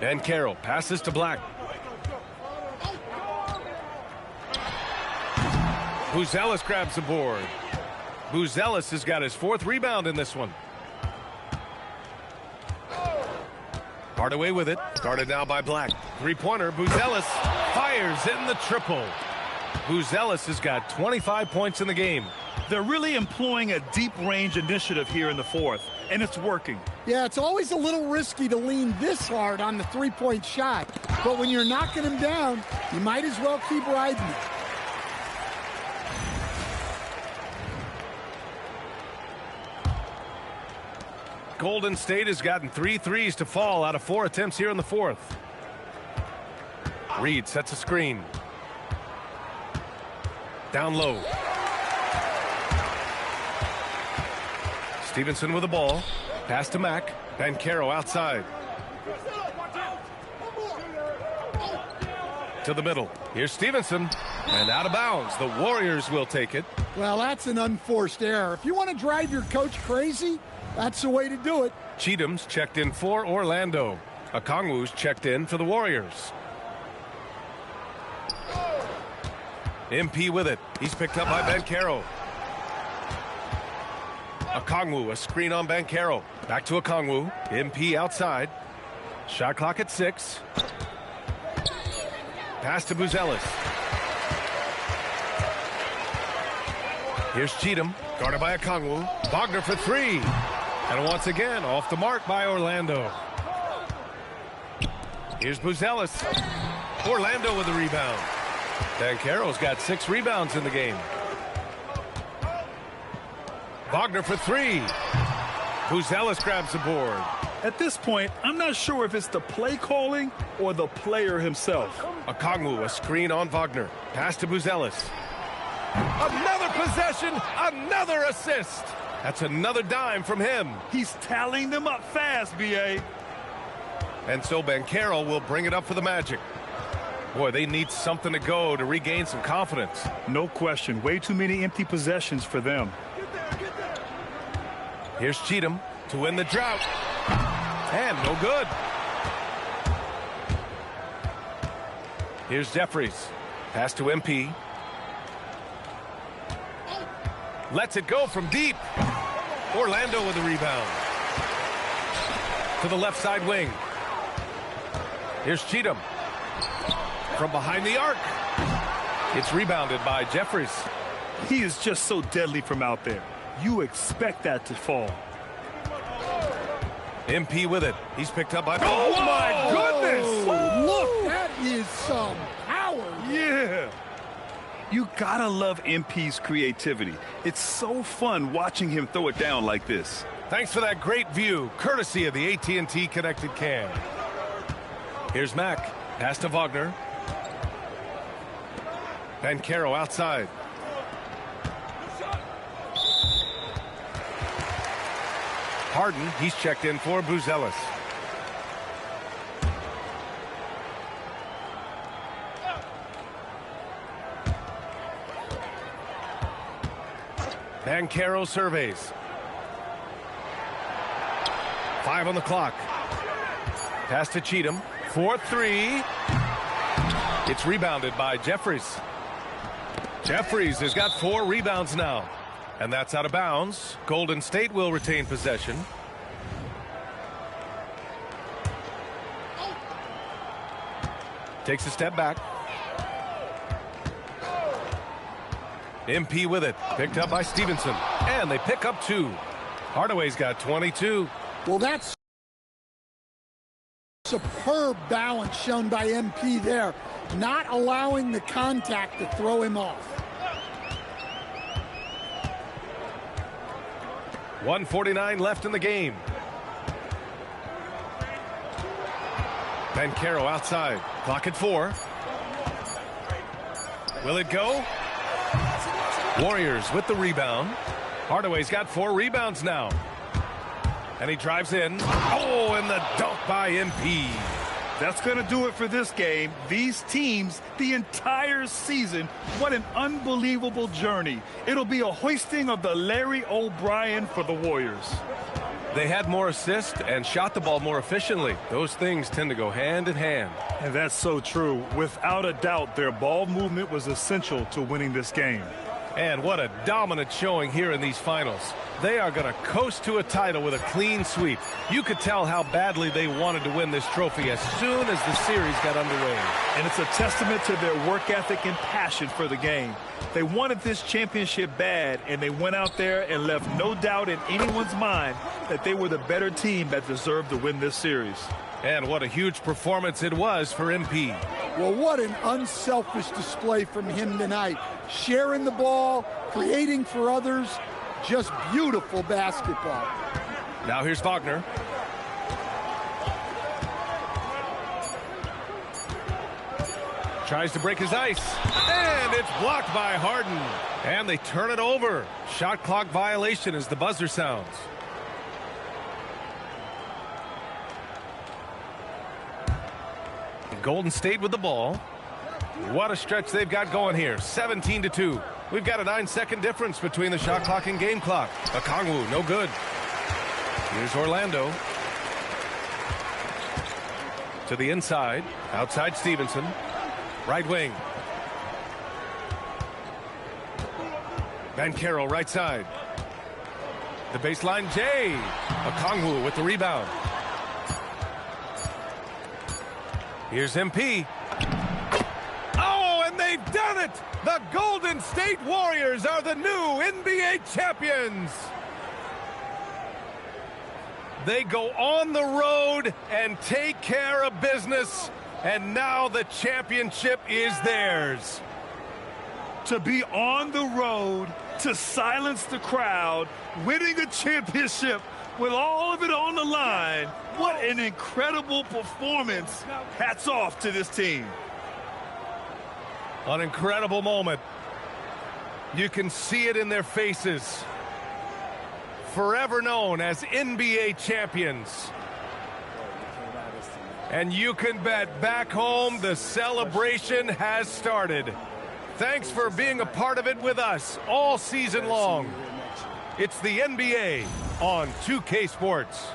[SPEAKER 2] Banchero passes to Black. Buzelis grabs the board. Buzelis has got his 4th rebound in this one. Hardaway with it. Started now by Black. 3-pointer. Buzelis fires in the triple. Buzelis has got 25 points in the game.
[SPEAKER 3] They're really employing a deep range initiative here in the 4th, and it's working.
[SPEAKER 19] Yeah, it's always a little risky to lean this hard on the 3-point shot, but when you're knocking him down, you might as well keep riding it.
[SPEAKER 2] Golden State has gotten 3 threes to fall out of 4 attempts here in the 4th. Reed sets a screen. Down low. Stevenson with the ball. Pass to Mack. Banchero outside. To the middle. Here's Stevenson. And out of bounds. The Warriors will take it.
[SPEAKER 19] Well, that's an unforced error. If you want to drive your coach crazy, that's the way to do it.
[SPEAKER 2] Cheatham's checked in for Orlando. Okongwu's checked in for the Warriors. MP with it. He's picked up by Banchero. Okongwu, a screen on Banchero. Back to Okongwu. MP outside. Shot clock at 6. Pass to Buzelis. Here's Cheatham, guarded by Okongwu. Wagner for 3. And once again, off the mark by Orlando. Here's Buzelis. Orlando with the rebound. Banchero's got 6 rebounds in the game. Wagner for 3. Buzelis grabs the board.
[SPEAKER 3] At this point, I'm not sure if it's the play calling or the player himself.
[SPEAKER 2] Okongwu, a screen on Wagner. Pass to Buzelis. Another possession, another assist. That's another dime from him.
[SPEAKER 3] He's tallying them up fast, B.A.
[SPEAKER 2] And so Banchero will bring it up for the Magic. Boy, they need something to go to regain some confidence.
[SPEAKER 3] No question. Way too many empty possessions for them.
[SPEAKER 2] Here's Cheatham to win the drought. And no good. Here's Jeffries. Pass to MP. Lets it go from deep. Orlando with the rebound. To the left side wing. Here's Cheatham. From behind the arc. It's rebounded by Jeffries.
[SPEAKER 3] He is just so deadly from out there. You expect that to fall.
[SPEAKER 2] MP with it. He's picked up by...
[SPEAKER 3] Oh, my goodness!
[SPEAKER 19] Look, that is some power.
[SPEAKER 3] Yeah. You gotta love MP's creativity. It's so fun watching him throw it down like this.
[SPEAKER 2] Thanks for that great view, courtesy of the AT&T connected cam. Here's Mack. Pass to Wagner. Banchero outside. Harden, he's checked in for Buzelis. Banchero surveys. 5 on the clock. Pass to Cheatham. 4-3. It's rebounded by Jeffries. Jeffries has got 4 rebounds now. And that's out of bounds. Golden State will retain possession. Takes a step back. MP with it. Picked up by Stevenson. And they pick up 2. Hardaway's got 22.
[SPEAKER 19] Well, that's superb balance shown by MP there. Not allowing the contact to throw him off.
[SPEAKER 2] 1:49 left in the game. Banchero outside. Clock at 4. Will it go? Warriors with the rebound. Hardaway's got 4 rebounds now. And he drives in. Oh, and the dunk by MP.
[SPEAKER 3] That's going to do it for this game. These teams, the entire season, what an unbelievable journey. It'll be a hoisting of the Larry O'Brien for the Warriors.
[SPEAKER 2] They had more assists and shot the ball more efficiently. Those things tend to go hand in hand.
[SPEAKER 3] And that's so true. Without a doubt, their ball movement was essential to winning this game.
[SPEAKER 2] And what a dominant showing here in these finals. They are going to coast to a title with a clean sweep. You could tell how badly they wanted to win this trophy as soon as the series got underway.
[SPEAKER 3] And it's a testament to their work ethic and passion for the game. They wanted this championship bad, and they went out there and left no doubt in anyone's mind that they were the better team that deserved to win this series.
[SPEAKER 2] And what a huge performance it was for MP.
[SPEAKER 19] Well, what an unselfish display from him tonight. Sharing the ball, creating for others, just beautiful basketball.
[SPEAKER 2] Now here's Wagner. Tries to break his ice. And it's blocked by Harden. And they turn it over. Shot clock violation as the buzzer sounds. Golden State with the ball. What a stretch they've got going here. 17-2. We've got a 9-second difference between the shot clock and game clock. Okongwu, no good. Here's Orlando. To the inside. Outside Stevenson. Right wing. Banchero right side. The baseline J. Okongwu with the rebound. Here's MP. Oh, and they've done it! The Golden State Warriors are the new NBA champions. They go on the road and take care of business, and now the championship is theirs.
[SPEAKER 3] To be on the road, to silence the crowd, winning a championship with all of it on the line. What an incredible performance. Hats off to this team.
[SPEAKER 2] An incredible moment. You can see it in their faces. Forever known as NBA champions. And you can bet back home the celebration has started. Thanks for being a part of it with us all season long. It's the NBA on 2K Sports.